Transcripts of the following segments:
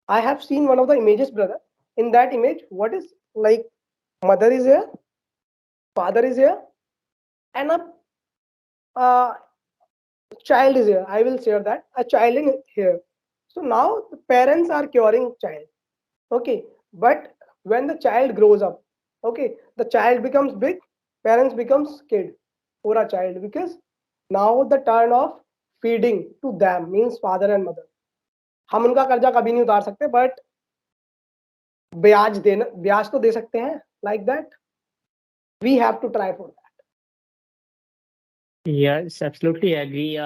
I have seen one of the images, brother. In that image, what is like mother is here, father is here, and a child is here. I will share that a child in here. So now the parents are curing child. Okay, but when the child grows up, okay, the child becomes big, parents becomes kid for a child because now the turn of feeding to them means father and mother. हम उनका कर्जा कभी नहीं उतार सकते but ब्याज तो दे सकते हैं like that we have to try for Yes, absolutely agree.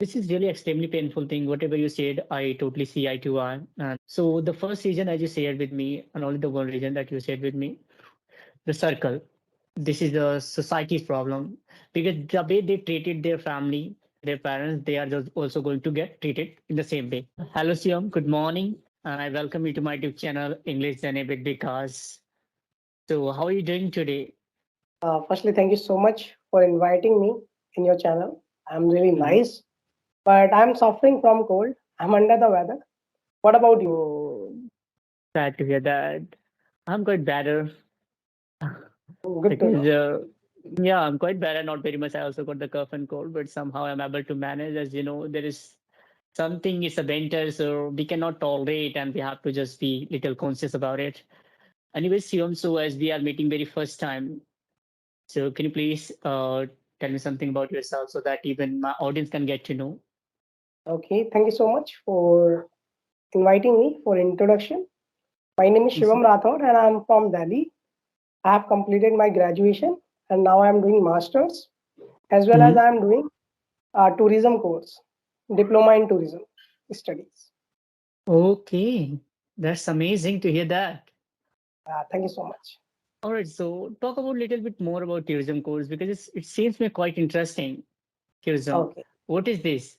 This is really extremely painful thing. Whatever you said, I totally see eye to eye. So the first reason, as you shared with me, and only the one reason that you shared with me, the circle. This is the society's problem because the way they treated their family, their parents, they are just also going to get treated in the same way. Hello, Siam. Good morning, and I welcome you to my YouTube channel, English Journey with Because. So, how are you doing today? that. Firstly, thank you so much for inviting me in your channel. I'm really Mhm. nice, but I'm suffering from cold. I'm under the weather. What about you? Oh, glad to hear that. I'm quite better Good to because know. yeah, I'm quite better. Not very much. I also got the cough and cold, but somehow I'm able to manage. As you know, there is something is a winter, so we cannot tolerate, and we have to just be little conscious about it. Anyways, Shivam, so as we are meeting very first time, so can you please tell me something about yourself so that even my audience can get to know? Okay, thank you so much for inviting me for introduction. My name is Mhm. Shivam Rathod and I'm from Delhi. I have completed my graduation and now I'm doing masters as well as Mhm. I'm doing a tourism course, diploma in tourism studies. Okay, that's amazing to hear that. Thank you so much. All right, so talk about a little bit more about tourism course because it seems me quite interesting. Tourism, Okay. what is this?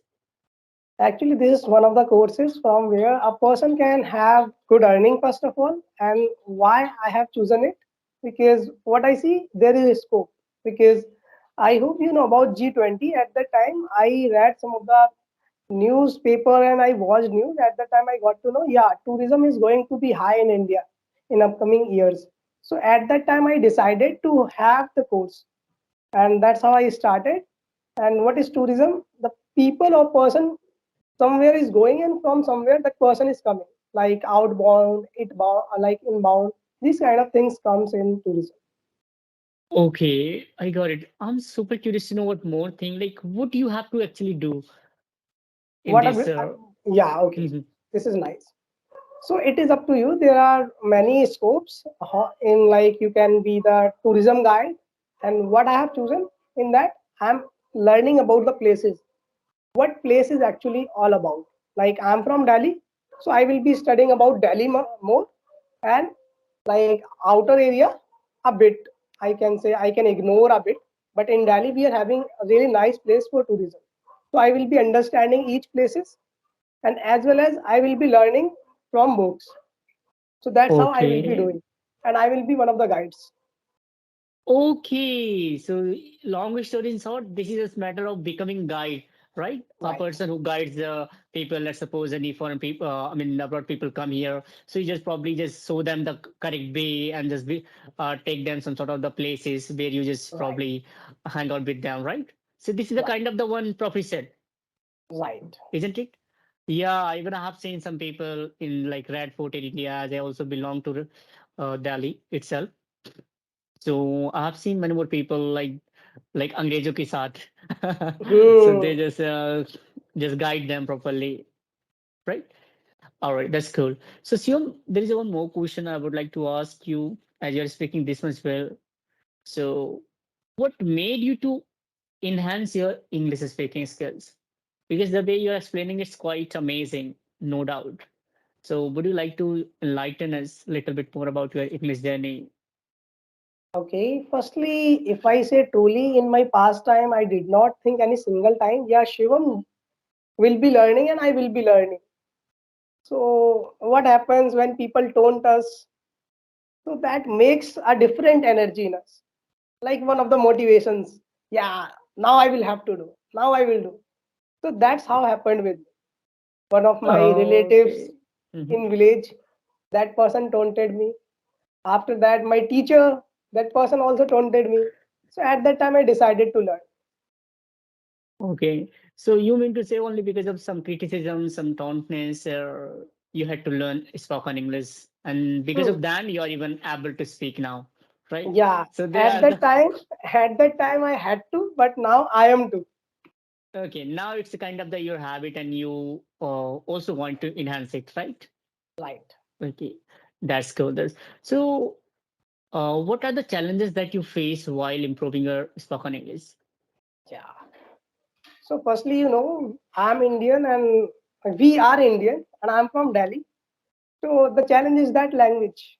Actually, this is one of the courses from where a person can have good earning, first of all. And why I have chosen it? Because what I see, there is a scope. Because I hope you know about G20. At that time, I read some of the newspaper and I watched news. At that time, I got to know, yeah, tourism is going to be high in India in upcoming years. So at that time, I decided to have the course, and that's how I started. And what is tourism? The people or person somewhere is going and from somewhere that person is coming, like outbound, itbound, like inbound. These kind of things comes in tourism. Okay, I got it. I'm super curious to know what more thing, like what do you have to actually do in What a this? yeah, okay, Mhm. this is nice. So it is up to you. There are many scopes in, like you can be the tourism guide, and what I have chosen in that, I'm learning about the places, what place is actually all about. Like I'm from Delhi, so I will be studying about Delhi more, and like outer area a bit. I can say I can ignore a bit, but in Delhi we are having a really nice place for tourism. So I will be understanding each places, and as well as I will be learning from books. So that's how I will be Okay. doing, and I will be one of the guides. Okay, so long story in short, this is a matter of becoming guide, right? A Right, person who guides the people. Let's suppose any foreign people, I mean abroad people come here, so you just probably just show them the correct way and just take them some sort of the places where you just right, probably hang out with them, right? So this is the right, kind of the one profession, right. isn't it? Yeah, even I have seen some people in like Red Fort area. They also belong to Delhi itself. So I've seen many more people like अंग्रेजों के साथ. So they Hmm. just guide them properly, right? All right, that's cool. So Siom, there is one more question I would like to ask you as you're speaking this much well. So what made you to enhance your English speaking skills? Because the way you're explaining it's quite amazing, no doubt. So would you like to enlighten us a little bit more about your English journey? Okay, firstly, if I say truly in my past time, I did not think any single time, yeah, Shivam will be learning and I will be learning. So, what happens when people taunt us? So, that makes a different energy in us. Like one of the motivations, yeah, now I will have to do, now I will do. So, that's how happened with one of my relatives. Okay. in village. That person taunted me. After that, my teacher, that person also taunted me. So at that time, I decided to learn. Okay. So you mean to say only because of some criticism, some tauntness, you had to learn spoken English, and because Hmm. of that, you are even able to speak now, right? Yeah, So they at are the that time, I had to, but now I am too. okay. Now it's kind of the your habit, and you also want to enhance it, right? Right. Okay, that's cool. So, what are the challenges that you face while improving your spoken English? Yeah. So firstly, I'm Indian and we are Indian and I'm from Delhi. So the challenge is that language.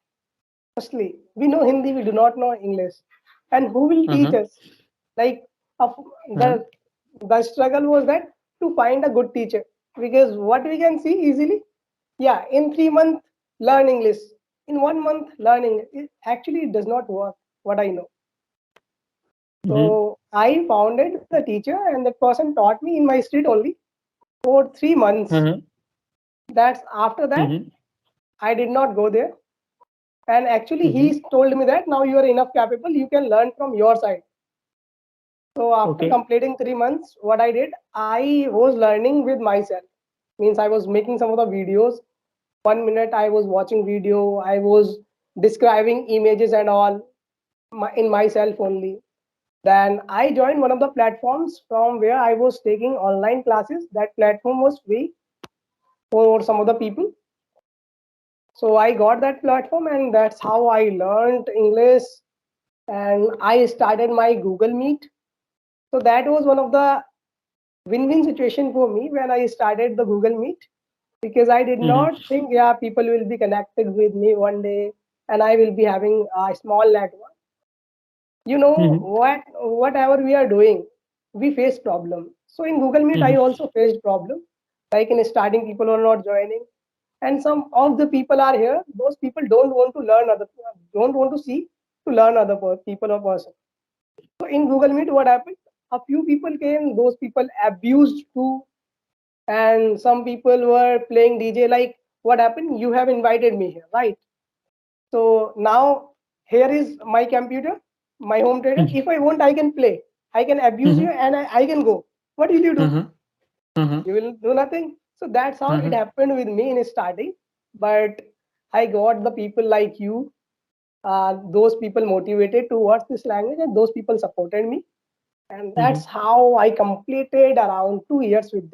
Firstly, we know Hindi, we do not know English. And who will teach Uh-huh. us? Like of Uh-huh. the struggle was that to find a good teacher. Because what we can see easily, yeah, in 3 months learn English. In 1 month learn English. It actually does not work, what I know. Mm-hmm. So I founded the teacher and that person taught me in my street only for 3 months. Uh-huh. That's after that Mm-hmm. I did not go there. And actually Mm-hmm. he told me that now you are enough capable, you can learn from your side. So after Okay. completing 3 months, what I did, I was learning with myself. Means I was making some of the videos. 1 minute I was watching video, I was describing images and all in myself only. Then I joined one of the platforms from where I was taking online classes. That platform was free for some of the people. So I got that platform and that's how I learned English and I started my Google Meet. So that was one of the win-win situation for me when I started the Google Meet because I did Mm-hmm. not think, yeah, people will be connected with me one day and I will be having a small network. Mm-hmm. Whatever we are doing, we face problem. So in Google Meet, I Mm-hmm. also faced problem. Like in starting, people are not joining, and some of the people are here. Those people don't want to see to learn other people or person. So in Google Meet, what happened? A few people came. Those people abused too, and some people were playing DJ. Like what happened? You have invited me here, right? So now here is my computer, my home theater. If I want, I can play. I can abuse you Mm-hmm. and I can go. What will you do? Uh-huh. Uh-huh. You will do nothing. So that's how it Uh-huh. happened with me in starting. But I got the people like you, those people motivated towards this language, and those people supported me. And Mm-hmm. that's how I completed around 2 years with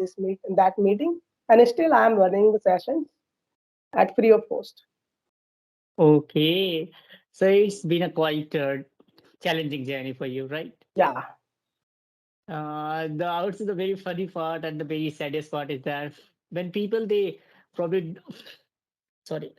that meeting. And still I am running the sessions at free of cost. Okay. So it's been a quite challenging journey for you, right? Yeah. The I would say the very funny part and the very saddest part is that when people they probably sorry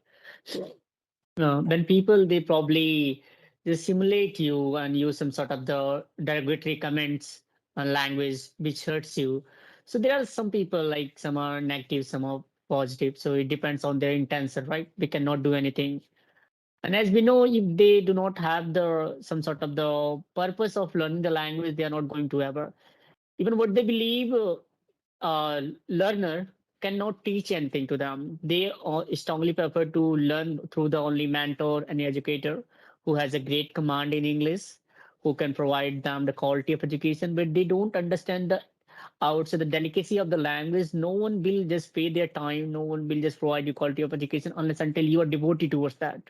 when people they probably just simulate you and use some sort of the derogatory comments and language which hurts you. So there are some people like some are negative, some are positive. So it depends on their intention, right? We cannot do anything. And as we know, if they do not have the some sort of the purpose of learning the language, they are not going to ever. Even what they believe, learner cannot teach anything to them. They strongly prefer to learn through the only mentor and educator who has a great command in English, who can provide them the quality of education, but they don't understand the I would say the delicacy of the language. No one will just pay their time. No one will just provide you quality of education unless until you are devoted towards that,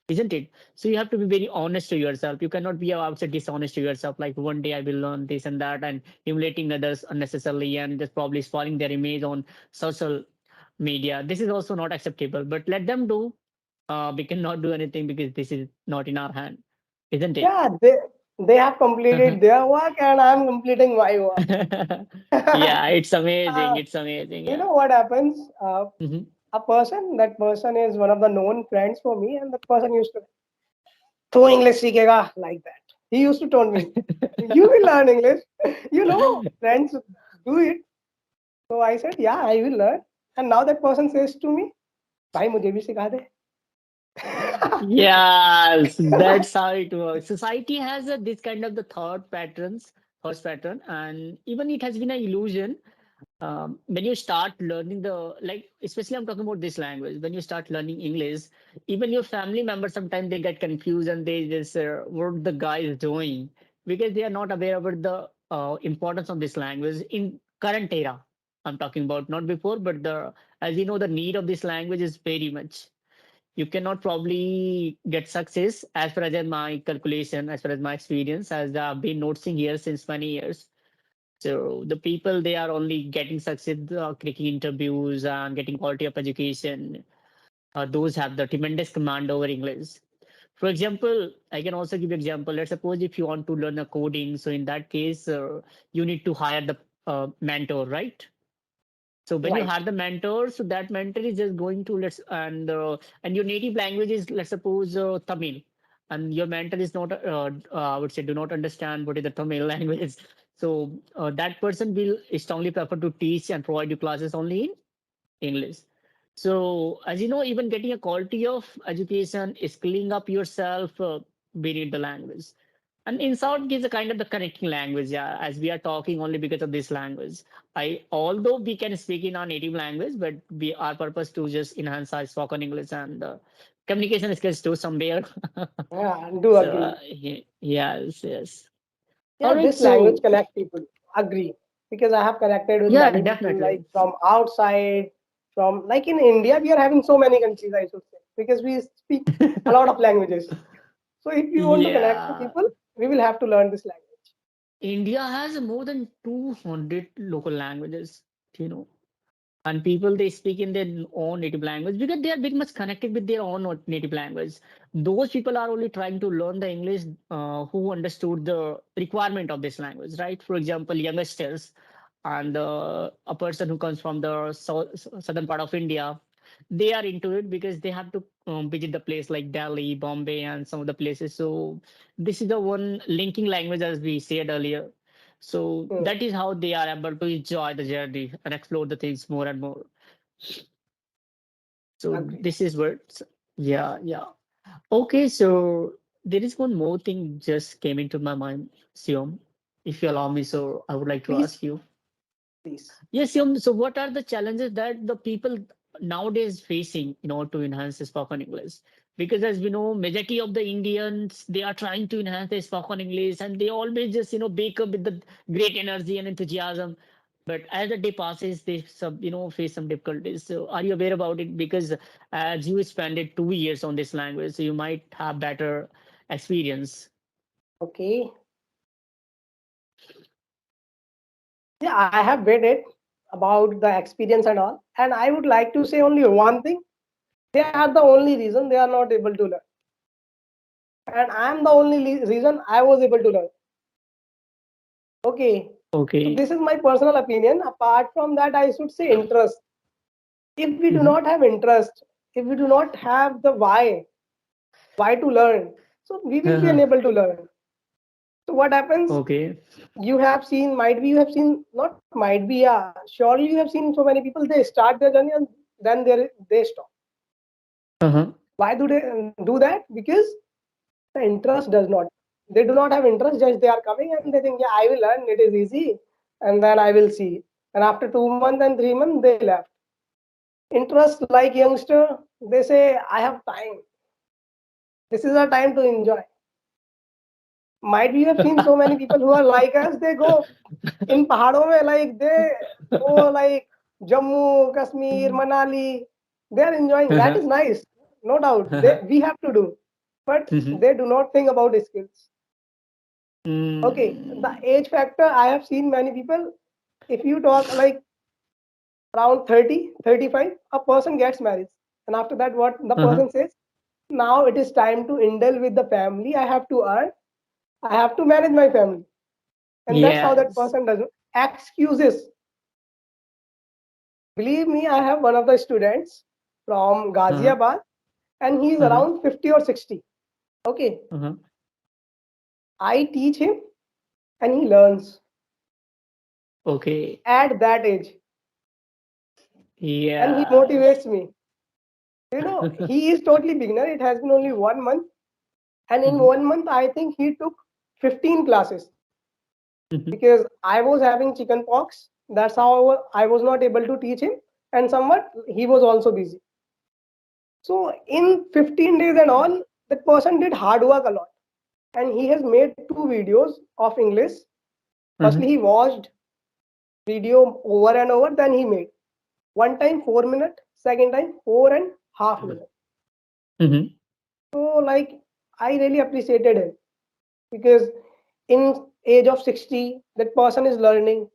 isn't it? So you have to be very honest to yourself. You cannot be outside dishonest to yourself. Like one day I will learn this and that, and humiliating others unnecessarily, and just probably spoiling their image on social media. This is also not acceptable. But let them do. We cannot do anything because this is not in our hand, isn't it? Yeah, they have completed their work and I'm completing my work. Yeah, it's amazing. uh, It's amazing. you Yeah. know what happens? Hmm. That person is one of the known friends for me, and that person used to, "तू English सीखेगा," like that. He used to tell me, "You will learn English." Friends do it. So I said, "Yeah, I will learn." And now that person says to me, "भाई मुझे भी सिखा दे." Yes, that's how it works. Society has this kind of the thought pattern, and even it has been an illusion. when you start learning the, like, especially I'm talking about this language, when you start learning English, even your family members sometimes they get confused and they just what the guy is doing, because they are not aware about the importance of this language in current era. I'm talking about not before, but the, as you know, the need of this language is very much. You cannot probably get success as far as my calculation, as far as my experience, as I've been noticing here since many years. So the people they are only getting success, cracking interviews and getting quality of education. Those have the tremendous command over English. For example, I can also give you example. Let's suppose if you want to learn a coding, so in that case, you need to hire the mentor, right? So when you Right. hire the mentor, so that mentor is just going to let's and your native language is, let's suppose, Tamil, and your mentor is not I would say do not understand what is the Tamil language. So that person will strongly prefer to teach and provide you classes only in English. So as you know, even getting a quality of education, skilling up yourself, we need the language. And in short, gives a kind of the connecting language, yeah, as we are talking only because of this language. I although we can speak in our native language, but we our purpose to just enhance our spoken English and communication skills too somewhere. Yeah, I do So agree. yes, yes. All Yeah, right, this language so connect people. Agree. Because I have connected with yeah, many people like definitely. from outside, from like in India, we are having so many countries, I should say, because we speak a lot of languages. So if you want to connect to Yeah, people, we will have to learn this language. India has more than 200 local languages, you know, and people they speak in their own native language because they are very much connected with their own native language. Those people are only trying to learn the English who understood the requirement of this language, right? For example, youngsters and a person who comes from the southern part of India, they are into it because they have to visit the place like Delhi, Bombay, and some of the places. So this is the one linking language, as we said earlier. So Hmm, that is how they are able to enjoy the journey and explore the things more and more. So agree. this is what, yeah, yeah. Okay, so there is one more thing just came into my mind, Siom. If you allow me, so I would like to Please, ask you. please. Yes, so what are the challenges that the people nowadays facing in order to enhance the spoken English? Because as we know, majority of the Indians they are trying to enhance their spoken English, and they always just wake up with the great energy and enthusiasm. But as the day passes, they face some difficulties. So are you aware about it? Because as you spent 2 years on this language, so you might have better experience. Okay. Yeah, I have read it about the experience and all. And I would like to say only one thing. They are the only reason they are not able to learn. And I am the only reason I was able to learn. Okay. So Okay. this is my personal opinion. Apart from that, I should say interest. If we do Hmm. not have interest, if we do not have the why to learn, so we will be Uh-huh. unable to learn. So what happens? Okay. You have seen, might be you have seen, not might be, yeah, surely you have seen so many people. They start their journey and then they stop. Uh-huh. Why do they do that? Because the interest does not. They do not have interest. Just they are coming and they think, yeah, I will learn. It is easy, and then I will see. And after 2 months and 3 months, they left. Interest like youngster, they say, I have time. This is our time to enjoy. Might be you have seen so many people who are like us. They go in pahadon mein, like they go like Jammu, Kashmir, Manali. They are enjoying. That Uh-huh. is nice, no doubt. Uh-huh. We have to do, but Mhm. they do not think about skills. Okay, the Mm. age factor. I have seen many people. If you talk like around 30, 35, a person gets married, and after that, what the Uh-huh. person says? Now it is time to indulge with the family. I have to earn. I have to manage my family. And that's how that Yes. person does it. Excuses. Believe me, I have one of the students from Uh-huh. Ghaziabad and he is Uh-huh. around 50 or 60. Okay. Uh-huh. I teach him and he learns Okay. at that age and he Yes. motivates me. He is totally beginner. It has been only 1 month. And in Mhm. 1 month, I think he took 15 classes Mhm. because I was having chicken pox. That's how I was not able to teach him, and somewhat he was also busy. So in 15 days and all, that person did hard work a lot, and he has made two videos of English. Firstly, Mhm. he watched video over and over, then he made one time 4 minutes, second time 4.5 minutes. Mhm. So like I really appreciated him because in age of 60, that person is learning,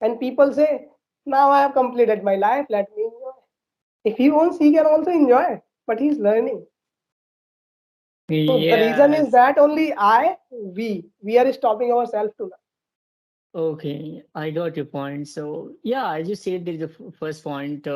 and people say, now I have completed my life, let me enjoy. If he wants, he can also enjoy, but he's learning. So the reason is Yes. that only we are stopping ourselves to learn. Okay, I got your point. So yeah, as you said, there is a first point.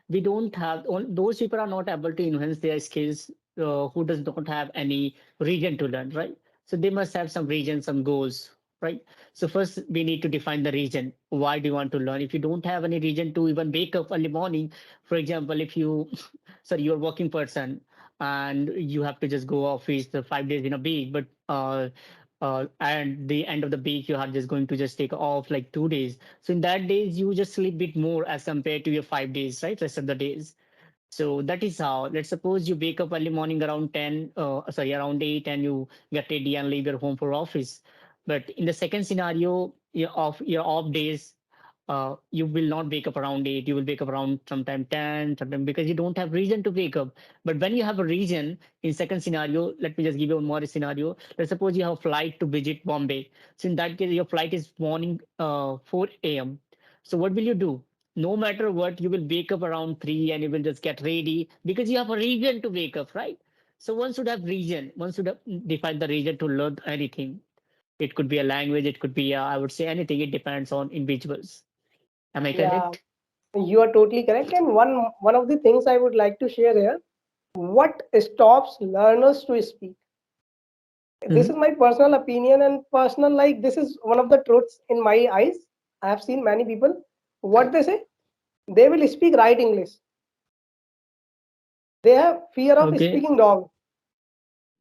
We don't have those people are not able to enhance their skills. Who does not have any region to learn, right? So they must have some region, some goals, right? So first we need to define the region. Why do you want to learn? If you don't have any region to even wake up early morning, for example, if you, sorry, you're a working person and you have to just go office the 5 days in a week, but and the end of the week you are just going to just take off like 2 days, so in that days you just sleep bit more as compared to your 5 days, right, rest of the days. So that is how, let's suppose you wake up early morning around 10, sorry, around 8, and you get ready and leave your home for office. But in the second scenario, your off days, you will not wake up around 8, you will wake up around sometime 10, sometime, because you don't have reason to wake up. But when you have a reason, in second scenario, let me just give you one more scenario. Let's suppose you have a flight to visit Bombay. So in that case, your flight is morning 4 a.m. So what will you do? No matter what, you will wake up around 3 and you will just get ready because you have a reason to wake up, right? So one should have reason. One should have define the reason to learn anything. It could be a language, it could be, I would say, anything. It depends on individuals. Am I Yeah, correct? you are totally correct. And one of the things I would like to share here, what stops learners to speak? This is Hmm. my personal opinion and personal, like this is one of the truths in my eyes. I have seen many people, what they say, they will speak right English. They have fear of Okay. speaking wrong.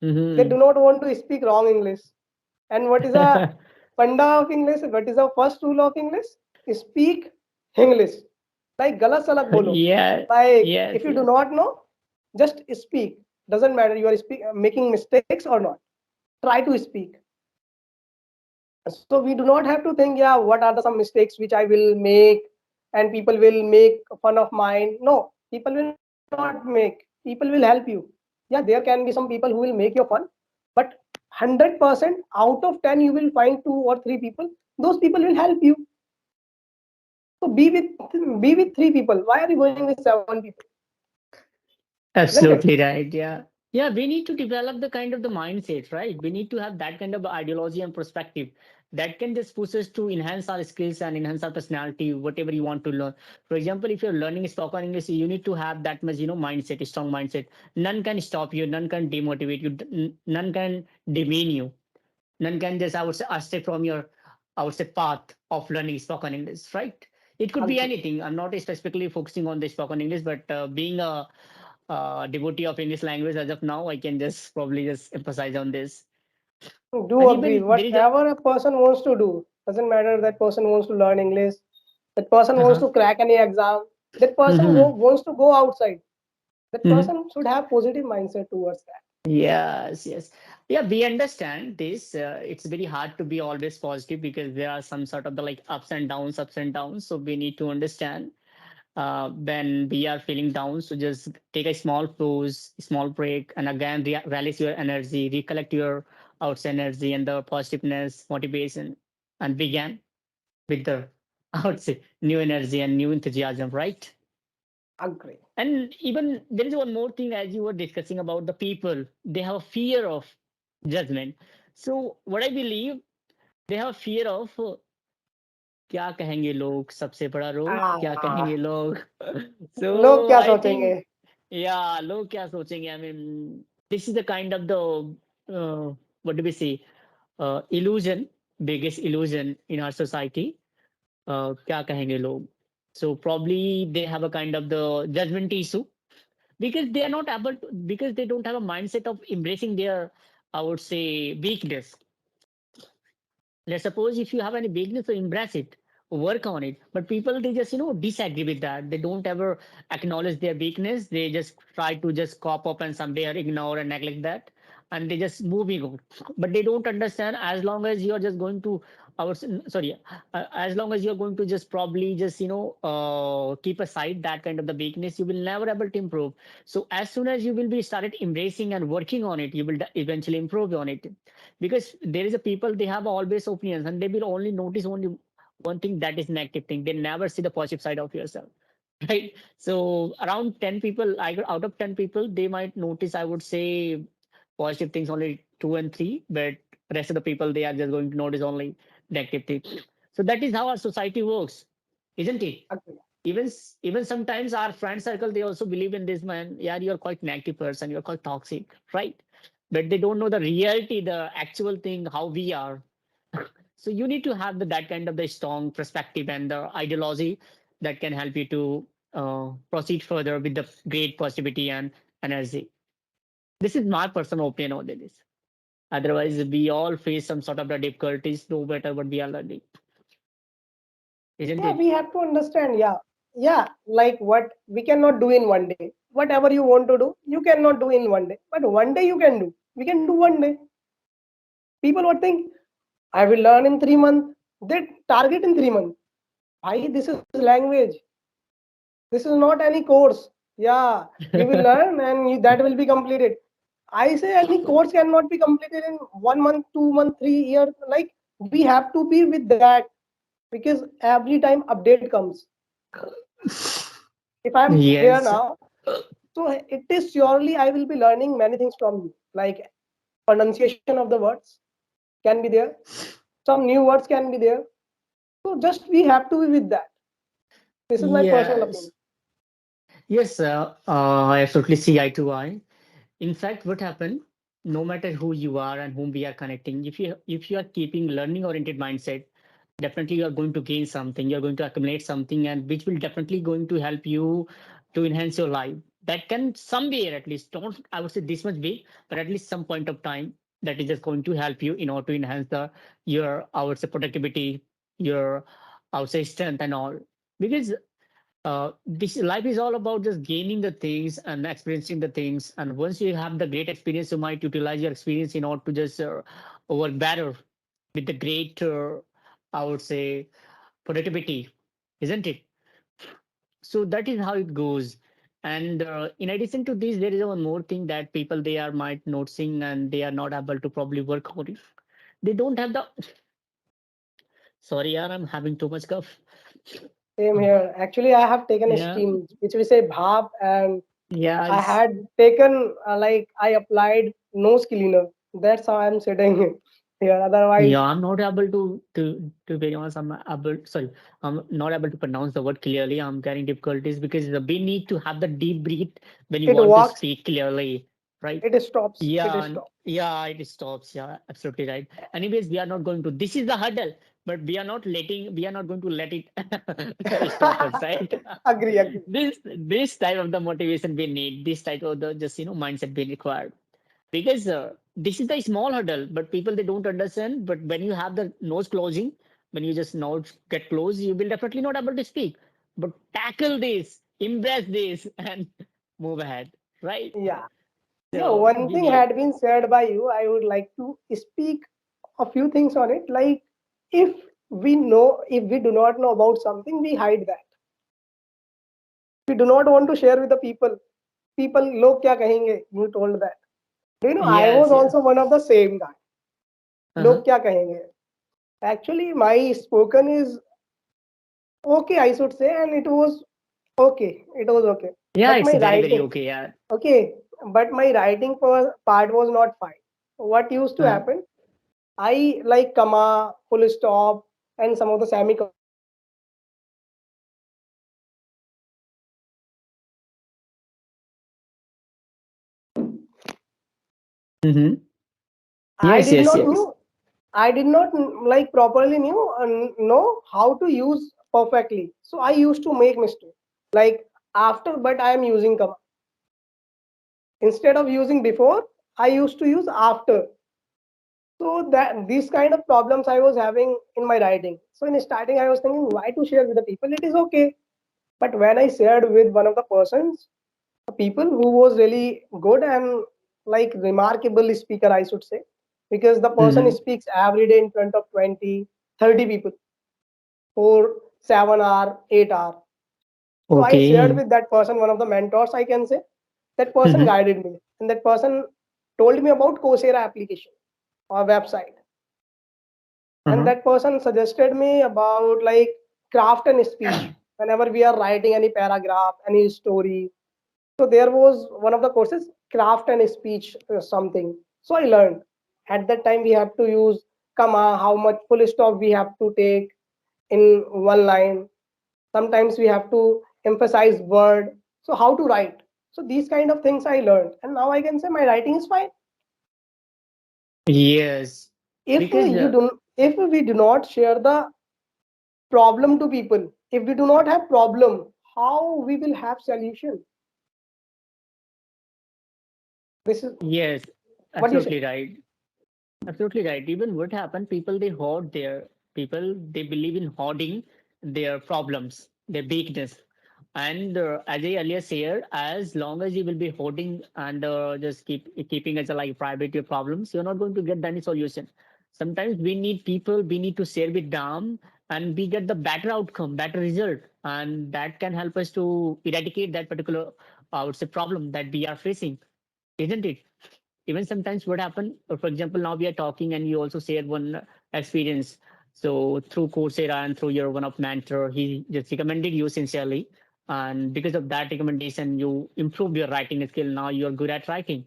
They do Hmm. not want to speak wrong English. And what is a funda of English? What is the first rule of English? Speak English. Like galat salat bolo. Yeah. Like Yes. if you do Yes. not know, just speak. Doesn't matter you are making mistakes or not. Try to speak. So we do not have to think, yeah, what are the some mistakes which I will make and people will make fun of mine. No, people will not make. People will help you. Yeah, there can be some people who will make your fun, but 100% out of 10 you will find two or three people. Those people will help you. So be with three people. Why are you going with seven people? Isn't it? Absolutely right. Yeah. Yeah, we need to develop the kind of the mindset, right? We need to have that kind of ideology and perspective that can just push us to enhance our skills and enhance our personality, whatever you want to learn. For example, if you're learning spoken English, you need to have that much, mindset, strong mindset. None can stop you, none can demotivate you, none can demean you, none can just, I would say, step from your, I would say, path of learning spoken English, right? It could be Agree. anything. I'm not specifically focusing on the spoken English, but being a devotee of English language as of now, I can just probably just emphasize on this. Do And agree. even there is a, Whatever a person wants to do, doesn't matter that person wants to learn English, that person wants uh-huh. to crack any exam, that person Hmm. wants to go outside. That Hmm. person should have positive mindset towards that. Yes, yes. Yeah, we understand this. It's very hard to be always positive because there are some sort of the like ups and downs, ups and downs. So we need to understand when we are feeling down. So just take a small pause, small break, and again release your energy, recollect your outside energy and the positiveness, motivation, and begin with the, I would say, new energy and new enthusiasm, right? Agree. And even there is one more thing, as you were discussing about the people, they have a fear of judgment. So what I believe, they have fear of क्या कहेंगे लोग, सबसे बड़ा रोग क्या Ah, कहेंगे लोग. So लोग क्या I सोचेंगे? think, yeah, लोग क्या सोचेंगे, I mean, this is the kind of the, what do we say, illusion, biggest illusion in our society. क्या कहेंगे लोग. So probably they have a kind of the judgment issue because they are not able to, because they don't have a mindset of embracing their, I would say, weakness. Let's suppose if you have any weakness, so embrace it. work on it. But people, they just disagree with that. They don't ever acknowledge their weakness. They just try to just cop up and someday or ignore and neglect that, and they just moving on. But they don't understand, as long as you are just going to our sorry as long as you're going to just probably just keep aside that kind of the weakness, you will never able to improve. So as soon as you will be started embracing and working on it, you will eventually improve on it. Because there is a people, they have always opinions, and they will only notice only one thing, that is negative thing. They never see the positive side of yourself. Right? So around 10 people, out of 10 people, they might notice, I would say, positive things only 2 and 3, but rest of the people, they are just going to notice only negative things. So that is how our society works, isn't it? Agree. Even sometimes our friend circle, they also believe in this, man. Yeah, you're quite negative person, you're quite toxic, right? But they don't know the reality, the actual thing, how we are. So you need to have that kind of the strong perspective and the ideology that can help you to proceed further with the great positivity and energy. This is my personal opinion on this. Otherwise, we all face some sort of the difficulties, no matter what we are learning, isn't Yeah, it? we have to understand. Yeah, yeah, like what we cannot do in one day. Whatever you want to do, you cannot do in one day. But one day you can do. We can do one day. People would think, I will learn in 3 months. They target in 3 months. Why? This is language. This is not any course. Yeah, you will learn and that will be completed. I say any course cannot be completed in 1 month, 2 months, 3 years. Like we have to be with that because every time update comes. If I'm here Yes. now, so it is surely I will be learning many things from you. Like pronunciation of the words can be there. Some new words can be there. So just we have to be with that. This is my personal opinion. Yes. Yes, I absolutely see eye to eye. In fact, what happened, no matter who you are and whom we are connecting, if you are keeping learning oriented mindset, definitely you are going to gain something, you're going to accumulate something, and which will definitely going to help you to enhance your life. That can somewhere, at least, don't I would say this much big, but at least some point of time, that is just going to help you in order to enhance the your, I would say, productivity, your, I would say, strength and all. Because this life is all about just gaining the things and experiencing the things, and once you have the great experience, you might utilize your experience in order to just work better with the great I would say productivity, isn't it? So that is how it goes. And in addition to this, there is one more thing that people, they are might noticing, and they are not able to probably work on it. They don't have the, sorry yaar, I'm having too much cough. Same here. Actually, I have taken a Yeah. steam, which we say bhab, and Yeah, I it's, had taken like I applied nose cleaner. That's how I'm sitting here. yeah, Otherwise, I'm not able to be honest. I'm not able to pronounce the word clearly. I'm getting difficulties because we need to have the deep breath when you it want to works. speak clearly, right? It stops. Yeah, It stops. yeah, it stops. Yeah, absolutely right. Anyways, we are not going to. This is the hurdle, but we are not letting. We are not going to let it stop us, right? Agree. Agree. This type of the motivation we need. This type of the just mindset we require, because this is the small hurdle, but people, they don't understand. But when you have the nose closing, when you just nose get closed, you will definitely not able to speak. But tackle this, embrace this, and move ahead, right? Yeah. Yeah. So One we thing need. had been said by you. I would like to speak a few things on it. Like if if we do not know about something, we hide that. We do not want to share with the people. People, log kya kahenge? You told that. Do you know? I was Yes, yes. also one of the same guy. Uh-huh. Log kya kahenge? Actually, my spoken is okay, I should say, and it was okay. It was okay. Yeah, But it's my very, very writing, okay. Yeah. okay, but my writing part was not fine. What used to Uh-huh. happen? I like comma, full stop, and some of the semicolons. I used to write it very badly. Mm-hmm. I Yes, did yes, not yes. knew. I did not like properly know how to use perfectly. So I used to make mistake. Like after, but I am using comma instead of using before. I used to use after. So that these kind of problems I was having in my writing. So in starting, I was thinking why to share with the people. It is okay, but when I shared with one of the persons, people who was really good and like remarkable speaker, I should say, because the person Hmm. speaks every day in front of 20, 30 people for 7 hour, 8 hour. So I shared Okay. with that person, one of the mentors, I can say. That person Hmm. guided me, and that person told me about Coursera application or website. And Uh-huh. that person suggested me about like craft and speech whenever we are writing any paragraph, any story. So there was one of the courses, craft and speech something. So I learned. At that time we have to use comma, how much full stop we have to take in one line. Sometimes we have to emphasize word. So how to write. So these kind of things I learned, and now I can say my writing is fine. Yes, If because you do, if we do not share the problem to people, if we do not have problem, how we will have solution? This is yes, what you say. absolutely right. Absolutely right. Even what happened, people they hoard their people, they believe in hoarding their problems, their weakness. And as I earlier said, as long as you will be hoarding and just keeping as a like private your problems, you're not going to get any solution. Sometimes we need people, we need to share with them, and we get the better outcome, better result, and that can help us to eradicate that particular, I would say, problem that we are facing, isn't it? Even sometimes what happened, for example, now we are talking and you also shared one experience. So through Coursera and through your one of mentor, he just recommended you sincerely. And because of that recommendation, you improved your writing skill. Now you're good at writing.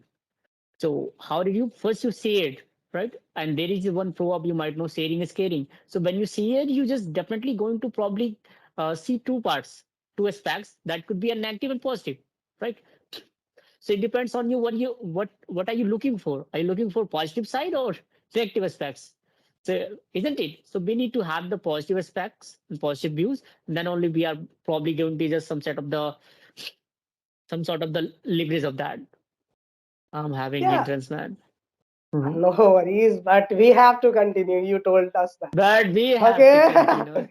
So how did you first you say it, right? And there is one proverb you might know, sharing is caring. So when you see it, you just definitely going to probably see two parts, two aspects that could be a negative and positive, right? So it depends on you what are you looking for? Are you looking for positive side or negative aspects? So isn't it? So we need to have the positive aspects and positive views. And then only we are probably going to just some sort of the leverage of that. I'm having Yeah, hindrance, man. Mhm. no worries, but we have to continue. You told us that. But we have to Okay. continue.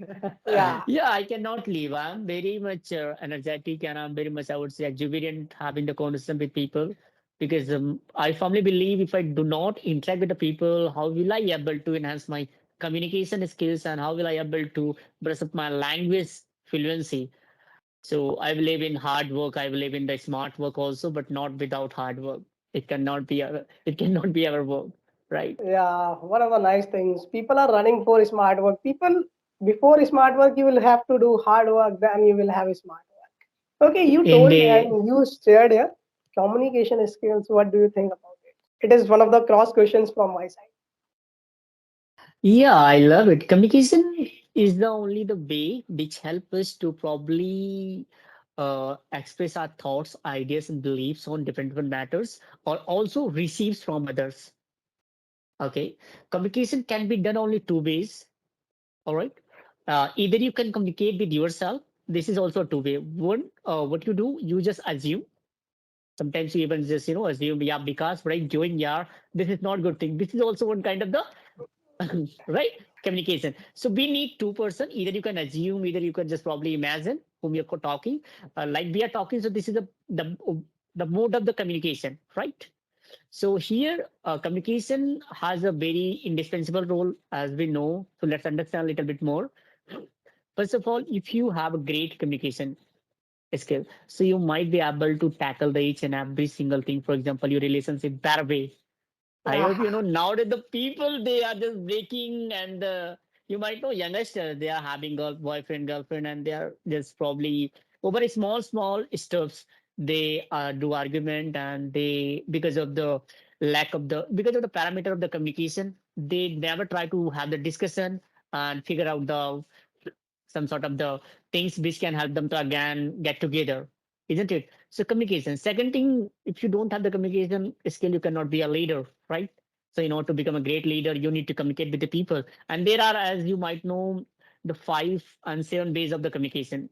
Yeah, Yeah, I cannot leave. I'm very much energetic and I'm very much, I would say, exuberant having the conversation with people because I firmly believe if I do not interact with the people, how will I able to enhance my communication skills and how will I able to brush up my language fluency? So I believe in hard work. I believe in the smart work also, but not without hard work. It cannot be our work, right? yeah. One of the nice things. People are running for smart work. People before smart work, you will have to do hard work. Then you will have smart work. Okay, you told Indeed. and you shared here communication skills. What do you think about it? It is one of the cross questions from my side. Yeah, I love it. Communication is the only the way which help us to probably express our thoughts, ideas, and beliefs on different matters, or also receives from others. Okay, communication can be done only two ways. All right, either you can communicate with yourself. This is also a two way. One, what you do, you just assume. Sometimes you even just assume, yeah, because what I'm doing, yeah, this is not good thing. This is also one kind of the right communication. So we need two-person, either you can assume, either you can just probably imagine whom you're talking, like we are talking. So this is the mode of the communication, right? So here communication has a very indispensable role, as we know. So let's understand a little bit more. First of all, if you have a great communication skill, so you might be able to tackle the each and every single thing, for example your relationship better way. I hope Ah, nowadays the people they are just breaking and you might know youngsters they are having a boyfriend girlfriend and they are just probably over a small stuffs they do argument and they because of the parameter of the communication they never try to have the discussion and figure out the some sort of the things which can help them to again get together, isn't it? So communication. Second thing, if you don't have the communication skill, you cannot be a leader, right? So in order to become a great leader, you need to communicate with the people. And there are, as you might know, the 5 and 7 ways of the communication.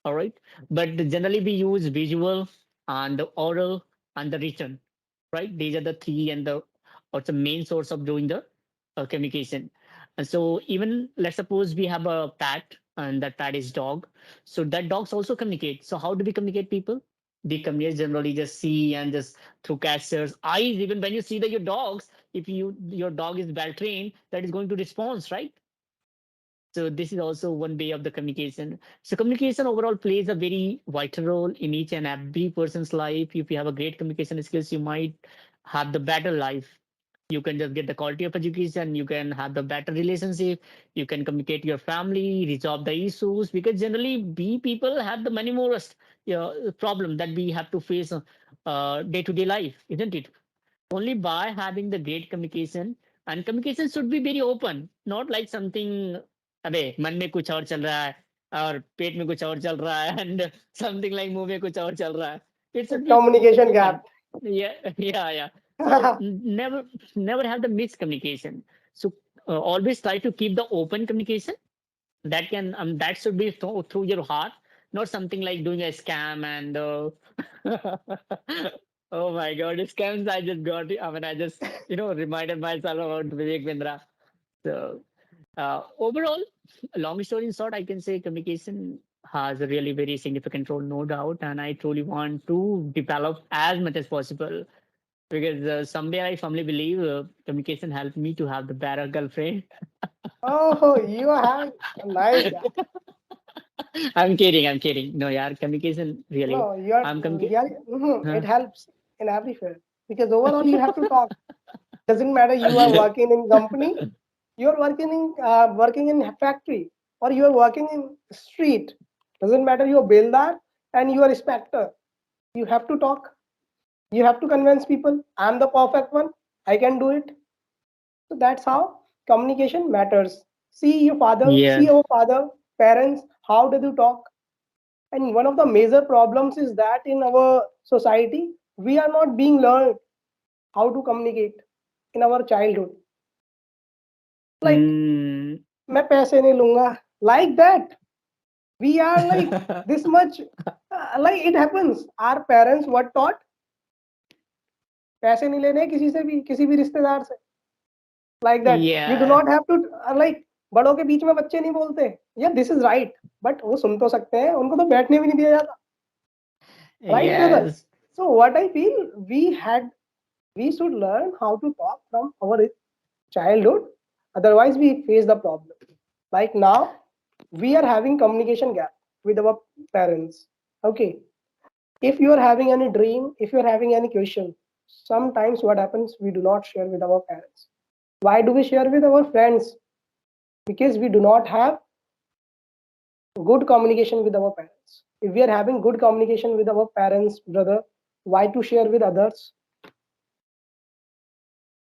All right. But generally we use visual and the oral and the written, right? These are the three and the main source of doing the communication. And so even let's suppose we have a pet and that pet is dog. So that dogs also communicate. So how do we communicate people? We communicate generally just see and just through gestures, eyes. Even when you see that your dogs, if your dog is well trained, that is going to respond, right? So this is also one way of the communication. So communication overall plays a very vital role in each and every person's life. If you have a great communication skills, you might have the better life. You can just get the quality of education. You can have the better relationship. You can communicate to your family, resolve the issues. Because generally, we people have the many more problem that we have to face day to day life, isn't it? Only by having the great communication, and communication should be very open, not like something अबे मन में कुछ और चल रहा है और पेट में कुछ और चल रहा है and something like मुंह में कुछ और चल रहा है. It should be Communication open. gap. Yeah. So never have the miscommunication. So always try to keep the open communication. That can that should be through your heart, not something like doing a scam and oh my god, scams. I just got I mean I just reminded myself about Vivek Bindra. So overall, long story in short, I can say communication has a really very significant role, no doubt, and I truly want to develop as much as possible because somewhere I firmly believe communication helped me to have the better girlfriend. Oh, you are having a nice guy. I'm kidding. I'm kidding. No, yeah, communication really. No, you are I'm really, it Huh? helps in every field because overall you have to talk. Doesn't matter you are working in company, you are working in a factory, or you are working in street. Doesn't matter you are builder and you are inspector. You have to talk. You have to convince people. I'm the perfect one. I can do it. So that's how communication matters. See Yeah. your father, parents, how do you talk? And one of the major problems is that in our society, we are not being learned how to communicate in our childhood. Like, Mm. मैं पैसे नहीं लूंगा. Like that. We are like this much. Like it happens. Our parents were taught पैसे नहीं लेने किसी भी रिश्तेदार से. Like that. We do Yeah. not have to like बड़ों के बीच में बच्चे नहीं बोलते. Yeah, this is right. But वो सुन तो सकते हैं. उनको तो बैठने भी नहीं दिया जाता. Right, brother? Yes. So what I feel we should learn how to talk from our childhood. Otherwise, we face the problem. Like now, we are having communication gap with our parents. Okay. If you are having any dream, if you are having any question, sometimes what happens, we do not share with our parents. Why do we share with our friends? Because we do not have good communication with our parents. If we are having good communication with our parents, brother, why to share with others?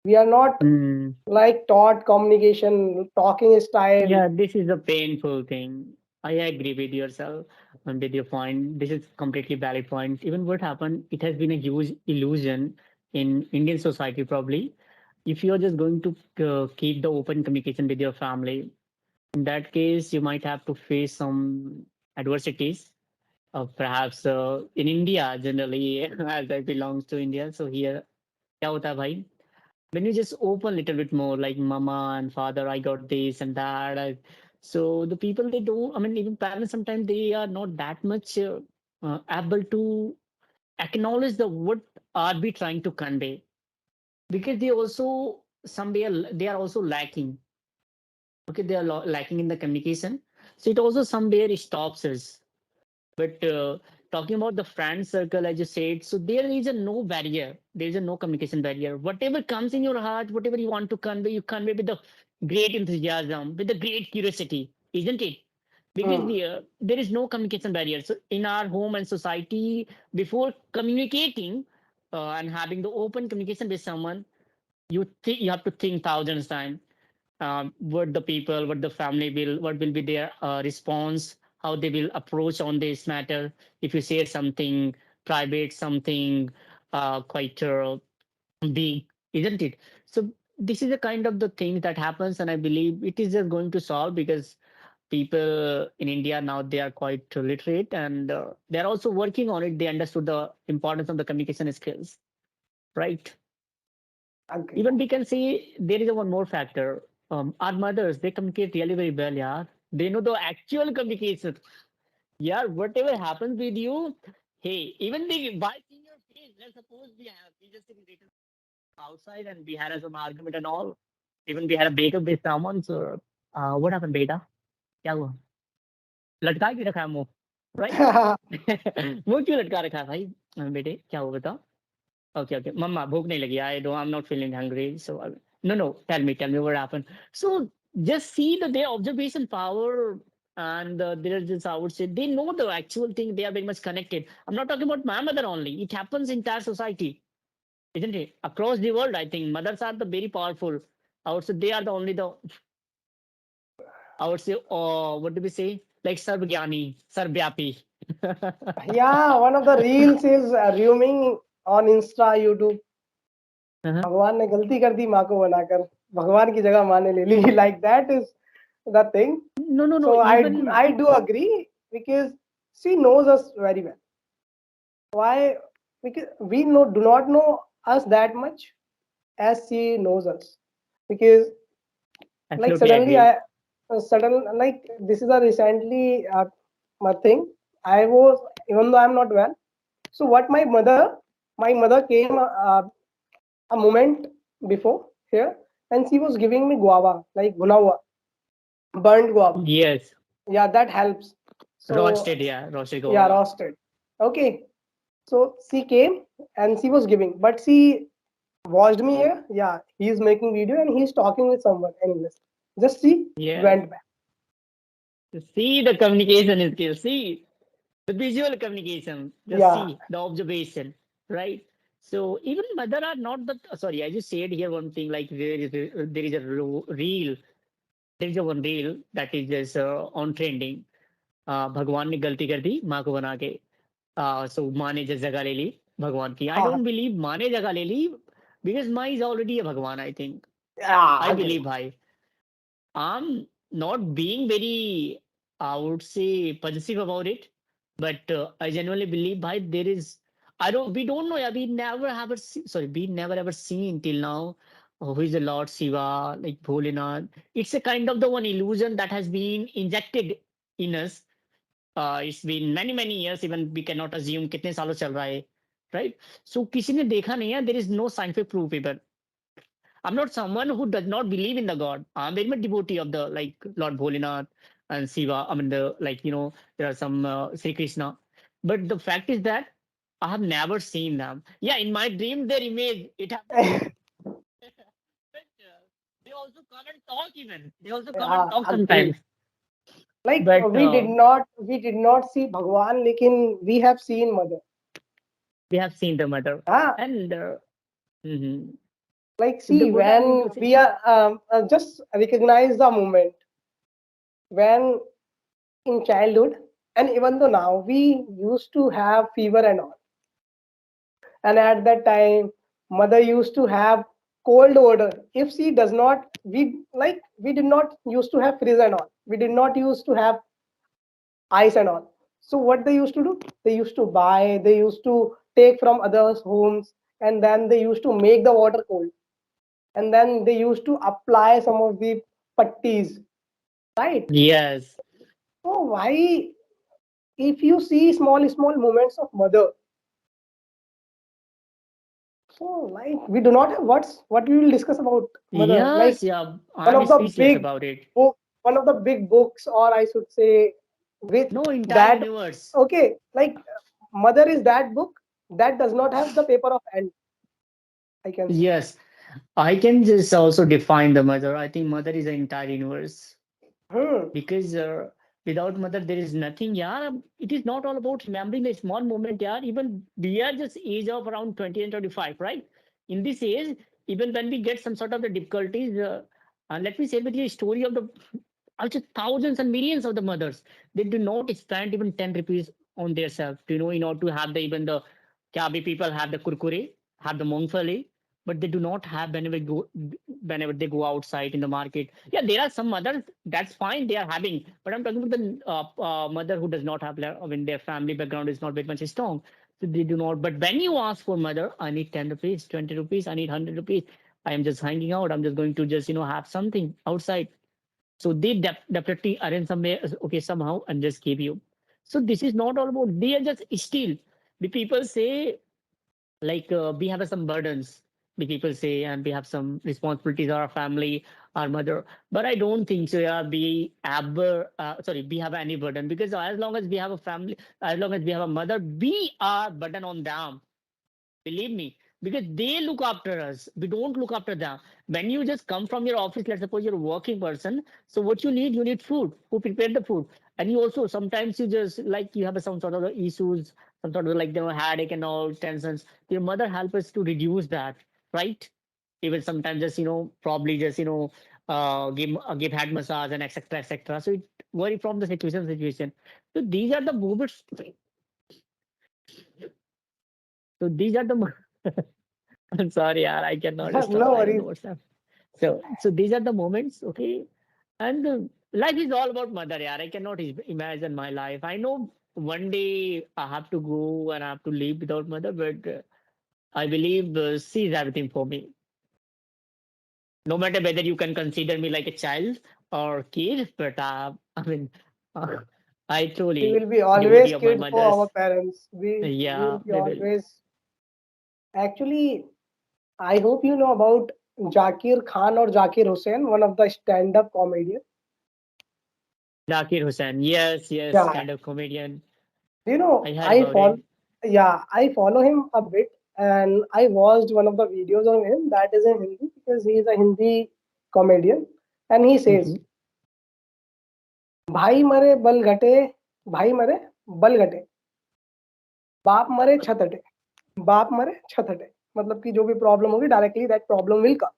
We are not Mm. like taught communication, talking style. Yeah, this is a painful thing. I agree with yourself and with your point. This is completely valid point. Even what happened, it has been a huge illusion in Indian society probably. If you're just going to keep the open communication with your family, in that case, you might have to face some adversities. Perhaps in India, generally, as I belongs to India, so here, क्या होता है भाई? When you just open a little bit more, like mama and father, I got this and that. So the people they don't. I mean, even parents sometimes they are not that much able to acknowledge the what are we trying to convey because they also somewhere they are also lacking. Okay, they are lacking in the communication. So it also somewhere stops us. But talking about the friend circle, as you said, so there is a no barrier. There is a no communication barrier. Whatever comes in your heart, whatever you want to convey, you convey with the great enthusiasm, with the great curiosity, isn't it? Because Hmm. there is no communication barrier. So in our home and society, before communicating and having the open communication with someone, you have to think thousands times what the people, what the family will, what will be their response, how they will approach on this matter. If you say something private, something quite big, isn't it? So this is the kind of the thing that happens, and I believe it is just going to solve because people in India now they are quite literate and they are also working on it. They understood the importance of the communication skills, right? Agree. Even we can see there is a one more factor. Our mothers, they communicate really very well, yeah. They know the actual communication. Yeah, whatever happens with you, hey, even they by seeing your face, let's suppose we just sitting outside and we had some argument and all. Even we had a breakup with someone. So, what happened, beta? क्या हुआ? लटका क्यों रखा है मुंह? Right? मुंह क्यों लटका रखा है भाई? बेटे क्या हुआ बताओ? Okay, okay. Mama, bhook nahi lagi. I'm not feeling hungry. So, no. Tell me what happened. So, just see their observation power, and they're just, I would say, they know the actual thing. They are very much connected. I'm not talking about my mother only. It happens in entire society, isn't it? Across the world, I think mothers are the very powerful. I would say they are the only I would say, what do we say? Like Sarvgyani, Sarvyapi. Yeah, one of the reels is roaming on Insta, YouTube. Uh-huh. भगवान ने गलती कर दी माँ को बनाकर भगवान की जगह माँ ने ले ली like that is the thing. No. So Even I do agree because she knows us very well. Why? Because we do not know us that much as she knows us. Because like absolutely suddenly agree. I sudden like this is a recently my thing. I was even though I'm not well. So what my mother came a moment before here and she was giving me guava like guava burnt guava. Yes. Yeah, that helps. So Roasted, yeah, roasted yeah, guava. roasted. Okay. So she came and she was giving, but she watched me here. Yeah, he's making video and he's talking with someone. Anyways, just she Yes. went back. See the communication skills. See the visual communication. Just Yeah, see the observation, right? So even mother are not the sorry. I just said here one thing like there is a reel. There is a one reel that is just on trending. भगवान ने गलती कर दी माँ को बना के सो माँ ने just जगह ले ली भगवान की. I uh, don't believe माँ ने जगह ले ली because माँ is already a भगवान. I think yeah, I agree. believe भाई. I'm not being very, I would say, possessive about it, but I genuinely believe, bhai, there is. We don't know. Yeah, we never ever, sorry, we never ever seen till now who is the Lord Shiva, like Bholinath. It's a kind of the one illusion that has been injected in us. It's been many many years. Even we cannot assume कितने सालों चल रहा है, right? So किसी ने देखा नहीं है. There is no scientific proof even. I'm not someone who does not believe in the God. I'm very much devotee of the like Lord Bholinath and Shiva. I mean the like there are some Sri Krishna, but the fact is that I have never seen them. Yeah, in my dream their image it happened. But they also come and talk even. They also come and Yeah, talk agree. sometimes. Like But we did not see Bhagwan, lekin we have seen mother. we have seen the mother Ah, and mhm. like The see what I mean when to say. we are just recognize the moment when in childhood and even though now we used to have fever and all and at that time mother used to have cold water if she does not we did not used to have freeze and all we did not used to have ice and all so what they used to do they used to take from others homes and then they used to make the water cold and then they used to apply some of the patties, right? Yes. So why if you see small moments of mother, so like we do not have what we will discuss about mother, like Yes, yeah. one I'm of the speechless big about it. one of the big books, or I should say, with No entire that. universe. Okay, like mother is that book that does not have the paper of end. I can say. Yes, I can just also define the mother. I think mother is an entire universe Hmm. because without mother there is nothing. Yeah, it is not all about remembering the small moment. Yeah, even we are just age of around 20 and 25, right? In this age, even when we get some sort of the difficulties, and let me share with you a story of the also thousands and millions of the mothers. They do not spend even 10 rupees on their self. Do you know in order to have the even the Kabi people have the kurkure, have the mongfali, but they do not have whenever they go outside in the market. Yeah, there are some mothers that's fine they are having, but I'm talking about the mother who does not have when their family background is not very much strong. So they do not. But when you ask for mother, I need 10 rupees, 20 rupees, I need 100 rupees. I am just hanging out. I'm just going to just have something outside. So they definitely arrange somewhere, okay, somehow, and just give you. So this is not all about, they are just still. The people say, like, we have some burdens, the people say, and we have some responsibilities, our family, our mother. But I don't think so. Yeah, we ever, sorry, we have any burden, because as long as we have a family, as long as we have a mother, we are burden on them. Believe me, because they look after us. We don't look after them. When you just come from your office, let's suppose you're a working person. So what you need food. Who prepared the food? And you also sometimes you just like you have some sort of issues, some sort of like headache and all tensions. Your mother help us to reduce that, right? Even sometimes just probably just give head massage and etc etc. So it vary from the situation. So these are the moments. So these are the I'm sorry, yaar, I cannot stop. No I don't know worries. what's up. So these are the moments, okay? And life is all about mother, yaar. I cannot imagine my life. I know one day I have to go and I have to leave without mother, but I believe she is everything for me. No matter whether you can consider me like a child or kid, but I mean, uh, I We will truly be devotee always of my kid for our mother's. parents. We will Yeah, be we will. always. Actually, I hope you know about Zakir Khan or Zakir Hussain, one of the stand-up comedian. Zakir Hussain. Yes, yes, Yeah, kind of comedian. you I know, heard I about follow. it. Yeah, I follow him a bit, and I watched one of the videos of him that is in Hindi because he is a Hindi comedian, and he says, Mhm. "भाई मरे बल घटे, भाई मरे बल घटे, बाप मरे छत हटे, बाप मरे छत हटे." मतलब कि जो भी प्रॉब्लम होगी directly that problem will come,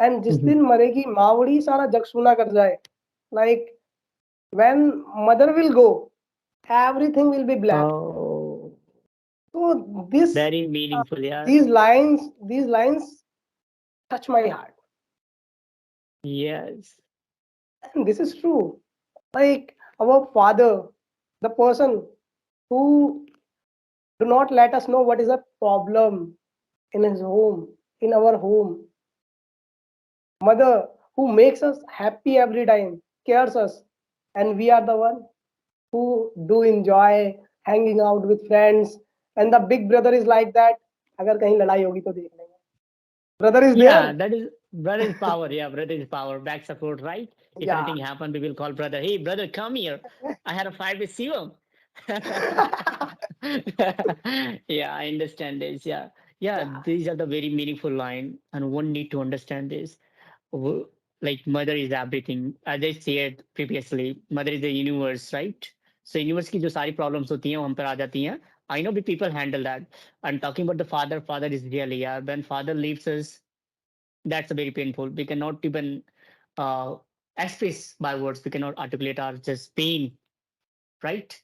and जिस Mhm. दिन मरेगी मावड़ी सारा जग सुना कर जाए, like when mother will go everything will be black. Oh, So this very uh, meaningful, yeah. these lines touch my heart, Yes. and this is true. Like our father, the person who do not let us know what is a problem in his home, in our home. Mother who makes us happy every time, cares us, and we are the one who do enjoy hanging out with friends. And the big brother is like that. अगर कहीं लड़ाई होगी तो देख लेंगे. Brother is Yeah, there. that is brother is power. Yeah, brother is power. Back support, right? If Yeah. anything happened, we will call brother. Hey, brother, come here. I had a fight with Shivam. Yeah, I understand this. Yeah, yeah. Yeah. These are the very meaningful line, and one need to understand this. W- Like mother is everything. As I said previously, mother is the universe, right? So universe की जो सारी problems होती हैं वो हम पर आ जाती हैं. I know the people handle that. I'm talking about the father. Father is really, yeah. When father leaves us, that's very painful. We cannot even uh, express by words. We cannot articulate our just pain, right?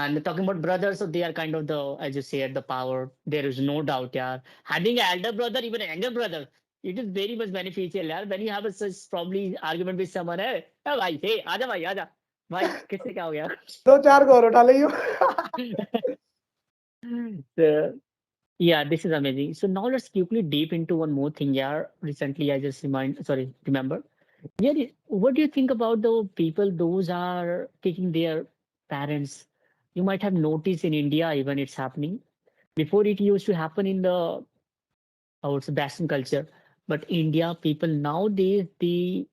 And talking about brothers, so they are kind of the, as you said, the power. There is no doubt, yeah. Having an elder brother, even an younger brother, it is very much beneficial, yeah. When you have a such probably argument with someone, hey, hey, bhai, hey, आजा भाई, आजा, भाई, किससे क्या हो गया? दो चार को और उठा लियो. So, yeah, this is amazing. So now let's quickly deep into one more thing. Yeah, recently I just remember. Yeah, what do you think about the people those are kicking their parents? You might have noticed in India even it's happening. Before it used to happen in the I would say Western culture, but India people nowadays they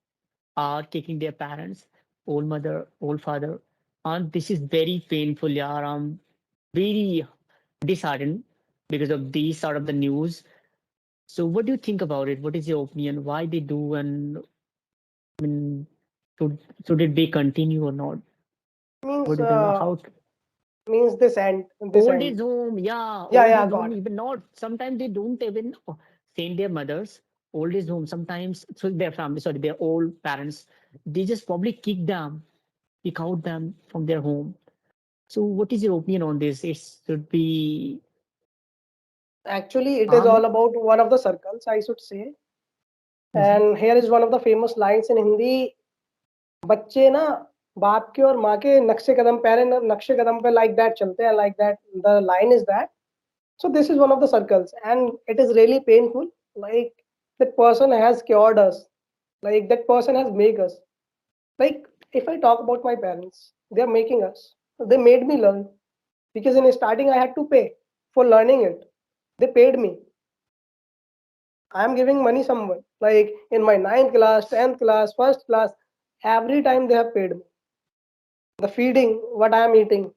are kicking their parents, old mother, old father, and this is very painful. Yeah, I'm very disheartened because of these sort of the news. So what do you think about it? What is your opinion? Why they do, and I mean, should should it be continue or not? What means do you think? How means this end, this old end. age home? Yeah, Yeah, old yeah, age home. got it. Even not. Sometimes they don't even send their mothers. Old age home. Sometimes so their family, sorry, their old parents. They just probably kick them, kick out them from their home. So what is your opinion on this? It should be Actually, it is harm. all about one of the circles, I should say. Mhm. And here is one of the famous lines in Hindi. बच्चे ना बाप के और माँ के नक्शे कदम पहले नक्शे कदम पे लाइक दैट चलते हैं like that the line is that. So this is one of the circles, and it is really painful. Like that person has cured us, like that person has made us. Like if I talk about my parents, they are making us. They made me learn because in starting I had to pay for learning it. They paid me. I am giving money someone. Like in my ninth class, 10th class, first class, every time they have paid me. The feeding, what I am eating,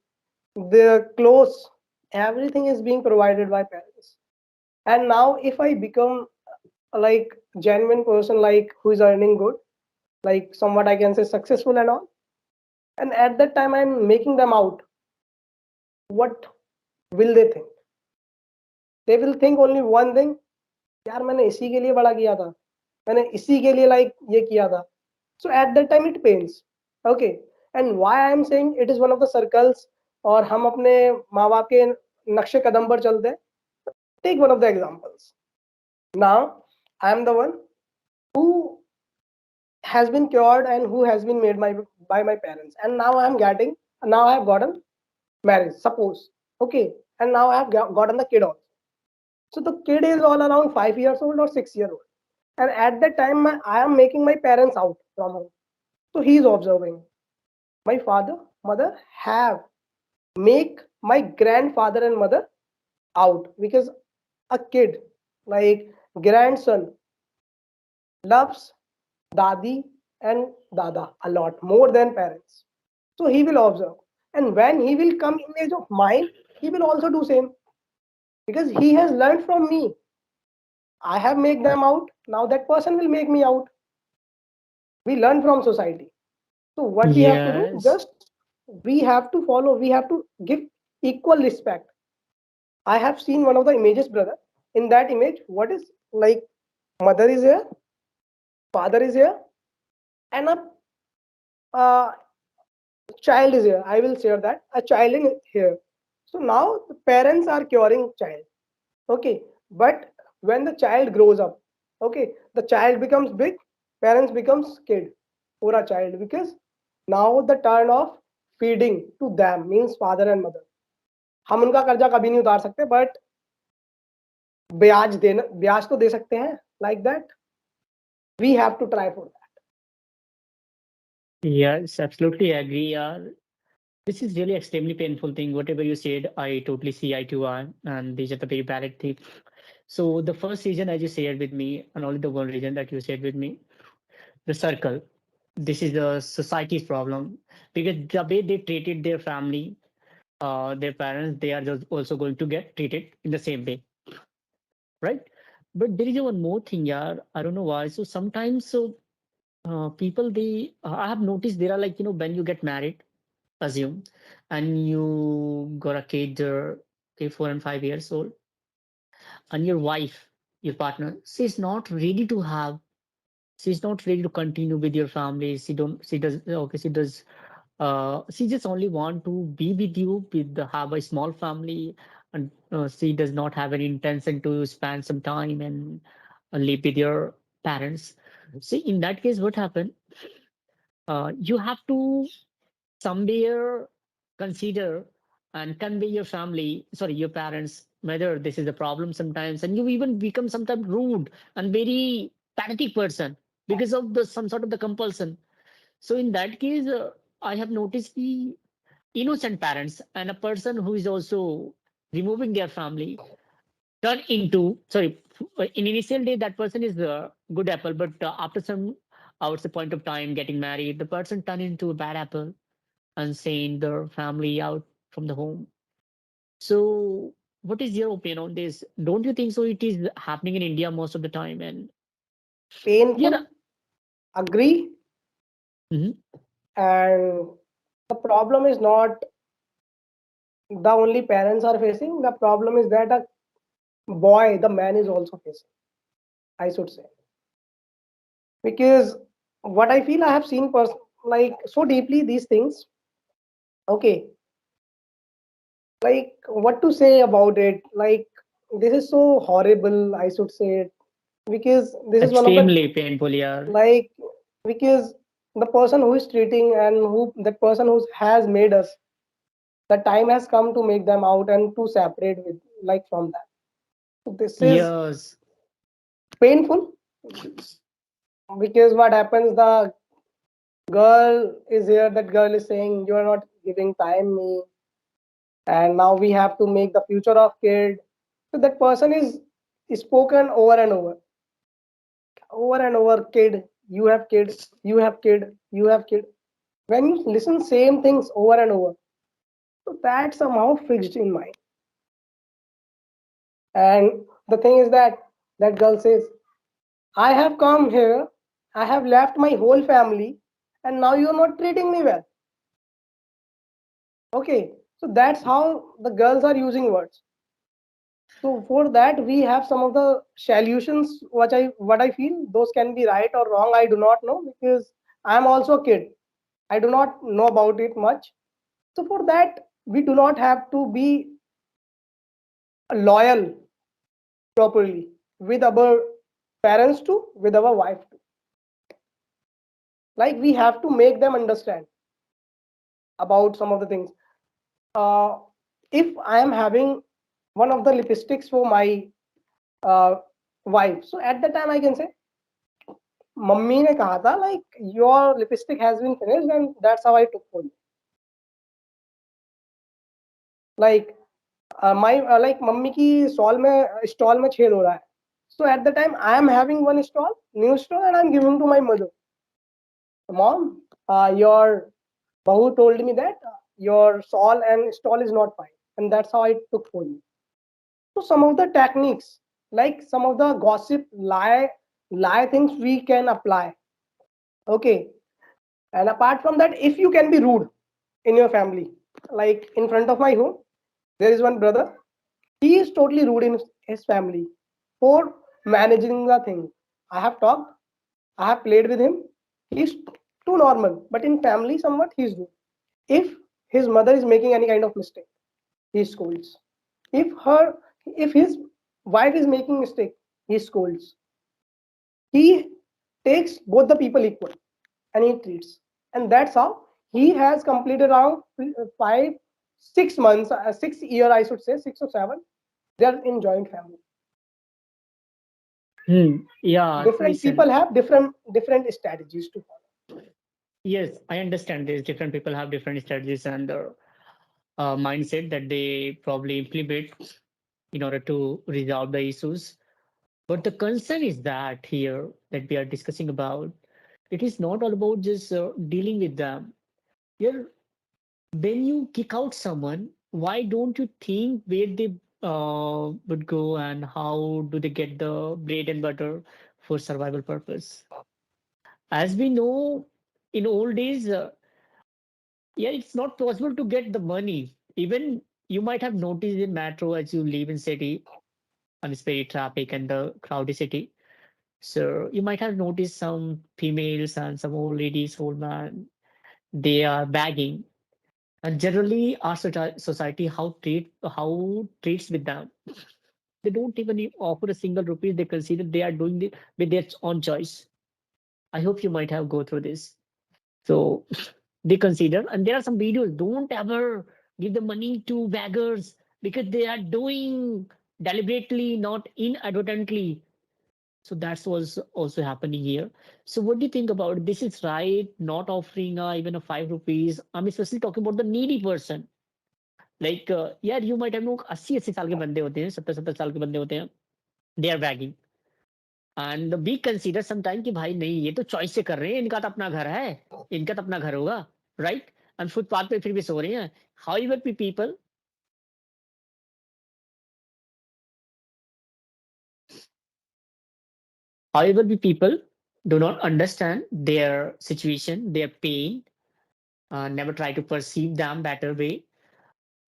the clothes, everything is being provided by parents. And now if I become like genuine person, like who is earning good, like somewhat I can say successful and all, and at that time I'm making them out, what will they think? They will think only one thing, यार मैंने इसी के लिए बड़ा किया था, मैंने इसी के लिए लाइक ये किया था. So at that time it pains. Okay. And why I am saying it is one of the circles, और हम अपने माँ बाप के नक्शे कदम पर चलते हैं. Take one of the examples. Now I am the one who has been cured and who has been made by my parents, and now I am getting, now I have gotten marriage, suppose. Okay. And now I have gotten the kid also. So the kid is all around 5 years old or 6 year old, and at that time I am making my parents out from home. So he is observing my father, mother have make my grandfather and mother out, because a kid, like grandson, loves dadi and dada a lot more than parents. So he will observe, and when he will come in age of mine, he will also do same, because he has learned from me. I have made them out, now that person will make me out. We learn from society. So what we have to do, Yes. just we have to follow, we have to give equal respect. I have seen one of the images, brother. In that image, what is like, mother is here, father is here, and a uh, child is here. I will share that a child in here. So now the parents are curing child. Okay. But when the child grows up, okay, the child becomes big, parents becomes kid for a child, because now the turn of feeding to them means father and mother. हम उनका कर्जा कभी नहीं उतार सकते, but ब्याज देना, ब्याज तो दे सकते हैं. Like that we have to try for that. Yes, absolutely agree. This is really extremely painful thing. Whatever you said, I totally see eye to eye, and these are the very valid thing. So the first reason, as you shared with me, and only the one reason that you shared with me, the circle. This is the society's problem, because the way they treated their family, their parents, they are just also going to get treated in the same way, right? But there is one more thing, yeah. I don't know why. So sometimes, people, they, I have noticed there are like, when you get married, assume, and you got a kid, okay, 4 and 5 years old, and your wife, your partner, she's not ready to have, she's not ready to continue with your family. She does, okay, she just only want to be with you, with have a small family, and she does not have any intention to spend some time and live with your parents. So in that case, what happened? You have to somewhere consider and convey your family, sorry, your parents, whether this is a problem sometimes, and you even become sometimes rude and very pathetic person because of the some sort of the compulsion. So in that case, I have noticed the innocent parents and a person who is also removing their family turn into, sorry, in initial day that person is a good apple, but after some, I would say, point of time getting married, the person turn into a bad apple and send their family out from the home. So what is your opinion on this? Don't you think so it is happening in India most of the time? And yeah. Painful, agree. Mhm. And the problem is not the only parents are facing, the problem is that a boy, the man is also facing, I should say. Because what I feel, I have seen like so deeply these things. Okay. Like what to say about it, like this is so horrible, I should say it, because this is one of the, Extremely painful, yeah. like, because the person who is treating and who that person who has made us, the time has come to make them out and to separate with, like, from that. So this is Yes. painful. Because what happens, the girl is here, that girl is saying you are not giving time me, and now we have to make the future of kid. So that person is spoken over and over and over, kid, you have kid, you have kid, you have kid. When you listen same things over and over, so that somehow fixed in mind. And the thing is that that girl says, I have come here, I have left my whole family, and now you're not treating me well. Okay, so that's how the girls are using words. So for that, we have some of the solutions. What I feel, those can be right or wrong. I do not know, because I am also a kid. I do not know about it much. So for that, we do not have to be loyal properly with our parents too, with our wife too. Like, we have to make them understand about some of the things. Uh, if I am having one of the lipsticks for my uh, wife, so at that time I can say, mummy ने कहा था, like, your lipstick has been finished and that's how I took for you. Like, my like, mummy की stall में छेद हो रहा है. So at the time I am having one stall, new stall, and I'm giving to my mother. Mom, your bahu told me that your stall is not fine, and that's how I took for you. So some of the techniques, like some of the gossip, lie things we can apply. Okay, and apart from that, if you can be rude in your family, like in front of my home, there is one brother. He is totally rude in his family for managing the thing. I have talked, I have played with him. He's too normal, but in family, somewhat he's rude. If his mother is making any kind of mistake, he scolds. If her, if his wife is making mistake, he scolds. He takes both the people equal, and he treats. And that's how he has completed around 5 6 months, 6 year, I should say, 6 or 7. They are in joint family. Yeah, Different people listen. have different strategies to follow. Yes, I understand this. Different people have different strategies and mindset that they probably implement in order to resolve the issues. But the concern is that here that we are discussing about, it is not all about just dealing with them. Here, when you kick out someone, why don't you think where they would go and how do they get the bread and butter for survival purpose? As we know, in old days, yeah, it's not possible to get the money. Even you might have noticed in metro as you live in city and it's very traffic and the crowded city. So you might have noticed some females and some old ladies, old man, they are begging. And generally, our society how treats with them. They don't even offer a single rupee. They consider they are doing it with their own choice. I hope you might have go through this. So they consider, and there are some videos. Don't ever give the money to beggars because they are doing deliberately, not inadvertently. So that's what's also happening here. So what do you think about it? This is right, not offering even a 5 rupees. I'm especially talking about the needy person. Like यार you might have लोग 80 साल के बंदे होते हैं 70 साल के बंदे होते हैं they are begging and we consider sometime कि भाई नहीं ये तो चॉइस से कर रहे हैं इनका तो अपना घर है इनका तो अपना घर होगा राइट एंड फुटपाथ पे फिर भी सो रहे हैं however people do not understand their situation their pain never try to perceive them better way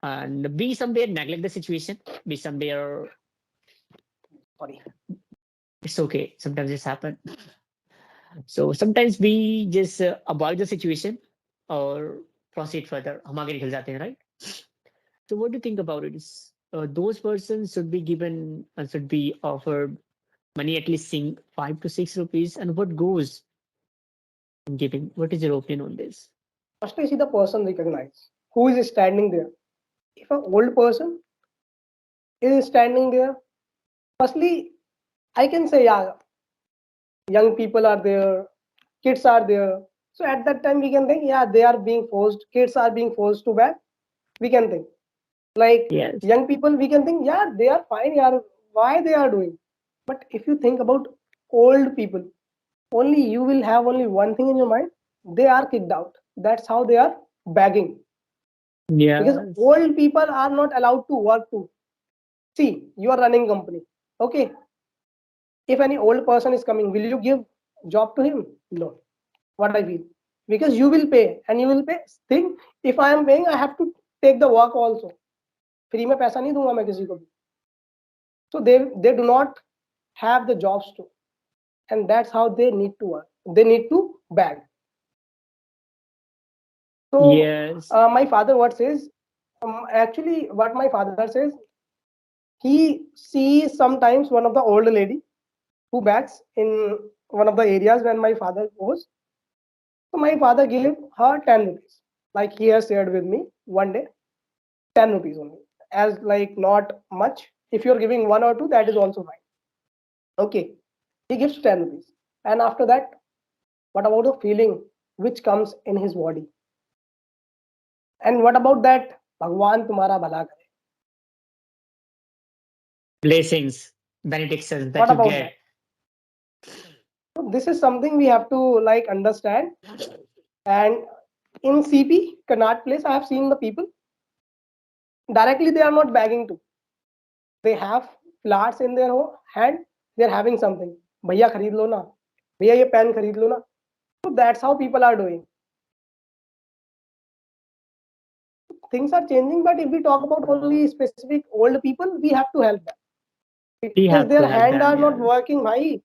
and be somewhere neglect the situation be somewhere Sorry. it's okay sometimes this happen. So sometimes we just avoid the situation or proceed further. हम आगे निकल जाते हैं, right? So what do you think about it? Is, those persons should be given and should be offered money at least sing 5 to 6 rupees, and what goes in giving? What is your opinion on this? First, I see the person recognize who is standing there. If an old person is standing there, firstly, I can say, yeah, young people are there, kids are there. So at that time we can think, yeah, they are being forced, kids are being forced to beg. We can think like Yes. young people, we can think, yeah, they are fine, yeah, why they are doing. But if you think about old people, only you will have only one thing in your mind: they are kicked out. That's how they are begging, because Yes. old people are not allowed to work too. See, you are running company. Okay, if any old person is coming, will you give job to him? No. What I feel, because you will pay and you will pay. Think, if I am paying, I have to take the work also. Free में पैसा नहीं दूंगा मैं किसी को भी. So they do not have the jobs too, and that's how they need to work. They need to beg. So Yes. my father what says, actually what my father says, he sees sometimes one of the old lady who begs in one of the areas when my father goes. So my father gave her 10 rupees. Like he has shared with me one day, 10 rupees only. As like not much. If you're giving one or two, that is also fine. Okay. He gives 10 rupees. And after that, what about the feeling which comes in his body? And what about that? Bhagwan tumhara bhala kare. Blessings, benedictions that What you about get. that? So this is something we have to like understand. And in CP, Connaught Place, I have seen the people directly, they are not begging to. They have flowers in their hand. They are having something. भैया खरीद लो ना, भैया ये pen खरीद लो ना. So that's how people are doing. Things are changing, but if we talk about only specific old people, we have to help them We because have their to help hand them. are not Yes. working. Bhai.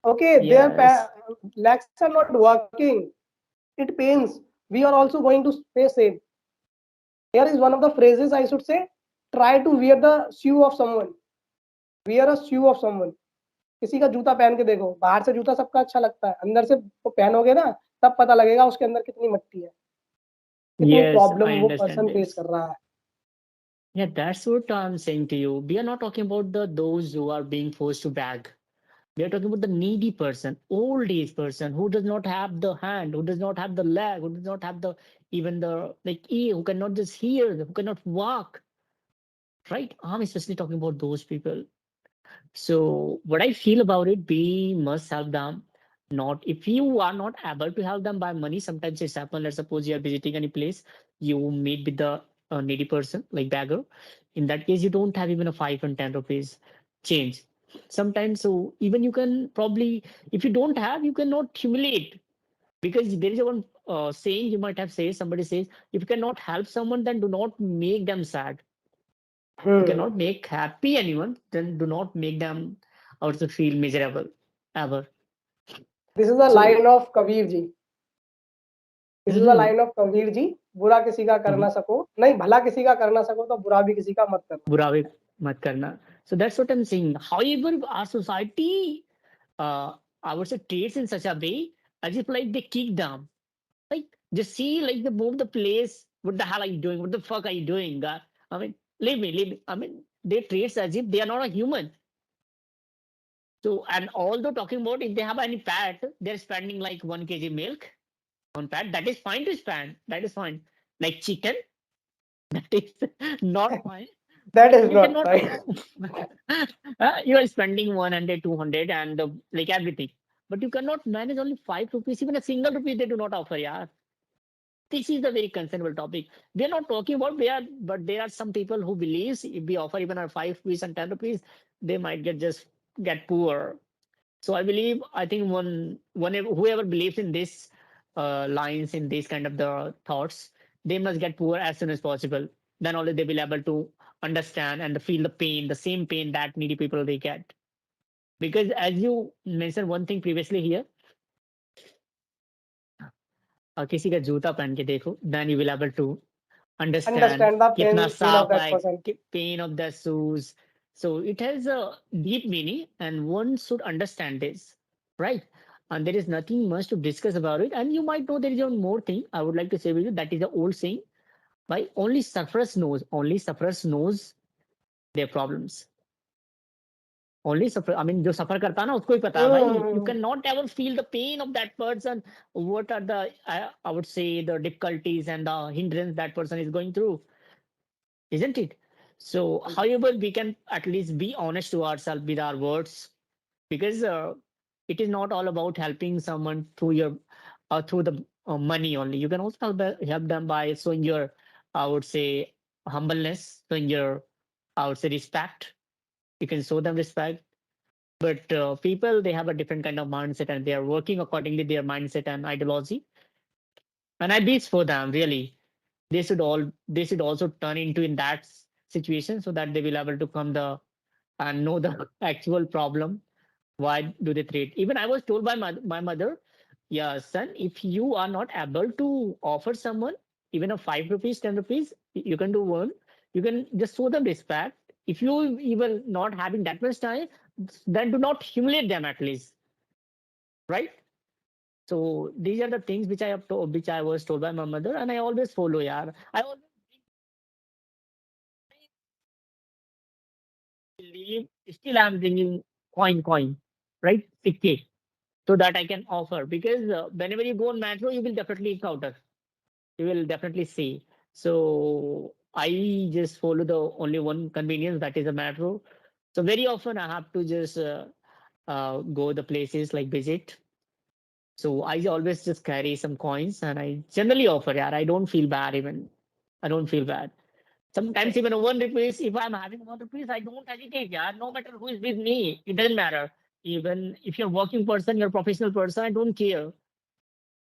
Okay, their Yes. legs are not working. It pains. We are also going to face same. Here is one of the phrases I should say: try to wear the shoe of someone. Wear a shoe of someone. किसी का जूता पहन के देखो. बाहर से जूता सबका अच्छा लगता है, अंदर से वो पहनोगे ना, तब पता लगेगा उसके अंदर कितनी मट्टी है, कितनी Yes, प्रॉब्लम I वो understand पर्सन फेस this. कर रहा है. Yeah, that's what I'm saying to you. We are not talking about the those who are being forced to beg. We are talking about the needy person, old age person who does not have the hand, who does not have the leg, who does not have the even the like ear, who cannot just hear, who cannot walk. Right? I'm especially talking about those people. So what I feel about it, we must help them. Not if you are not able to help them by money, sometimes it's happen. Let's suppose you are visiting any place, you meet with the needy person, like beggar. In that case, you don't have even a 5 and 10 rupees change. Sometimes, so even you can probably, if you don't have, you cannot humiliate because there is a one saying you might have said. Somebody says, if you cannot help someone, then do not make them sad. You cannot make happy anyone, then do not make them also feel miserable ever. This is the So line of Kabir ji. This is the mhm, line of Kabir ji. बुरा किसी का कर ना mhm, सको, नहीं भला किसी का कर ना सको तो बुरा भी किसी का मत करना. बुरा भी मत करना. So that's what I'm saying. However, our society, uh, I would say, treats in such a way as if like they kick them. Like just see, like they move the place. What the hell are you doing? What the fuck are you doing? I mean, leave me, leave me. I mean, they treat as if they are not a human. So, and although talking about if they have any fat, they're spending like 1 kg milk on fat. That is fine to spend. That is fine. Like chicken, that is not fine. That But is you not cannot, right. you are spending 100, 200, and like everything. But you cannot manage only 5 rupees, even a single rupee they do not offer. Yeah. This is a very concernable topic. We are not talking about where, but there are some people who believes if we offer even a 5 rupees and 10 rupees, they might get poor. So I believe, I think whenever whoever believes in this lines, in this kind of the thoughts, they must get poor as soon as possible. Then only they will able to understand and feel the pain, the same pain that needy people they get. Because as you mentioned one thing previously here, किसी का जूता पहन के देखो, then you will able to understand Understand the कितना pain of साफ that है, person. pain of the shoes. So it has a deep meaning, and one should understand this, right? And there is nothing much to discuss about it. And you might know there is one more thing I would like to say with you. That is the old saying: "By only sufferers knows their problems." only suffer, I mean, जो suffer करता है ना उसको ही पता है भाई. You Mm. cannot ever feel the pain of that person. What are the, I would say, the difficulties and the hindrance that person is going through, isn't it? So, however, we can at least be honest to ourselves with our words, because it is not all about helping someone through your through the money only. You can also help them by showing your, I would say, humbleness, showing your, I would say, respect. You can show them respect. But people, they have a different kind of mindset, and they are working accordingly their mindset and ideology. And I wish for them, really, they should also turn into in that situation, so that they will able to come the and know the actual problem. Why do they treat? Even I was told by my mother, yeah, son, if you are not able to offer someone even a 5 rupees, 10 rupees, you can do one. You can just show them respect. If you even not having that much time, then do not humiliate them at least, right? So these are the things which I have told, which I was told by my mother, and I always follow. Yeah, I always believe. Still, I'm bringing coin, right? 6K, so that I can offer, because whenever you go on metro, you will definitely encounter. You will definitely see. So I just follow the only one convenience, that is a metro. So very often I have to just go the places like visit. So I always just carry some coins, and I generally offer. Yeah, I don't feel bad even. I don't feel bad. Sometimes Okay. even 1 rupees, if I'm having 1 rupees, I don't hesitate. Yeah, no matter who is with me, it doesn't matter. Even if you're a working person, you're a professional person, I don't care.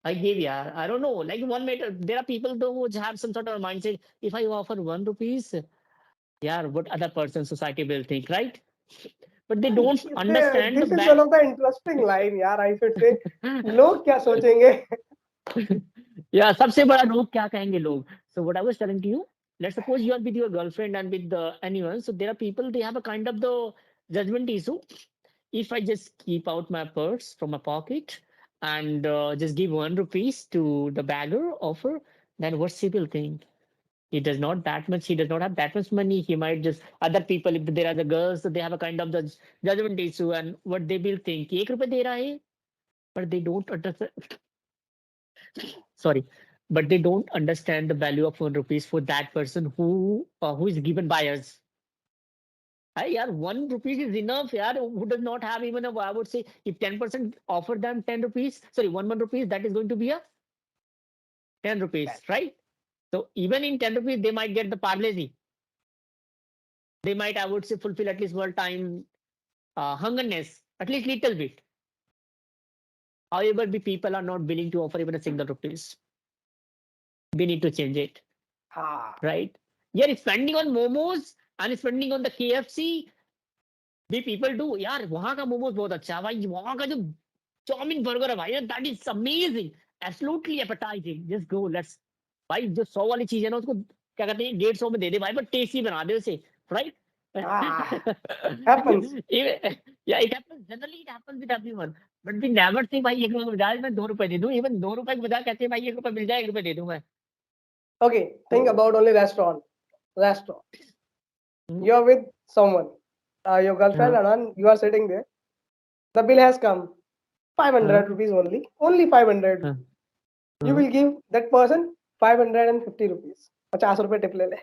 I give, yeah. I don't know. Like 1 meter, there are people though who have some sort of mindset. If I offer 1 rupees, yeah, what other person society will think, right? But they don't understand the This is one back. of the interesting line, यार. I should say, लोग क्या सोचेंगे? Yeah, सबसे बड़ा लोग क्या कहेंगे लोग. So what I was telling to you, let's suppose you are with your girlfriend and with anyone. So there are people, they have a kind of the judgment issue. If I just keep out my purse from my pocket and just give 1 rupees to the beggar offer, then what she will think? He does not that much. He does not have that much money. He might just, other people, if there are the girls, so they have a kind of the judgment issue, and what they will think, एक रुपए दे रहा है, but they don't understand. Sorry, but they don't understand the value of 1 rupees for that person who is given by us. Hey, yeah, 1 rupee is enough. Yeah, who does not have even a, I would say, if 10% offer them 10 rupees, sorry, 1 rupees, that is going to be a 10 rupees, right? So even in 10 rupees, they might get the parleji. They might, I would say, fulfill at least one time hungerness, at least little bit. However, the people are not willing to offer even a single rupees. We need to change it, हाँ. right? You're spending on momos and spending on the KFC. We people do, यार वहां का मोमोज बहुत अच्छा है भाई. वहां का जो चाउमीन बर्गर है भाई, that is amazing, absolutely appetising. Just go, let's. भाई जो 100 वाली चीज है ना, उसको क्या कहते हैं, 150 में दे दे भाई, पर टेस्टी बना दे उसे, right? Ah, happens. Yeah it happens, generally it happens with everyone. But we never think भाई 1 रुपए के बजाय मैं 2 रुपए दे दूं. इवन 2 रुपए के बजाय कहते हैं भाई 1 रुपए मिल जाए, 1 रुपए दे दूं मैं. Okay, think तो about only restaurant. Restaurant. Hmm, You're with someone, your girlfriend, हाँ, and then you are sitting there. The bill has come. 500 हाँ, rupees only. Only 500 हाँ, rupees. You हाँ. will give that person 550 rupees. 50 रुपए tip ले ले.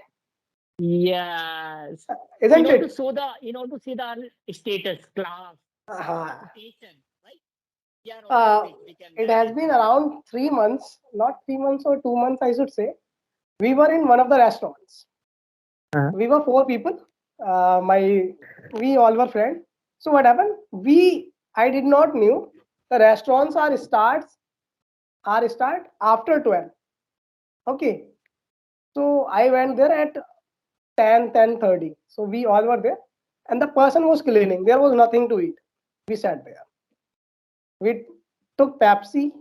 Yes. Isn't it? In order to see the status, class, Uh, reputation, right? We are also uh, rich. We can it has manage. been around 3 months, not 3 months or 2 months, I should say. We were in one of the restaurants. Uh, We were four people. We all were friends. So what happened? I did not knew the restaurants are start after 12. Okay. So I went there at 10:30. So we all were there, and the person was cleaning. There was nothing to eat. We sat there. We took Pepsi,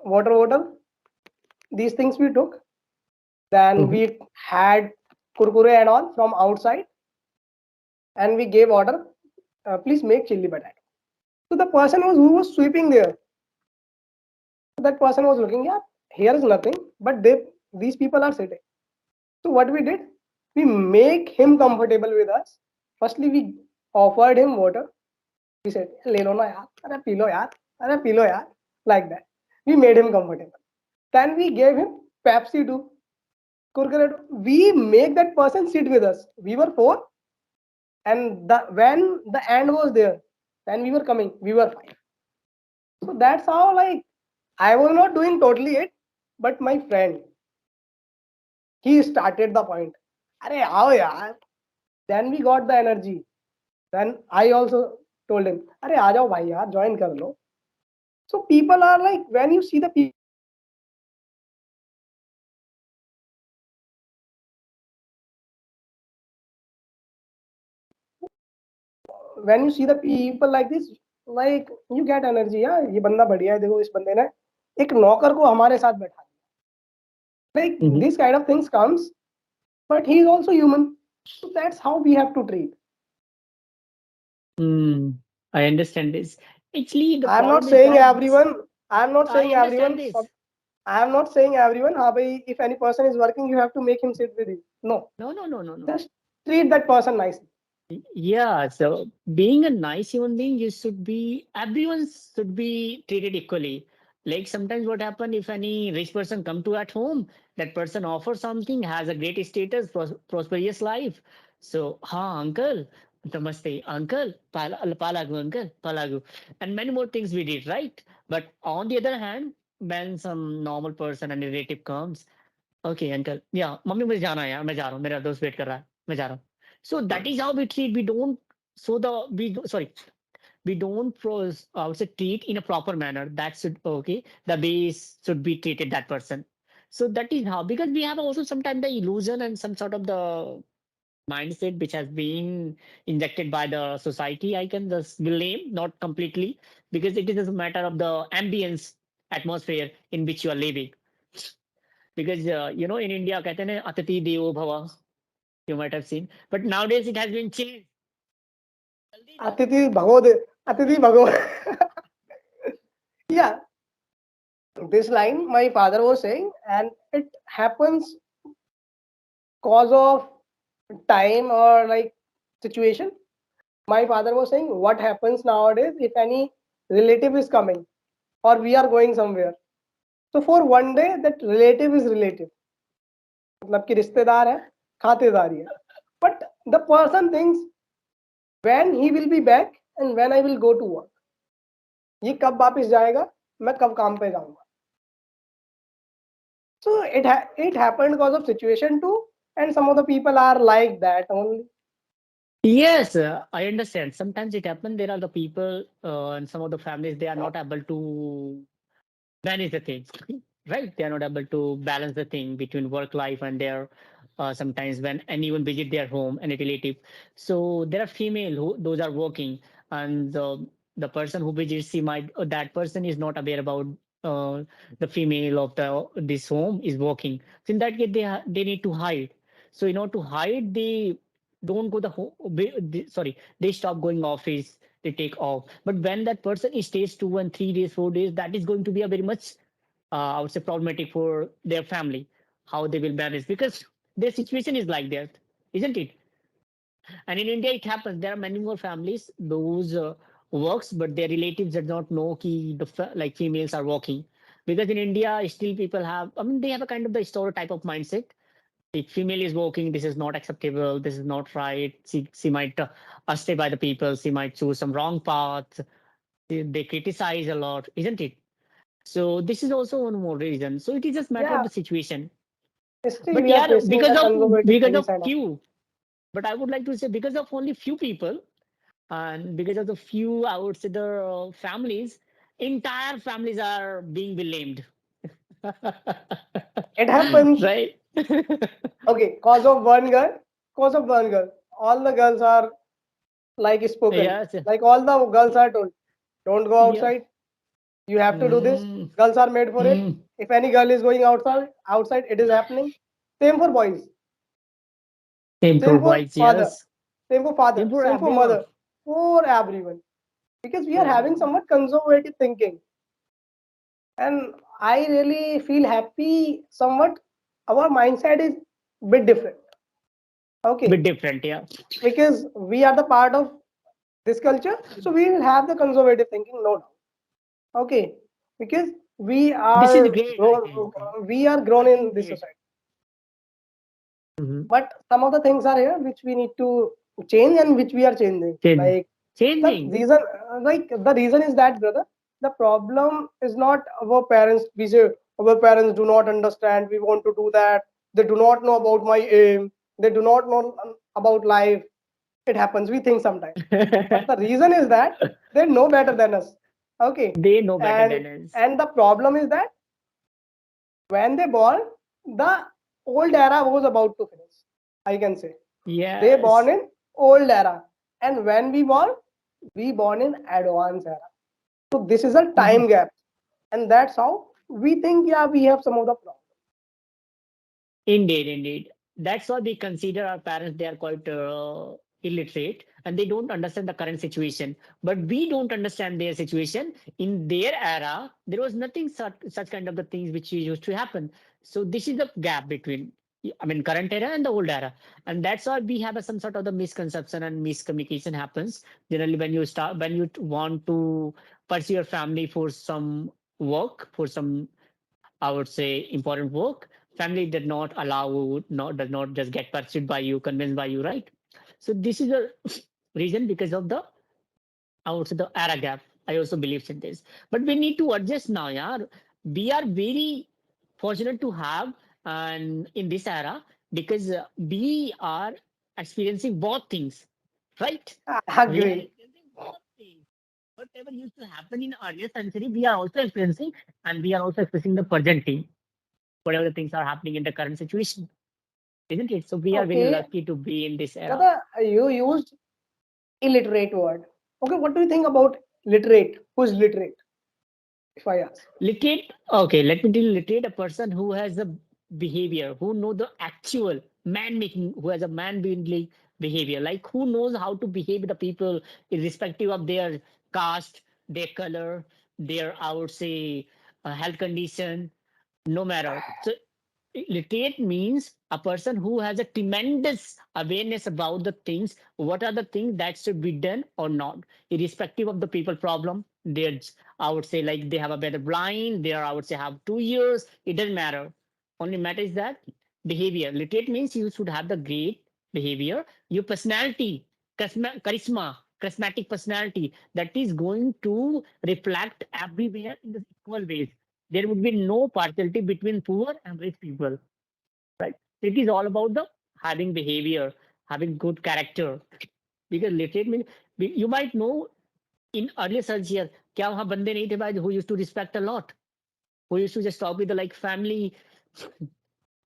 water bottle. These things we took. Then mhm, we had kurkure and all from outside, and we gave order. Please make chili potato. So the person who was sweeping there, that person was looking. Yeah, here is nothing, but these people are sitting. So what we did, we make him comfortable with us. Firstly, we offered him water. He said, "ले लो ना यार, अरे P low यार, अरे P low यार," like that. We made him comfortable. Then we gave him Pepsi too, Kurkure too. We make that person sit with us. We were four, and when the end was there, then we were coming. We were five. So that's how, like, I was not doing totally it, but my friend, he started the point. अरे आओ यार. Then we got the energy. Then I also told him, अरे आ जाओ भाई यार, join कर लो. So people are like, when you see the people like this, when you see the people like this, like you get energy. Yeah, ये बंदा बढ़िया है, देखो इस बंदे ने एक नौकर को हमारे साथ बैठा दिया. Like Mhm. this kind of things comes, but he is also human. So that's how we have to treat. Mm, I understand this. Actually, the I'm not problem is saying that everyone. I'm not I saying understand everyone. this. I am not saying everyone. हाँ भाई, if any person is working, you have to make him sit with you. No, No, no, no, no, no. just treat that person nicely. Yeah, so being a nice human being, you should be everyone should be treated equally. Like sometimes what happen if any rich person come to at home, that person offers something, has a great status, prosperous life. So, ha, uncle, namaste, uncle, palagu, uncle, palagu, and many more things we did, right? But on the other hand, when some normal person and relative comes, okay, uncle. Yeah, mummy मुझे जाना है यार, मैं जा रहा हूँ, मेरा दोस्त वेट कर रहा है, मैं जा रहा हूँ. So that is how we treat. We don't so the we do- sorry we don't I would say treat in a proper manner. That should okay. The base should be treated that person. So that is how, because we have also sometimes the illusion and some sort of the mindset which has been injected by the society. I can just blame, not completely, because it is a matter of the ambience atmosphere in which you are living. Because in India कहते हैं ना अतिथि देवो भव, you might have seen, but nowadays it has been changed. जल्दी जाओ. अतिथि भगो दे, अतिथि भगो. Yeah, this line my father was saying, and it happens cause of time or like situation. My father was saying, what happens nowadays if any relative is coming or we are going somewhere. So for one day, that relative is relative. मतलब कि रिश्तेदार है, खातेदारी है. But the person thinks when he will be back and when I will go to work. ये कब वापस जाएगा, मैं कब काम पे जाऊंगा. So it happened because of situation too, and some of the people are like that only. Yes, I understand. Sometimes it happens. There are the people and some of the families, they are not able to manage the things, right? They are not able to balance the thing between work life and their sometimes when anyone visit their home, any relative. So there are female who those are working, and the person who visits, he might that person is not aware about uh, the female of this home is working. So in that case, they need to hide. So in order to hide, they don't go the home. Sorry, they stop going office, they take off. But when that person stays 2 and 3 days, 4 days, that is going to be a very much, I would say, problematic for their family, how they will manage, because their situation is like that, isn't it? And in India, it happens. There are many more families those works, but their relatives did not know ki like females are working, because in India, still people have. I mean, they have a kind of the stereotype of mindset. If female is working, this is not acceptable. This is not right. She might stay by the people. She might choose some wrong path. They criticize a lot, isn't it? So this is also one more reason. So it is just matter of Yeah, the situation. still But we are yeah, facing the conservative because things of and all. few. But I would like to say because of only few people and because of the few, I would say the families, entire families are being blamed. It happens. Right? Okay, cause of one girl, all the girls are like spoken. Yes. Like all the girls are told, don't go Yeah. outside. You have to do this. Mm, Girls are made for it. mm. If any girl is going outside, it is happening. Same for boys. Same for Improvise, father. yes. Same for father. Improve Same for everyone. mother. For everyone. Because we are For having everyone. somewhat conservative thinking. And I really feel happy somewhat. Our mindset is bit different. Okay. Bit different, yeah. Because we are the part of this culture, so we will have the conservative thinking, no doubt. Okay, because we This is are great, I grown, think. we are grown This in is this great. society. Mm-hmm. But some of the things are here which we need to change and which we are changing. Changing. Like the Changing. reason, the reason is that, brother, the problem is not our parents. We say our parents do not understand. We want to do that. They do not know about my aim. They do not know about life. It happens. We think sometimes. But the reason is that they know better than us. Okay, They know better and than us. and the problem is that when they born, the old era was about to finish. I can say they born Yes. in old era, and when we born in advanced era. So this is a Mhm. time gap, and that's how we think. Yeah, we have some of the problem. Indeed, indeed. That's why we consider our parents, they are quite illiterate and they don't understand the current situation. But we don't understand their situation. In their era, there was nothing such kind of the things which used to happen. So this is the gap between, I mean, current era and the old era. And that's why we have some sort of the misconception and miscommunication happens. Generally, when you want to pursue your family for some work, for some I would say important work. Family did not allow, not does not just get pursued by you, convinced by you, right? So this is the reason because of the I would say the era gap. I also believe in this, but we need to adjust now. Yeah, we are very fortunate to have and in this era because we are experiencing both things, right? I We are agree. experiencing both things. Whatever used to happen in earlier century, we are also experiencing, and we are also experiencing the present whatever the things are happening in the current situation, isn't it? So we are very Okay, lucky to be in this era. brother, you used illiterate word. Okay, what do you think about literate? Who's literate? If I ask. Literate, okay, let me tell you, literate a person who has a behavior, who know the actual man making, who has a man being behavior, like who knows how to behave with the people irrespective of their caste, their color, their, I would say, health condition, no matter. So literate means a person who has a tremendous awareness about the things, what are the things that should be done or not, irrespective of the people problem. There's, I would say, like they have a better blind, they are, I would say, have 2 years. It doesn't matter. Only matter is that behavior. Literate means you should have the great behavior, your personality, charismatic personality that is going to reflect everywhere in the equal ways. There would be no partiality between poor and rich people, right? It is all about the having behavior, having good character. Because literate means you might know in earlier such years, क्या वहाँ बंदे नहीं थे भाई who used to respect a lot, who used to just talk with the like family,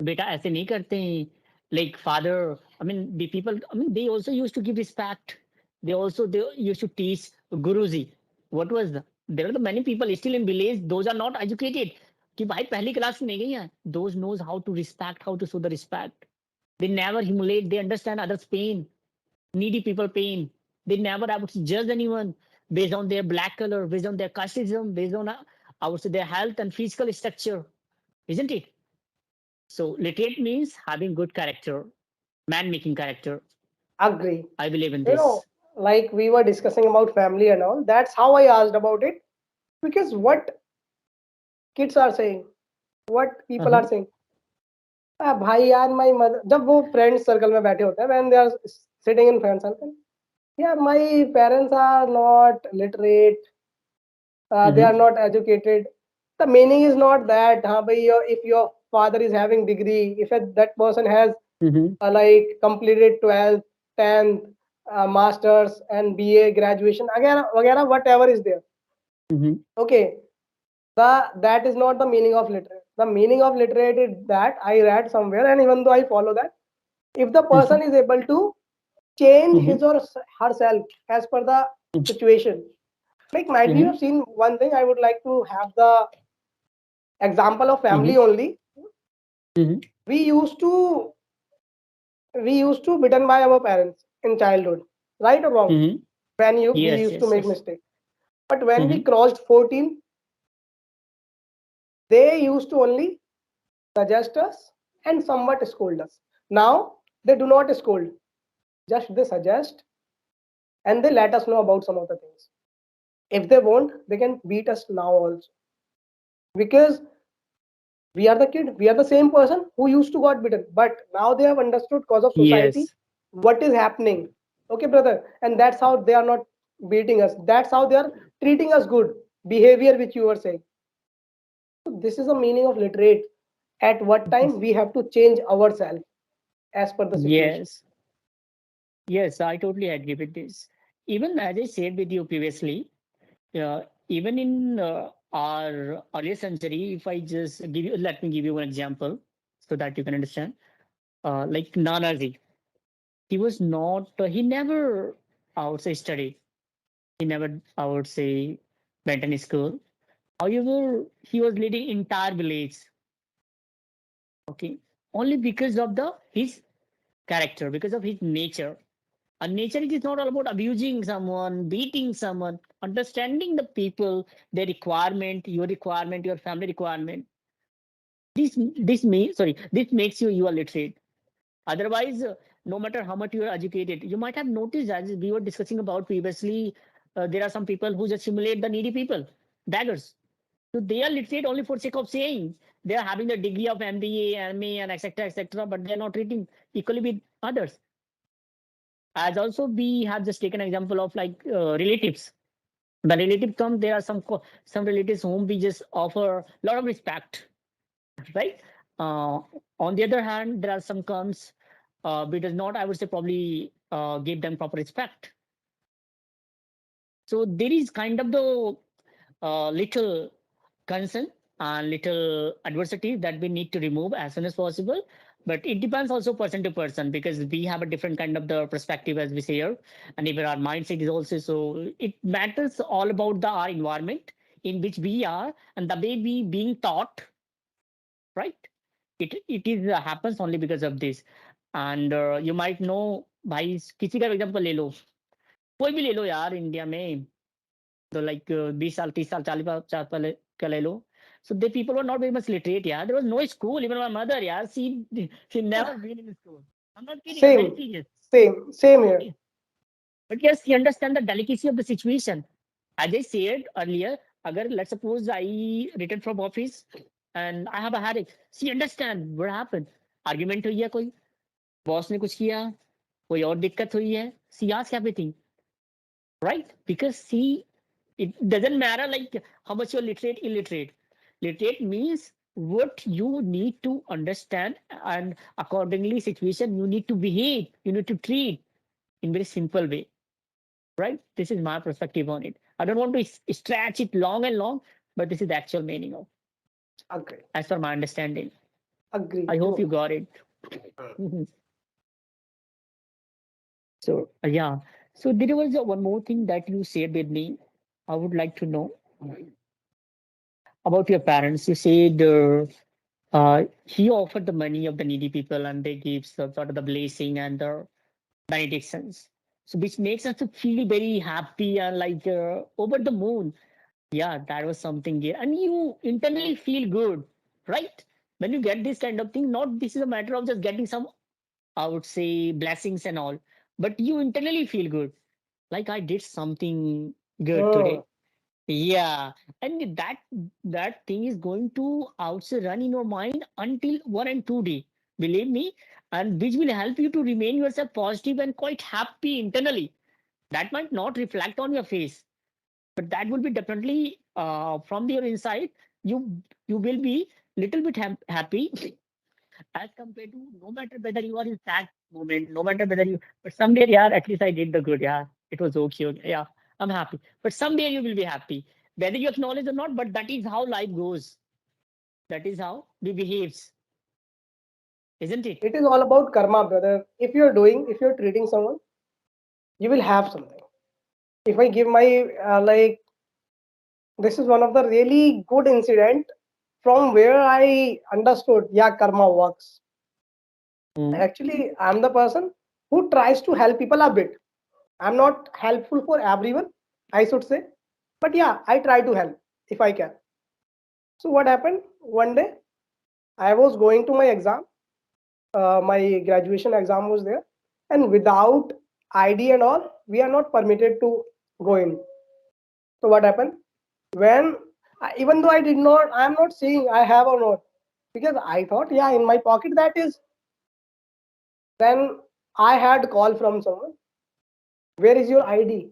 बेटा ऐसे नहीं करते हैं, like father, I mean the people, I mean they also used to give respect, they used to teach guruji. What was the, there are the many people still in village, those are not educated, कि भाई पहली class में नहीं गई हैं, those knows how to respect, how to show the respect. They never humiliate, they understand others pain, needy people pain. They never, I would say, judge anyone based on their black color, based on their casteism, based on I would say their health and physical structure, isn't it? So literate means having good character, man making character. Agree. I believe in You know, this. like we were discussing about family and all. That's how I asked about it because what kids are saying, what people Uh-huh. are saying. भाई यार my mother जब वो friends circle में बैठे होते हैं when they are sitting in friend circle, yeah, my parents are not literate, they are Mm-hmm. not educated. The meaning is not that हाँ भाई if your father is having degree, if that person has Mm-hmm. like completed 12th 10th masters and BA graduation वगैरह वगैरह whatever is there. Mm-hmm. Okay, that is not the meaning of literate. The meaning of literate is that I read somewhere, and even though I follow that, if the Mm-hmm. person is able to change Mm-hmm. his or herself as per the situation, like might be you Mm-hmm. have seen one thing. I would like to have the example of family Mm-hmm. only. Mm-hmm. We used to we used to beaten by our parents in childhood, right or wrong? Mm-hmm. When you we Yes, used to yes, make yes. mistake, but when we Mm-hmm. crossed 14, they used to only suggest us and somewhat scold us. Now they do not scold, just they suggest and they let us know about some of the things. If they want, they can beat us now also, because we are the kid, we are the same person who used to got beaten, but now they have understood cause of society Yes. what is happening. Okay, brother, and that's how they are not beating us. That's how they are treating us good behavior, which you were saying. So this is the meaning of literate. At what time we have to change ourselves as per the situation. Yes. Yes, I totally agree with this. Even as I said with you previously, even in our earlier century, if I just give you, let me give you one example so that you can understand. Like Nanaji, he was not, he never, I would say, studied. He never, I would say, went any school. However, he was leading entire village. Okay, only because of the his character, because of his nature. And nature is not all about abusing someone, beating someone, understanding the people, their requirement, your family requirement. This makes you are literate. Otherwise, no matter how much you are educated, you might have noticed, as we were discussing about previously, there are some people who just simulate the needy people, beggars. So they are literate only for sake of saying they are having the degree of MBA, MA, and etc., but they are not treating equally with others. As also we have just taken an example of like relatives. The relative come, there are some relatives whom we just offer a lot of respect, right? Uh, on the other hand, there are some comes we does not, I would say, probably give them proper respect. So there is kind of the little concern and little adversity that we need to remove as soon as possible. But it depends also person to person, because we have a different kind of the perspective, as we say here, and even our mindset is also, so it matters all about the our environment in which we are and the way we being taught, right? It is happens only because of this. And you might know, भाई किसी का example ले लो, कोई भी ले लो यार India में, तो लाइक 20 साल 30 साल 40 साल पहले का ले लो. So the people were not very much literate. Yeah, there was no school. Even my mother, yeah, she never been in school. I'm not kidding. I'm very Same, serious. same here. Okay, but yes, she understand the delicacy of the situation. As I said earlier, agar let's suppose I return from office and I have a headache. She understand what happened. Argument हुई है कोई, boss ने कुछ किया, कोई और दिक्कत हुई है. She asks everything, right? Because see, it doesn't matter like how much you're literate, illiterate. Literate means what you need to understand, and accordingly situation you need to behave, you need to treat in very simple way, right? This is my perspective on it. I don't want to stretch it long and long, but this is the actual meaning of, Agree, as per my understanding. agree, I hope you true. got it. So yeah. So there was one more thing that you shared with me. I would like to know about your parents. You said he offered the money of the needy people, and they give some sort of the blessing and the benedictions. So which makes us to feel very happy and like over the moon. Yeah, that was something here. And you internally feel good, right? When you get this kind of thing, not this is a matter of just getting some, I would say, blessings and all, but you internally feel good. Like I did something good Hmm. today. Yeah, and that thing is going to also run in your mind until 1 and 2 day. Believe me, and which will help you to remain yourself positive and quite happy internally. That might not reflect on your face, but that will be definitely from your inside. You will be little bit happy as compared to, no matter whether you are in sad moment, no matter whether you, but someday, yeah, at least I did the good. Yeah, it was okay. Okay, yeah, I'm happy. But someday you will be happy, whether you acknowledge or not. But that is how life goes. That is how we behaves, isn't it? It is all about karma, brother. If you're doing, if you're treating someone, you will have something. If I give my like, this is one of the really good incident from where I understood, yeah, karma works. Mm. Actually, I'm the person who tries to help people a bit. I'm not helpful for everyone, I should say, but yeah, I try to help if I can. So what happened? One day, I was going to my exam. My graduation exam was there, and without ID and all, we are not permitted to go in. So what happened? When even though I am not saying I have or not, because I thought, yeah, in my pocket that is. Then I had call from someone. Where is your ID?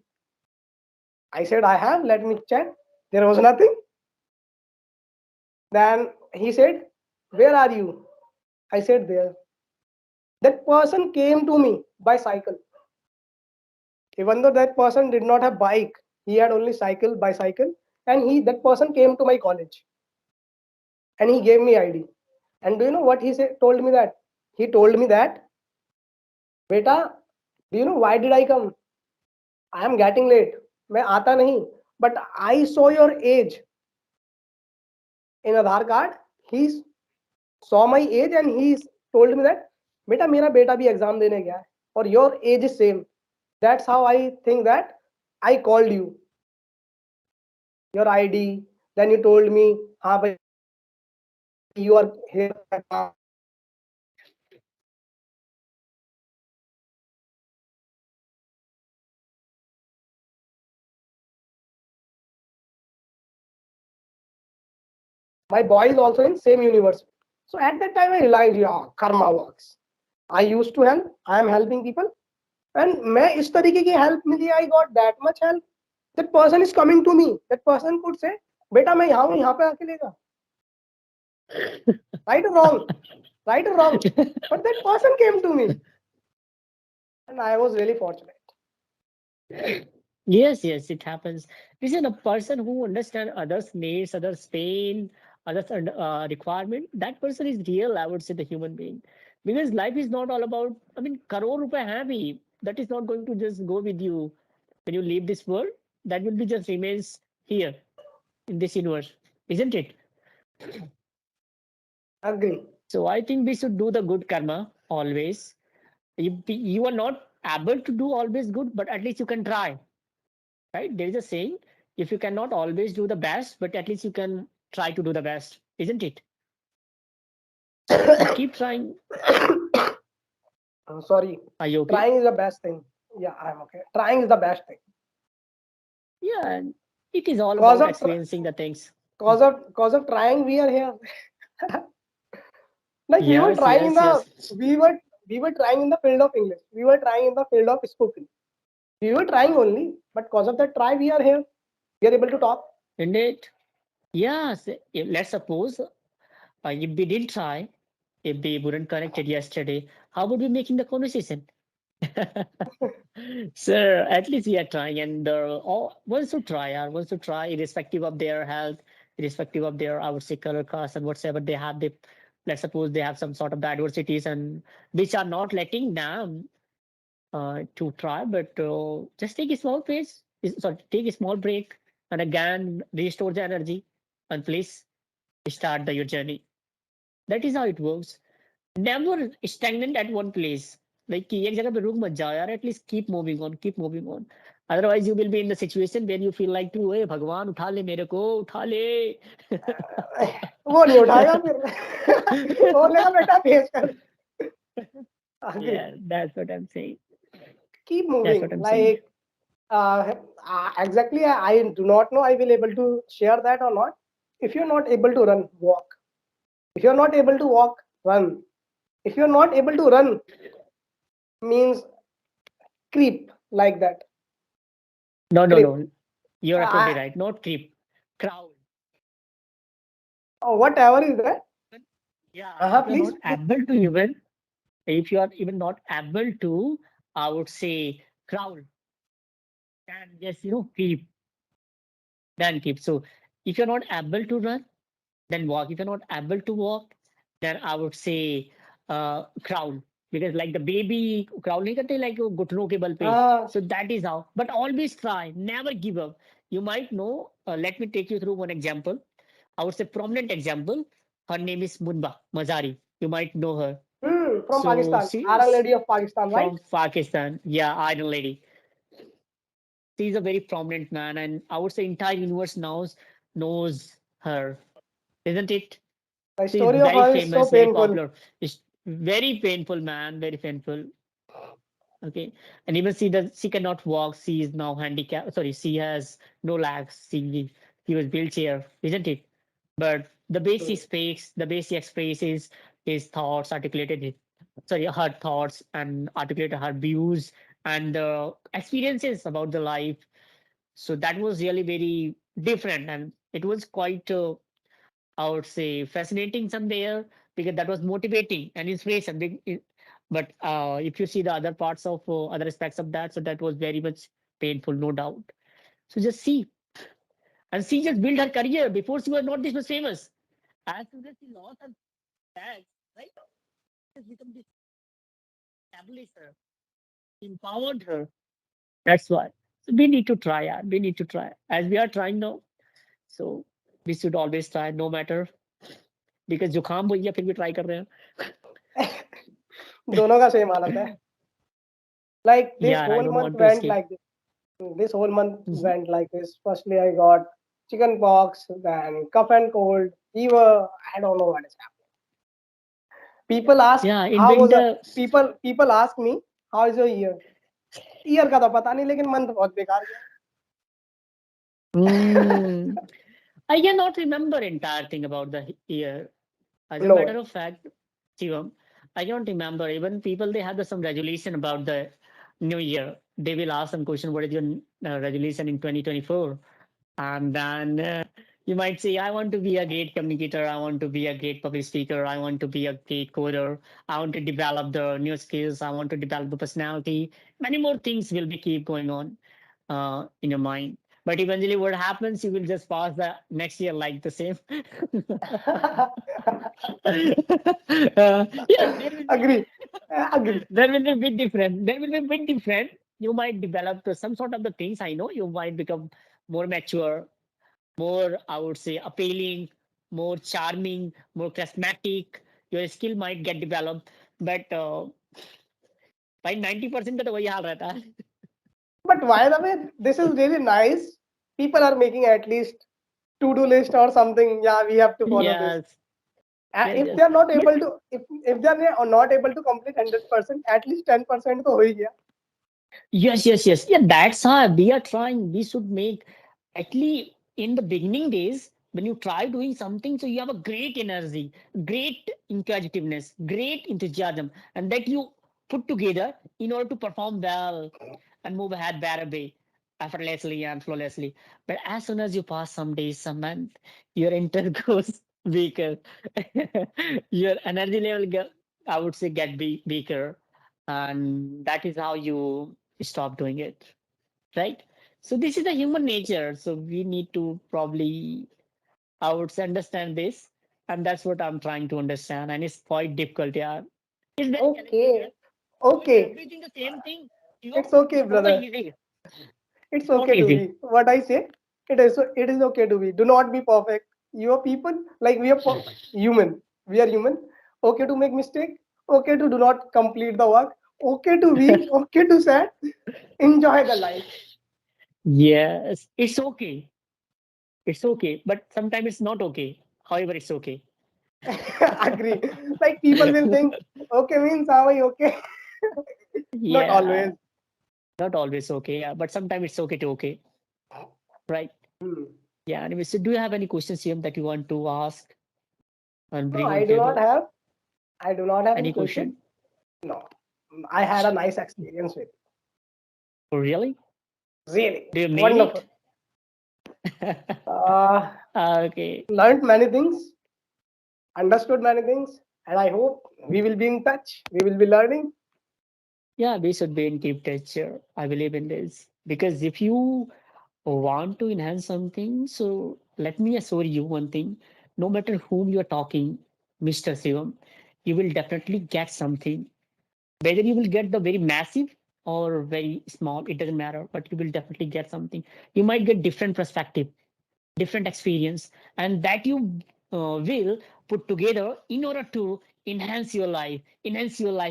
I said I have. Let me check. There was nothing. Then he said, where are you? I said there. That person came to me by cycle. Even though that person did not have bike, he had only cycle, bicycle, and he that person came to my college and he gave me ID. And do you know what he said? Told me that he told me that, beta, do you know why did I come? I am getting late. मैं आता नहीं. But I saw your age in Aadhaar card. He saw my age and he told me that, beta, मेरा बेटा भी exam देने गया है और your age is same. That's how I think that I called you. Your ID. Then you told me, हाँ भाई you are here. My boy is also in same university. So at that time I realized, yeah, karma works. I used to help. I am helping people. And मैं इस तरीके की help milli. I got that much help. That person is coming to me. That person could say, बेटा मैं यहाँ हूँ यहाँ पे आके लेगा. Right or wrong? Right or wrong? But that person came to me. And I was really fortunate. Yes, yes, it happens. This is a person who understands others' needs, others' pain, others' requirement. That person is real, I would say, the human being. Because life is not all about, I mean, crore rupees hai bhi. That is not going to just go with you when you leave this world. That will be just remains here in this universe, isn't it? Agree. So I think we should do the good karma always. You are not able to do always good, but at least you can try, right? There is a saying, if you cannot always do the best, but at least you can try to do the best, isn't it? And keep trying. Sorry. Are you okay? Trying is the best thing. Yeah, I'm okay. Trying is the best thing. Yeah, and it is all Cause about of experiencing the things. cause of trying, we are here. Like we were Yes, trying in yes, the yes. we were trying in the field of English. We were trying in the field of spoken. We were trying only, but cause of that try, we are here. We are able to talk. Indeed. Yes. Let's suppose if we didn't try, if we wouldn't connected yesterday, how would we making the conversation? So at least we are trying, and all wants to try, are wants to try, irrespective of their health, irrespective of their, I would say, color, caste, and whatsoever they have. They, let's suppose they have some sort of diversities, and which are not letting them to try, but just take a small pace. Sorry, take a small break, and again restore the energy, and please start your journey. That is how it works. Never stagnant at one place. Like कि एक जगह पे रुक मत जाओ यार. At least keep moving on, keep moving on. Otherwise, you will be in the situation where you feel like to, hey भगवान उठा ले मेरे को, उठा ले. वो नहीं उठाएगा फिर. वो बोलेगा बेटा भेज कर. Agree. Yeah, that's what I'm saying. Keep That's moving. what I'm saying. Like exactly, I do not know I will able to share that or not. If you're not able to run, walk. If you're not able to walk, run. If you're not able to run, means creep like that. No, no, Creep. no. You're absolutely Uh, right. Not creep, crawl. Whatever is that. Yeah, if you're Please, not please. able to even, if you are even not able to, I would say crawl and just creep, then keep. So if you're not able to run, then walk. If you're not able to walk, then I would say crawl. Because like the baby crawl नहीं करते like घुटनों के बल पे. Uh, So that is how. But always try. Never give up. You might know. Let me take you through one example. I would say prominent example. Her name is Munba Mazari. You might know her. from So Pakistan. Iron she's Lady of Pakistan, right? from Pakistan. Yeah, Iron Lady. She's a very prominent man, and I would say entire universe knows her, isn't it? The She is story of very her is so famous, very painful. popular. It's very painful, man. Very painful. Okay, and even she cannot walk. She is now handicapped. Sorry, she has no legs. She was wheelchair, isn't it? But the basic speaks, the basic expresses his thoughts, her thoughts and articulated her views and experiences about the life. So that was really very different, and it was quite, I would say, fascinating somewhere because that was motivating and inspiration. But if you see the other parts of other aspects of that, so that was very much painful, no doubt. So just see, and she just built her career before she was not this much famous. As soon as she lost her tag, right, has become this established her, empowered her. That's why. So we need to try, yeah. We need to try. As we are trying now, so we should always try, no matter because जुकाम हो गया फिर भी try कर रहे दोनों का same हालत है. हैं. Like this Yeah, I whole don't month want to went escape. like this. This whole month Mhm. went like this. Firstly, I got chicken pox, then cough and cold, fever. I don't know what is happening. People ask Yeah, in how was a winter. people ask me how is your year. Year का तो पता नहीं लेकिन month बहुत बेकार गया. Mm, I cannot remember entire thing about the year. As a No matter way. of fact, Shivam, I don't remember. Even people they have some resolution about the new year. They will ask some question. What is your resolution in 2024? And then you might say, I want to be a great communicator. I want to be a great public speaker. I want to be a great coder. I want to develop the new skills. I want to develop the personality. Many more things will be keep going on in your mind. But eventually, what happens? You will just pass the next year like the same. Yeah, there will be Agree. Agree. there will be a bit different. There will be a bit different. You might develop some sort of the things. I know you might become more mature, more, I would say, appealing, more charming, more charismatic. Your skill might get developed, but by 90% का तो वही हाल रहता है. But by the way, this is really nice. People are making at least to-do list or something. Yeah, we have to follow this. Yes, And yes, if yes. they are not But able to, if they are not able to complete 100%, at least 10% तो हो ही गया. yes, yes, yes. Yeah, that's how we are trying. We should make at least in the beginning days when you try doing something, so you have a great energy, great inquisitiveness, great enthusiasm, and that you put together in order to perform well and move ahead better way, effortlessly and flawlessly. But as soon as you pass some days, some month, your intent goes weaker. Your energy level, I would say, get weaker, and that is how you stop doing it, right? So this is the human nature. So we need to probably, I would say, understand this, and that's what I'm trying to understand, and it's quite difficult. Yeah, it's very challenging. Yeah, Okay, doing okay, everything the same thing. You know, it's okay, it's not brother. easy. It's It's not okay to easy. be. What I say, it is okay to be. Do not be perfect. You are people like we are human. We are human. Okay to make mistake. Okay to do not complete the work. Okay to weak. Okay to sad. Enjoy the life. Yes, it's okay. It's okay, but sometimes it's not okay. However, it's okay. Agree. Like people will think, okay means how are you okay? Not Yeah, always. not always okay. Yeah, but sometimes it's okay to okay, right? Hmm. Yeah. Anyway, so do you have any questions, CM, that you want to ask and No, bring on I do not table? have. I do not have any Any question. question? No, I had a nice experience with. Oh, really? Really Do you made wonderful. it? Uh, Okay. Learned many things, understood many things, and I hope we will be in touch. We will be learning. Yeah, we should be in keep touch. I believe in this because if you want to enhance something, so let me assure you one thing: no matter whom you are talking, Mr. Shivam, you will definitely get something. Whether you will get the very massive or very small, it doesn't matter, but you will definitely get something. You might get different perspective, different experience, and that you will put together in order to enhance your life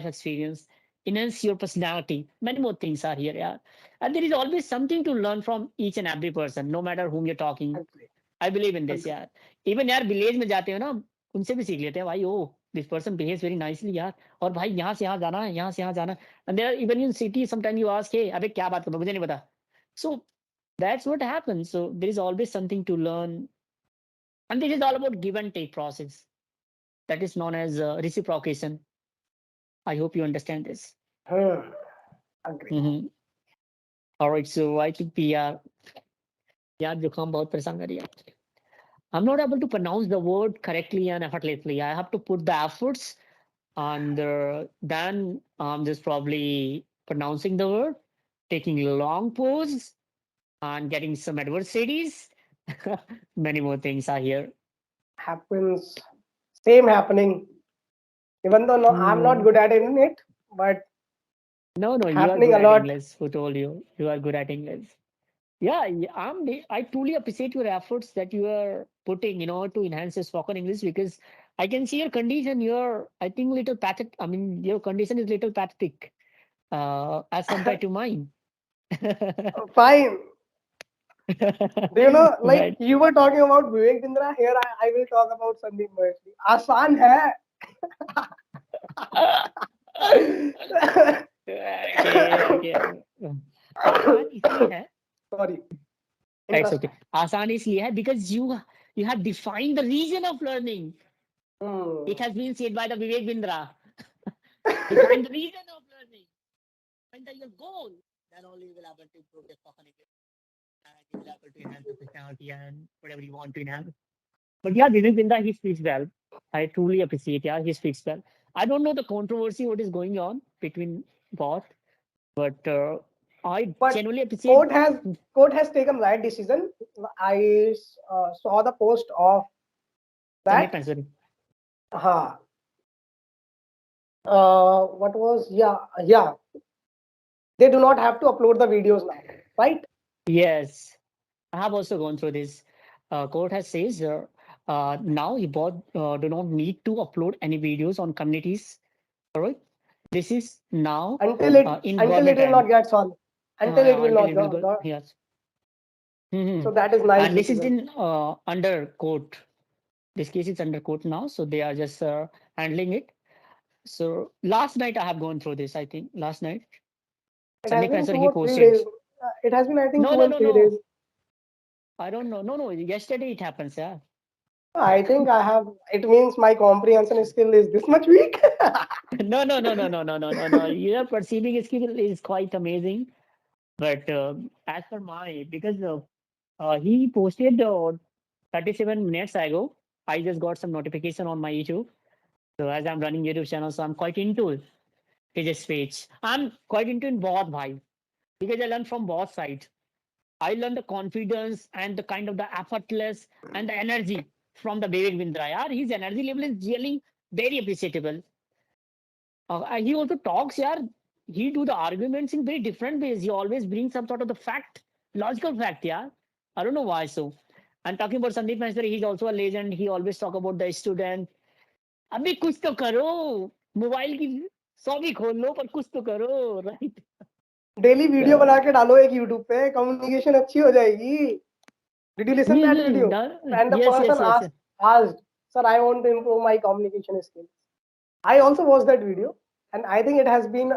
experience, enhance your personality. Many more things are here, yeah. And there is always something to learn from each and every person, no matter whom you're talking. Agree. I believe in this, Agree. यार. Even यार village में जाते हो ना, उनसे भी सीख लेते हैं भाई. ओ this person behaves very nicely यार, और भाई यहाँ से यहाँ जाना है, यहाँ से यहाँ जाना है. And there even in city sometimes you ask, hey अबे क्या बात कर रहा है, मुझे नहीं पता. So that's what happens. So there is always something to learn, and this is all about give and take process. That is known as reciprocation. I hope you understand this. Hmm. Agree. Mm-hmm. All right, so I think we are यार जुकाम बहुत परेशान कर रही है. I'm not able to pronounce the word correctly and effortlessly. I have to put the efforts, and then I'm just probably pronouncing the word, taking a long pause, and getting some adversities. Many more things are here. Happens. Same happening. Even though no, I'm not Hmm. good at it, but No, no, you are happening good a at lot. English. Who told you? You are good at English. Yeah, I truly appreciate your efforts that you are putting in order to enhance your spoken English, because I can see your condition. You're, I think, little pathetic. I mean, your condition is little pathetic as compared to mine. Fine. Do you know, like Right. you were talking about Vivek Bindra, here I will talk about Sandeep Maheshwari. आसान है. Okay, okay. आसान इसलिए है. Sorry, It's interest. okay. आसान इसलिए है because you have defined the reason of learning. Hmm. It has been said by the Vivek Bindra. Define the reason of learning. Find the, your goal. Then only you will able to improve your spoken English. And you will able to enhance your personality and whatever you want to enhance. But yeah, Vivek Bindra, he speaks well. I truly appreciate. Yeah, he speaks well. I don't know the controversy what is going on between both, but I But genuinely appreciate. court has court has taken right decision. I saw the post of Sandeep that. Mansuri. Ha. What was, yeah. They do not have to upload the videos now, right? Yes, I have also gone through this. Court has says now you both do not need to upload any videos on communities. All right, this is now in Until it government will not hand. get solved. Until it Yeah, will until not it will go. go. Yes. Hmm. So that is nice And this is decision. in under court. This case is under court now, so they are just handling it. So last night I have gone through this. I think last night It has Sandeep been Answer two he or three posted. days. It has been, I think, No, two no, and no, 3 days. no. I don't know. No, no. Yesterday it happens. Yeah. I think I have. It means my comprehension skill is this much weak. No, no, no, no, no, no, no, no, no. Your perceiving skill is quite amazing. But as per my, because he posted 37 minutes ago, I just got some notification on my YouTube. So as I'm running YouTube channel, so I'm quite into his speech. I'm quite into in both, bhai, because I learned from both sides. I learned the confidence and the kind of the effortless and the energy from the Vivek Bindra. Yaar. His energy level is really very appreciable. He also talks, yeah. He do the arguments in very different ways. He always brings some sort of the fact, logical fact, yeah. I don't know why so. And talking about Sandeep Maheshwari, he's also a legend. He always talk about the student. अबे कुछ तो करो mobile की 100 भी खोल लो पर कुछ तो करो राइट. डेली वीडियो बना के डालो एक यूट्यूब पे, कम्युनिकेशन अच्छी हो जाएगी. Did you listen that video? And the Yes, person yes, yes. asked, "Sir, I want to improve my communication skills." I also watched that video, and I think it has been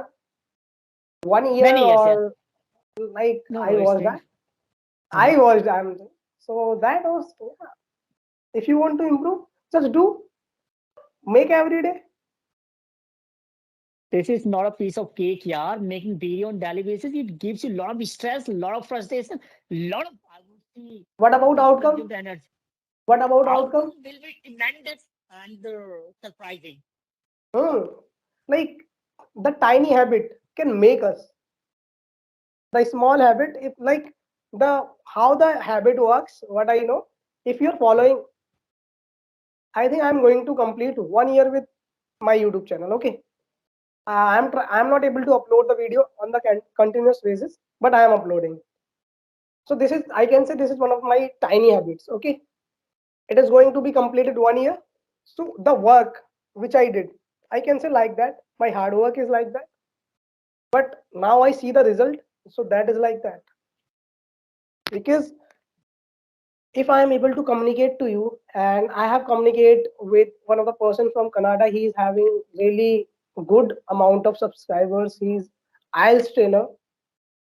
1 year Many years, yeah. or like No, I no, it's watched great. that. I watched. So that was. Yeah. If you want to improve, just do. Make every day. This is not a piece of cake, yeah. Making video on daily basis, it gives you a lot of stress, a lot of frustration, a lot of, I would say, What about it outcome? consumes energy. What about Outcome outcome? will be tremendous and surprising. Hmm. Like the tiny habit can make us. The small habit, if like the how the habit works, what I know, if you're following, I think I'm going to complete 1 year with my YouTube channel. Okay, I'm not able to upload the video on the continuous basis, but I am uploading. So this is, I can say, this is one of my tiny habits. Okay, it is going to be completed 1 year. So the work which I did, I can say like that. My hard work is like that. But now I see the result. So that is like that. Because if I am able to communicate to you, and I have communicate with one of the person from Canada, he is having really good amount of subscribers. He's IELTS trainer,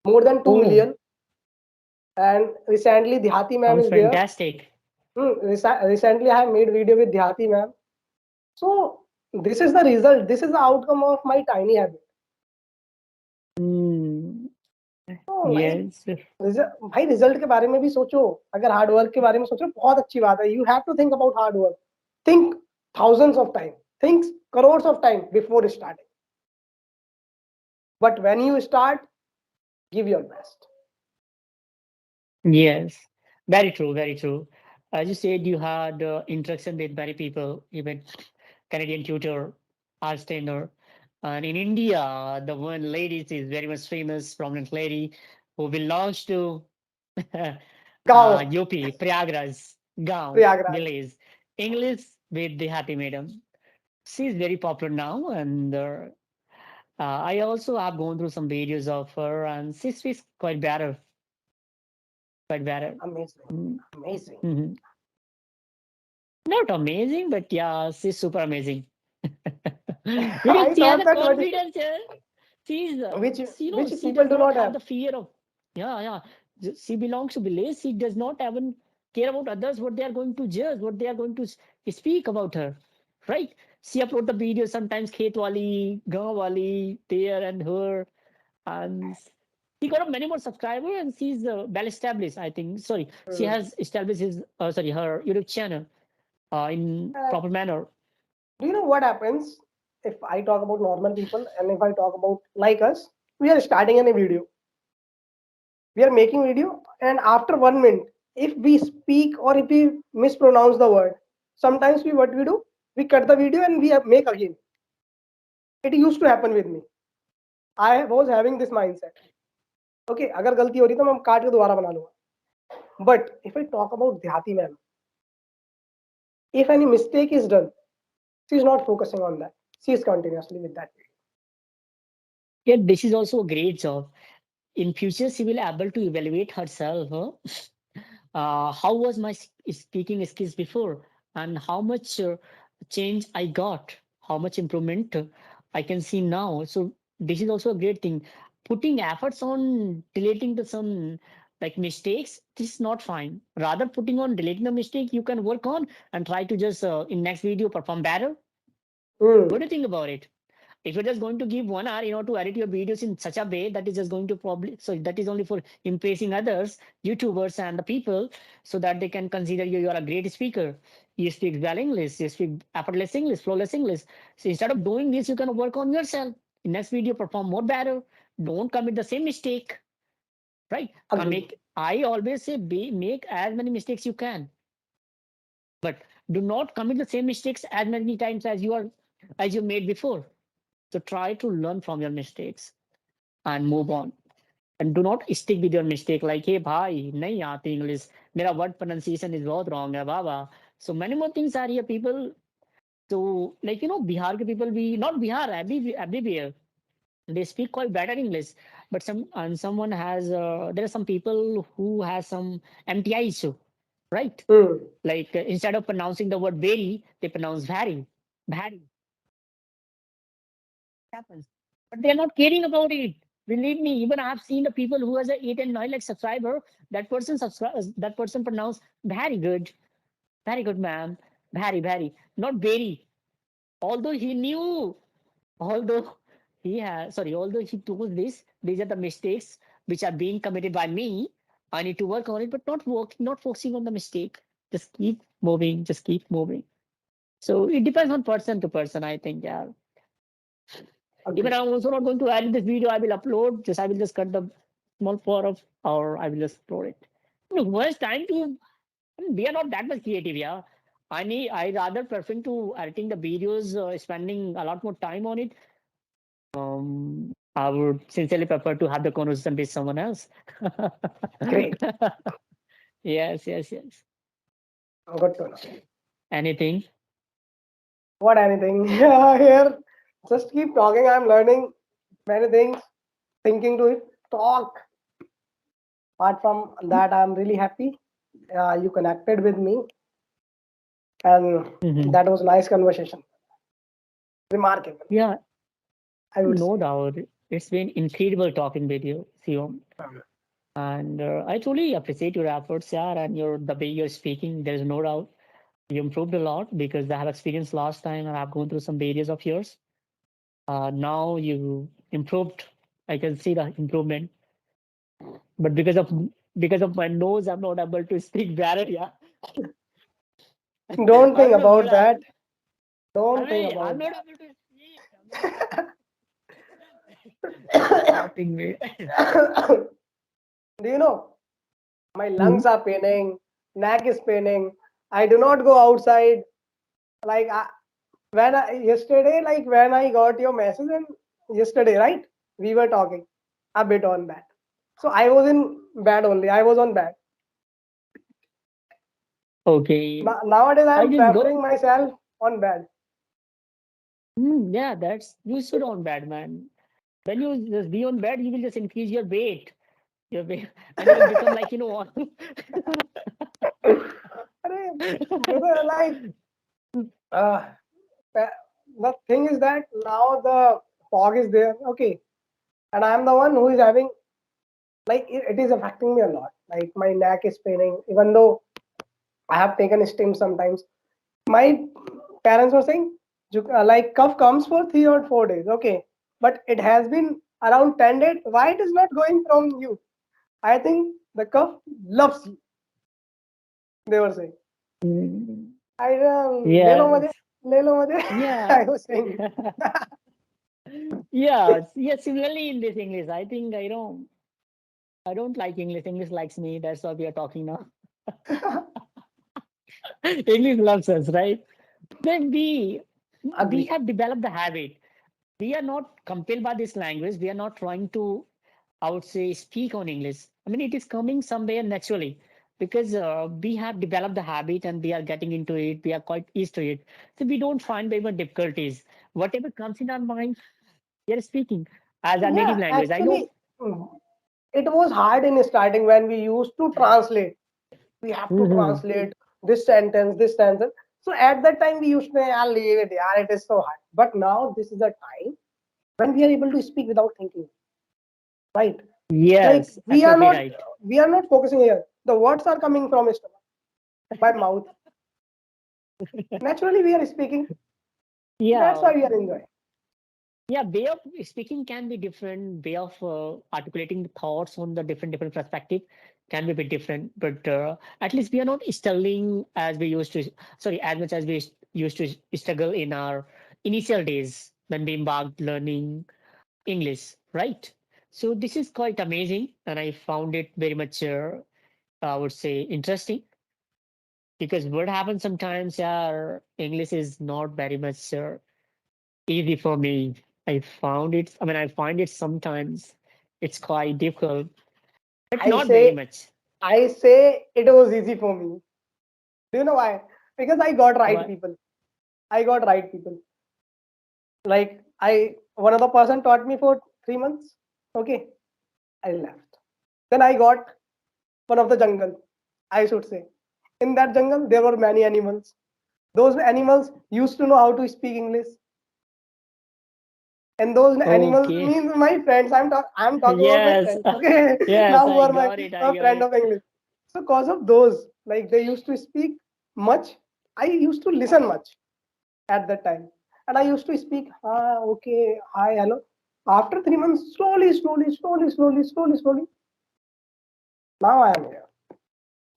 more than 2 Oh, million. And recently Dhyati ma'am sounds is there. fantastic. Recently I have made video with Dhyati ma'am. So this is the result. This is the outcome of my tiny habit. Hmm. तो like Yes. भाई result के बारे में भी सोचो. अगर hard work के बारे में सोचो बहुत अच्छी बात है. You have to think about hard work. Think thousands of time, think crores of time before starting. But when you start, give your best. Yes, very true, very true. As you said, you had interaction with many people, even Canadian tutor, art trainer. And in India, the one lady is very much famous, prominent lady who belongs to गाँव, UP, Prayagraj, Gaon, Prayagraj. village. English with the happy madam. She is very popular now, and I also have gone through some videos of her, and she's quite better, quite better. Amazing, Mm, amazing. mhm. Not amazing, but yeah, she's super amazing. Because I she has thought a that what confidence. Yeah. She's, which she people does do not not have have. the fear of, yeah, yeah. She belongs to village. She does not even care about others, what they are going to judge, what they are going to speak about her, right? She upload the video sometimes, Khet wali, Gaon wali, there and her, and she got many more subscribers, and she's well established. I think. Sorry, she Hmm. has established her YouTube channel in And proper manner. do you know what happens if I talk about normal people and if I talk about like us? We are starting in a video. We are making video, and after 1 minute, if we speak or if we mispronounce the word, sometimes we what we do, we cut the video and we make again. It used to happen with me. I was having this mindset. Okay, अगर गलती हो रही तो मैं काट के दोबारा बना लूंगा. But if I talk about Dhyati ma'am, if any mistake is done, she is not focusing on that. She is continuously with that. Yeah, this is also a great job. In future, she will able to evaluate herself. Huh? How was my speaking skills before, and how much change I got, how much improvement I can see now. So this is also a great thing. Putting efforts on deleting the some like mistakes, this is not fine. Rather, putting on deleting the mistake, you can work on and try to just in next video perform better. What Hmm. do you think about it? If you're just going to give 1 hour, to edit your videos in such a way that is just going to probably, so that is only for impressing others, YouTubers and the people, so that they can consider you are a great speaker. You speak well English, you speak effortless English, flawless English. So instead of doing this, you can work on yourself. In next video, perform more better. Don't commit the same mistake, right? Can Agree. make, I always say make as many mistakes you can, but do not commit the same mistakes as many times as you made before. So try to learn from your mistakes and move on. And do not stick with your mistake like, hey, bhai, nahi aati English. Mera word pronunciation is बहुत wrong hai, baba. So many more things are here, people. So, like, Bihar ke people be, not Bihar, everywhere. They speak quite better English. But someone has, there are some people who has some MTI issue, right? Hmm. Like, instead of pronouncing the word very, they pronounce very. Happens. But they're not caring about it. Believe me, even I've seen the people who has a 8 and 9 lakh subscriber, that person pronounce very good, ma'am. Very, not very. Although he knew, although although he told this, these are the mistakes which are being committed by me. I need to work on it, but not focusing on the mistake. Just keep moving, just keep moving. So it depends on person to person, I think, yeah. Even Agree. I'm also not going to edit this video. I will upload. Just I will just cut the small part of, or I will just upload it. Look, once time to. We are not that much creative, yeah. I rather prefer to editing the videos, spending a lot more time on it. I would sincerely prefer to have the conversation with someone else. Great. Yes. Good to know. Anything? What anything? Here, just keep talking. I'm learning many things, thinking to it. Talk. Apart from that, I'm really happy. You connected with me, and Mhm. that was nice conversation. Remarkable, Yeah, I would no say. doubt. It's been incredible talking with you, Siom. And I truly appreciate your efforts, yeah, and the way you're speaking. There is no doubt you improved a lot because I have experienced last time and I've gone through some barriers of yours. Now you improved. I can see the improvement, but because of my nose, I'm not able to speak better. Yeah, Don't I think don't know what about that. happened. I Don't think mean, I'm about not able to speak. I'm not able to. You're laughing me. that. Do you know? My lungs Mhm. are paining, neck is paining. I do not go outside. Like yesterday, like when I got your message, and yesterday, right? We were talking a bit on bed. So I was in bed only. I was on bed. Okay, Nowadays, I I am just go. preferring myself on bed. Yeah, that's you should on bed, man. When you just be on bed, you will just increase your weight, and you will become like Arey, brother, like uh, pa- the thing is that now the fog is there. Okay, and I am the one who is having like it is affecting me a lot. Like my neck is paining, even though I have taken steam sometimes. My parents were saying, like cough comes for 3 or 4 days, okay, but it has been around 10 days. Why it is not going from you? I think the cough loves you. They were saying, Mm, I ले लो मुझे, yes, ले लो मुझे. yeah, I was saying, yeah, yeah. Similarly, in this English, I think I don't like English. English likes me. That's why we are talking now. English loves us, right? Then we agree. have developed the habit. We are not compelled by this language. We are not trying to, I would say, speak on English. I mean, it is coming somewhere naturally because we have developed the habit and we are getting into it. We are quite used to it. So we don't find very much difficulties. Whatever comes in our mind, we are speaking as our native Yeah, language. I know. actually, it was hard in starting when we used to translate. We have to Mhm. translate this sentence. So at that time, we used to say, I'll leave it, yeah, it is so hard. But now, this is a time when we are able to speak without thinking, right? Like Yes, we are absolutely not right. we are not focusing here. The words are coming from stomach by mouth. Naturally, we are speaking. That's Yeah, why we are enjoying. yeah, way of speaking can be different. Way of articulating the thoughts on the different perspective can be a bit different. But at least we are not struggling as we used to. Sorry, as much as we used to struggle in our initial days when we embarked learning English, right? So this is quite amazing, and I found it very much, I would say, interesting because what happens sometimes, yeah, English is not very much easy for me. I find it sometimes it's quite difficult, but I not very say much. I say it was easy for me. Do you know why? Because I got right What? people. I got right people. Like one of the person taught me for 3 months. Okay, I left. Then I got one of the jungle. I should say. In that jungle, there were many animals. Those animals used to know how to speak English, and those animals Okay. means my friends. I'm talking about my Yes. friends. Okay, Yes, now who I are my got it. I got friend it. of English. So cause of those, like they used to speak much. I used to listen much at that time, and I used to speak. Okay, hi, hello. After 3 months, slowly, now I am here.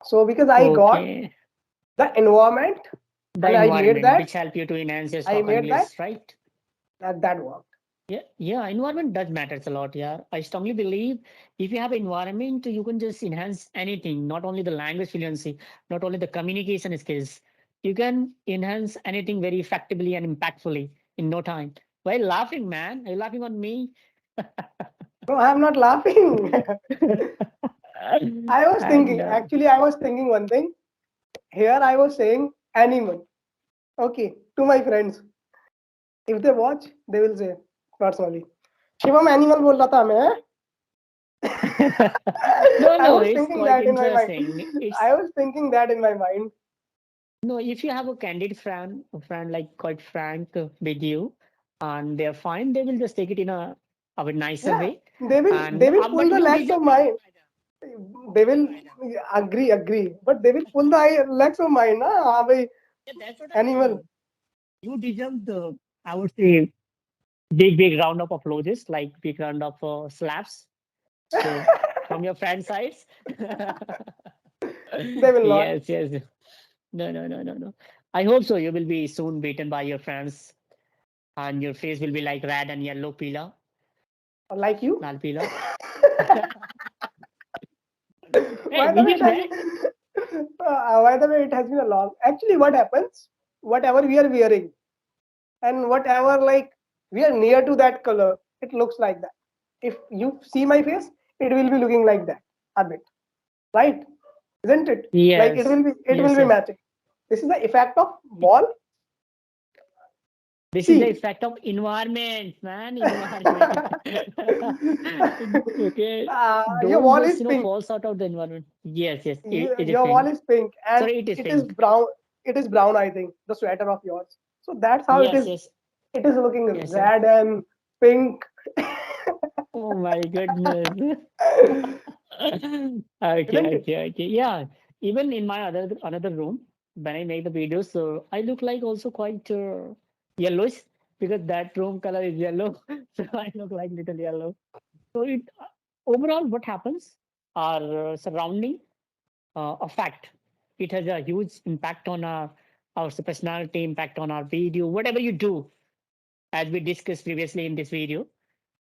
So because I got Okay. the environment The and environment which help you to enhance your I spoken made that English, right? that worked. Yeah, yeah, environment does matters a lot. Yeah, I strongly believe if you have environment, you can just enhance anything, not only the language fluency, not only the communication skills. You can enhance anything very effectively and impactfully in no time. Why laughing, man? Are you laughing on me? No, I am not laughing. I was And thinking. Actually, I was thinking one thing. Here I was saying animal. Okay, to my friends. If they watch, they will say personally. Shivam animal बोल रहा था मैं. No, I no, was it's thinking quite that in my mind. interesting. I It's was thinking that in my mind. no, if you have a friend like quite frank with you, and they're fine, they will just take it in a bit nicer Yeah, way. they And will pull but the you legs of deserve the mine. They will agree, but they will pull the legs of mine. Na? हाँ भाई, yeah, that's what I'm animal. saying. You deserve the, I would say, big round of applauses, like big round of slaps. So from your friend sides. They will not. Yes, yes. No, no, no, no, no. I hope so. You will be soon beaten by your friends, and your face will be like red and yellow pila, Like you. lal pila. Hey, By the which way, is red? by the way, it has been a long. Actually, what happens? Whatever we are wearing and whatever like we are near to that color, it looks like that. If you see my face, it will be looking like that a bit, right? Isn't it? Like Yes, it will yes, be yes. matching. This is the effect of ball. This is the See, effect of environment, man. Environment. Okay. your Don't wall just, is pink. falls out of the environment. Yes, yes. It is Your wall pink. is pink, and Sorry, it is it is pink. brown. It is brown, I think. The sweater of yours. So that's how it Yes, is. yes. It is looking Yes, yes. red and pink. Oh my goodness. Okay, Isn't it? okay, okay. Yeah. Even in my other another room, when I make the videos, so I look like also quite yellowish because that room color is yellow. So I look like little yellow. So it overall, what happens? Our surrounding effect. It has a huge impact on our personality, impact on our video, whatever you do, as we discussed previously in this video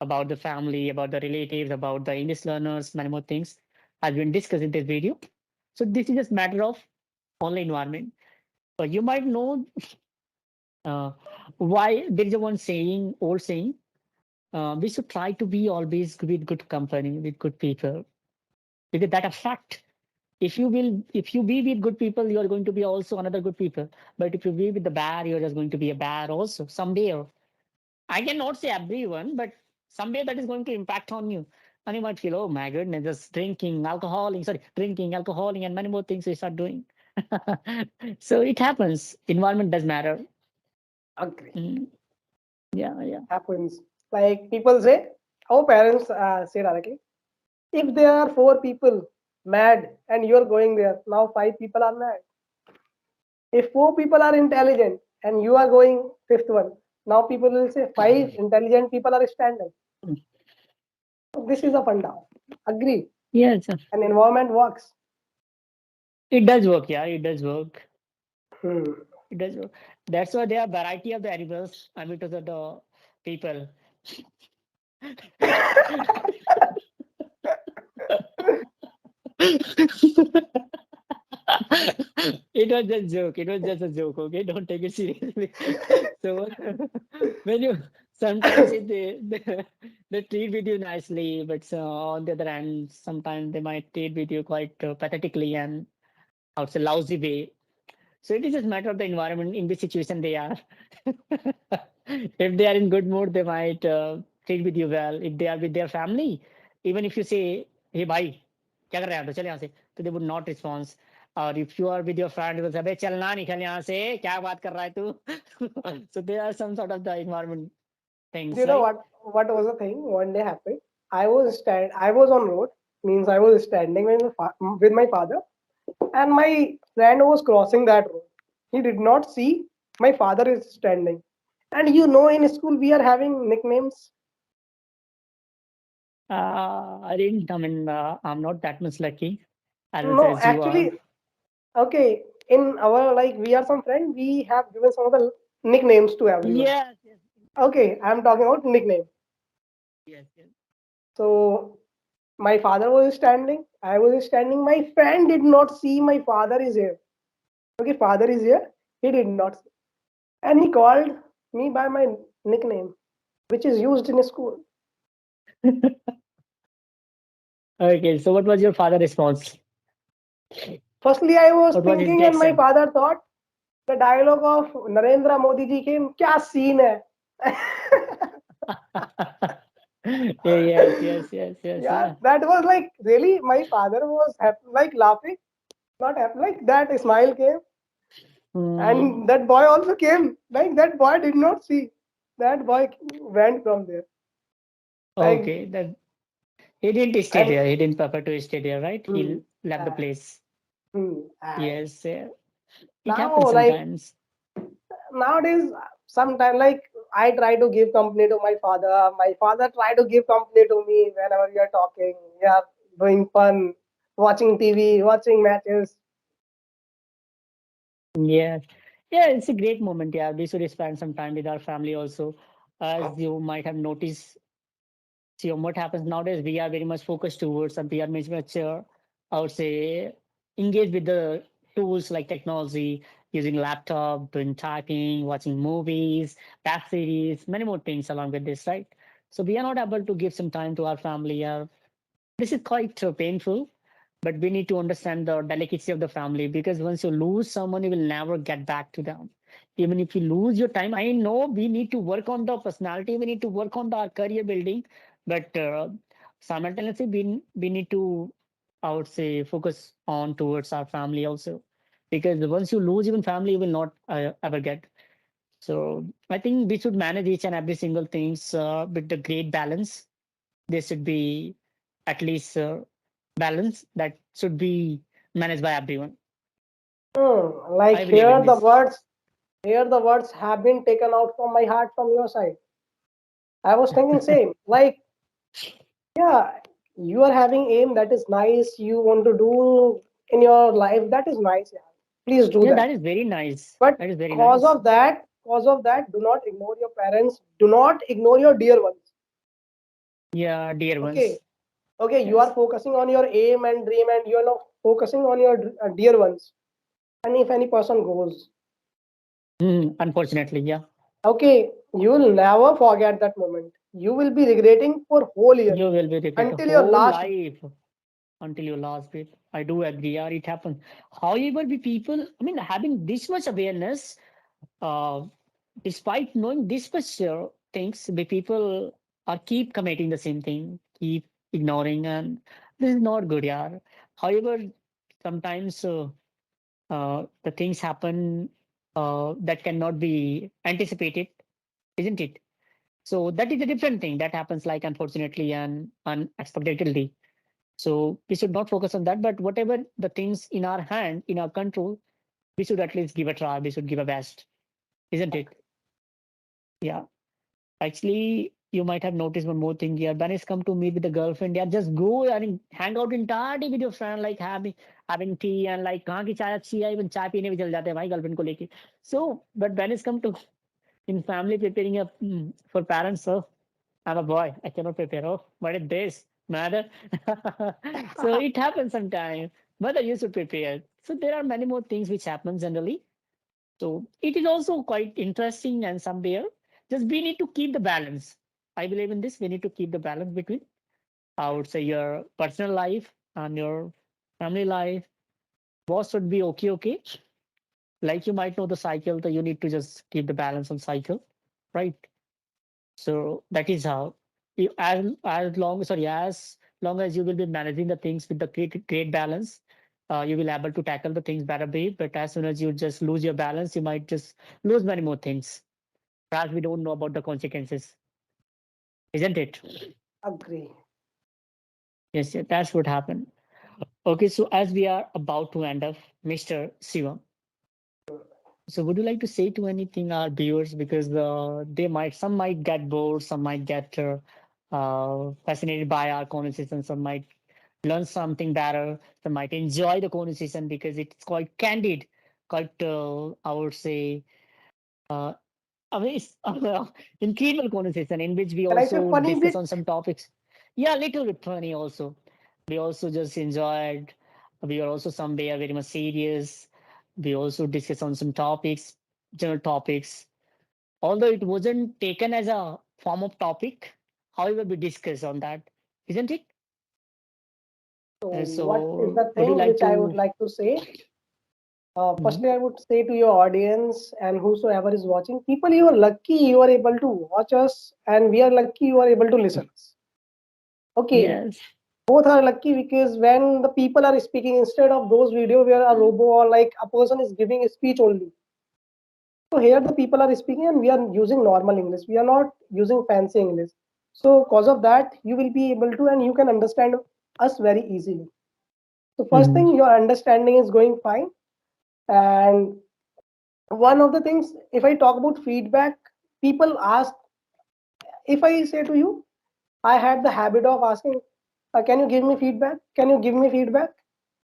about the family, about the relatives, about the English learners, many more things has been discussed in this video. So this is just matter of online environment. You might know uh, why there is a one saying, old saying, we should try to be always with good company, with good people, because that a fact. If you be with good people, you are going to be also another good people. But if you be with the bad, you're just going to be a bad also someday. Or I cannot say everyone, but someday that is going to impact on you. And you might feel, oh my goodness, just drinking, alcoholing, and many more things we start doing. So it happens. Environment does matter. Agree. Mm, yeah, yeah. Happens. Like people say, our parents say directly, if there are four people mad and you're going there, now five people are mad. If four people are intelligent and you are going fifth one, now people will say five intelligent people are standing. Mm. So this is a funda. Agree. Yes, An environment works. it does work. Yeah, it does work. Hmm. It does work. That's why there are variety of the animals. I mean, to the people. It was just joke. It was just a joke. Okay, don't take it seriously. So when you sometimes they treat with you nicely, but on the other hand, sometimes they might treat with you quite pathetically and I would say lousy way. So it is just matter of the environment in which situation they are. If they are in good mood, they might treat with you well. If they are with their family, even if you say, "Hey, bhai, क्या कर रहे हैं तो चल यहाँ से," so they would not respond. Or if you are with your friend, you will say, "अबे चलना निकल यहाँ से, क्या बात कर रहा है तू?" So there are some sort of the environment things, You know right? what? What was the thing? One day happened. I was on road. Means I was standing with my father, and my friend was crossing that road. He did not see my father is standing. And you know, in school we are having nicknames. I didn't. I mean, I'm not that much lucky No, as you are. actually, okay. In our like, we are some friends. We have given some of the nicknames to everyone. Yes, yes, Okay, I'm talking about nickname. yes, yes. So my father was standing. I was standing. My friend did not see my father is here. Okay, father is here. He did not see. And he called me by my nickname, which is used in school. Okay, so what was your father response? Firstly, I was What was his thinking, and my reaction? father thought the dialogue of Narendra Modi ji came. क्या scene है? Yeah, yes, yes, yes, yes, Yeah, yeah. that was like really my father was like laughing, not happy, like that smile came, Hmm. and that boy also came. Like that boy did not see. That boy went from there. Like Okay, that he didn't stay and there. He didn't prefer to stay there, right? hmm, He left the and, place. and Yes, it happens now like sometimes. nowadays sometimes like I try to give company to my father try to give company to me whenever we are talking, we are doing fun, watching TV, watching matches. Yeah, yeah, it's a great moment. Yeah, we should spend some time with our family also. As you might have noticed, see what happens nowadays, we are very much focused towards and we are much much, I would say, engaged with the tools like technology, using laptop, doing typing, watching movies, web series, many more things along with this, right? So we are not able to give some time to our family. This is quite painful, but we need to understand the delicacy of the family, because once you lose someone, you will never get back to them. Even if you lose your time, I know we need to work on the personality, we need to work on the career building, but simultaneously, we need to, I would say, focus on towards our family also, because once you lose even family, you will not ever get. So I think we should manage each and every single things with the great balance. There should be at least balance that should be managed by everyone. Like I believe in this. here the words have been taken out from my heart from your side. I was thinking same. Like, yeah, you are having aim that is nice. You want to do in your life that is nice. Yeah, please do Yeah, that. that is very nice. But That is very nice. cause of that, do not ignore your parents. Do not ignore your dear ones. Yeah, dear Okay, ones. okay. You are Yes. focusing on your aim and dream, and you are not focusing on your dear ones. And if any person goes, Unfortunately, yeah. okay, you will never forget that moment. You will be regretting for whole year You will be regret the until your whole last. life until your last breath. I do agree, yeah, it happens. However, we people, I mean, having this much awareness, uh, despite knowing this much things, the people are keep committing the same thing, keep ignoring, and this is not good, yeah. However, sometimes the things happen that cannot be anticipated, isn't it? So that is a different thing that happens, like unfortunately and unexpectedly. So we should not focus on that, but whatever the things in our hand, in our control, we should at least give a try. We should give a best, isn't it? Yeah. Actually, you might have noticed one more thing here. When it's come to meet with the girlfriend, yeah, just go and hang out entirely with your friend, like having tea and like कहाँ की चाय अच्छी है, even चाय पीने भी चल जाते हैं भाई girlfriend को लेके. So, but when it's come to in family preparing a for parents, so I'm a boy, I cannot prepare. Oh, what is this, mother? So it happens sometimes. Mother used to prepare. So there are many more things which happen generally. So it is also quite interesting and somewhere just we need to keep the balance. I believe in this. We need to keep the balance between, I would say, your personal life and your family life. Both should be okay, okay. Like you might know the cycle, that you need to just keep the balance on cycle, right? So that is how, as long as you will be managing the things with the great balance, you will able to tackle the things better way. But as soon as you just lose your balance, you might just lose many more things. Perhaps we don't know about the consequences, isn't it? Agree. Yes, yeah, that's what happened. Okay, so as we are about to end up, Mr. Sivam, so would you like to say to anything our viewers, because some might get bored, some might get fascinated by our conversation, some might learn something better, some might enjoy the conversation because it's quite candid, quite I would say uh, I mean, it's incredible conversation in which we Can I say also funny discuss bit? on some topics. Yeah, little bit funny also. We also just enjoyed. We are also somewhere very much serious. We also discuss on some topics, general topics. Although it wasn't taken as a form of topic, however, we discuss on that, isn't it? So what is So, the would you thing like which I would to? like to say? Mhm. Firstly, I would say to your audience and whosoever is watching, people, you are lucky you are able to watch us, and we are lucky you are able to listen us. Okay, Yes. both are lucky because when the people are speaking instead of those video where a robo or like a person is giving a speech only. So here the people are speaking and we are using normal English. We are not using fancy English. So cause of that, you will be able to and you can understand us very easily. So first Mhm. thing, your understanding is going fine. And one of the things, if I talk about feedback, people ask, if I say to you, I had the habit of asking, can you give me feedback? Can you give me feedback?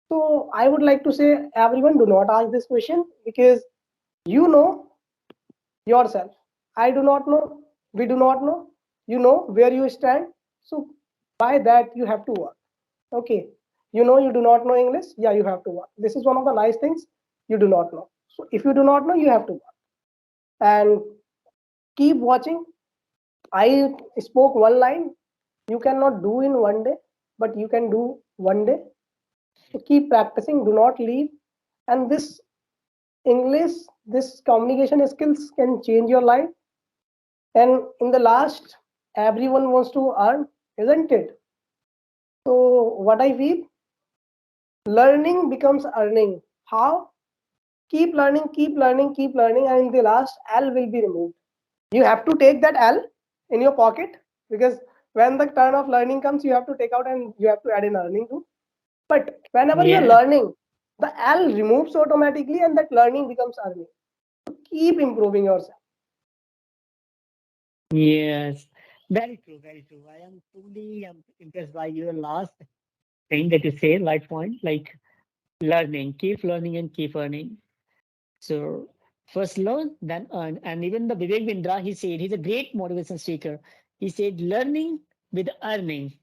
So I would like to say, everyone, do not ask this question because you know yourself. I do not know. We do not know. You know where you stand. So by that, you have to work. Okay. You know you do not know English. Yeah, you have to work. This is one of the nice things you do not know. So if you do not know, you have to work. And keep watching. I spoke one line. You cannot do in one day, but you can do one day. So keep practicing. Do not leave. And this English, this communication skills can change your life. And in the last, everyone wants to earn, isn't it? So what I feel, learning becomes earning. How? Keep learning, keep learning, keep learning, and in the last, L will be removed. You have to take that L in your pocket because when the turn of learning comes, you have to take out and you have to add in earning too. But whenever you're Yeah. learning, the L removes automatically and that learning becomes earning. Keep improving yourself. Yes. Very true. Very true. I am truly impressed by your last thing that you say, right point, like learning, keep learning and keep earning. So first learn, then earn. And even the Vivek Bindra, he said he's a great motivation speaker. He said learning with earning.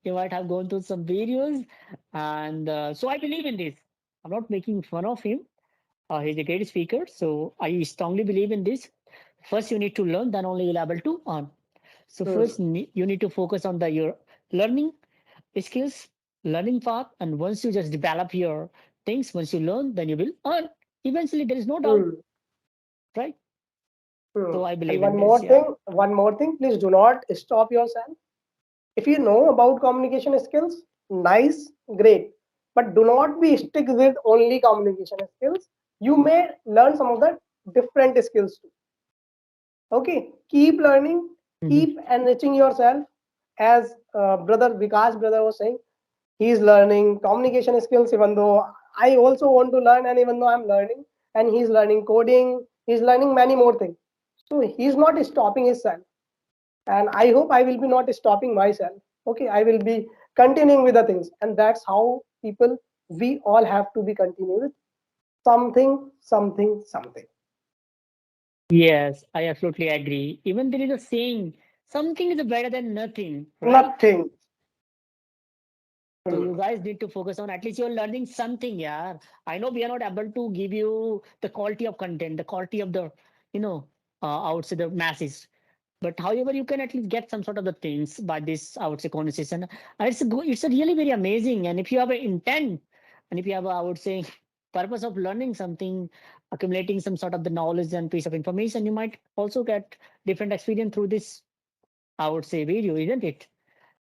You might have gone through some videos, and so I believe in this. I'm not making fun of him. He's a great speaker, so I strongly believe in this. First, you need to learn, then only you'll able to earn. So Hmm. first, you need to focus on the your learning skills, learning path, and once you just develop your things, once you learn, then you will earn. Eventually, there is no doubt, Hmm. right? Hmm. So I And believe in this. Yeah. one more thing, please do not stop yourself. If you know about communication skills, nice, great. But do not be stick with only communication skills. You may learn some of the different skills too. Okay, keep learning, Mhm. keep enriching yourself. As brother Vikas brother was saying, he is learning communication skills. Even though I also want to learn, and even though I'm learning, and he's learning coding, he's learning many more things. So he's not stopping himself, and I hope I will be not stopping myself. Okay, I will be continuing with the things, and that's how people, we all have to be continued. Something, something, something. Yes, I absolutely agree. Even there is a saying, something is better than nothing, right? Nothing. So Hmm. you guys need to focus on at least you're learning something, yeah. I know we are not able to give you the quality of content, the quality of the, you know, I would say the masses. But however, you can at least get some sort of the things by this, I would say, conversation. And it's a really very amazing. And if you have an intent, and if you have, I would say, purpose of learning something, accumulating some sort of the knowledge and piece of information, you might also get different experience through this, I would say, video, isn't it?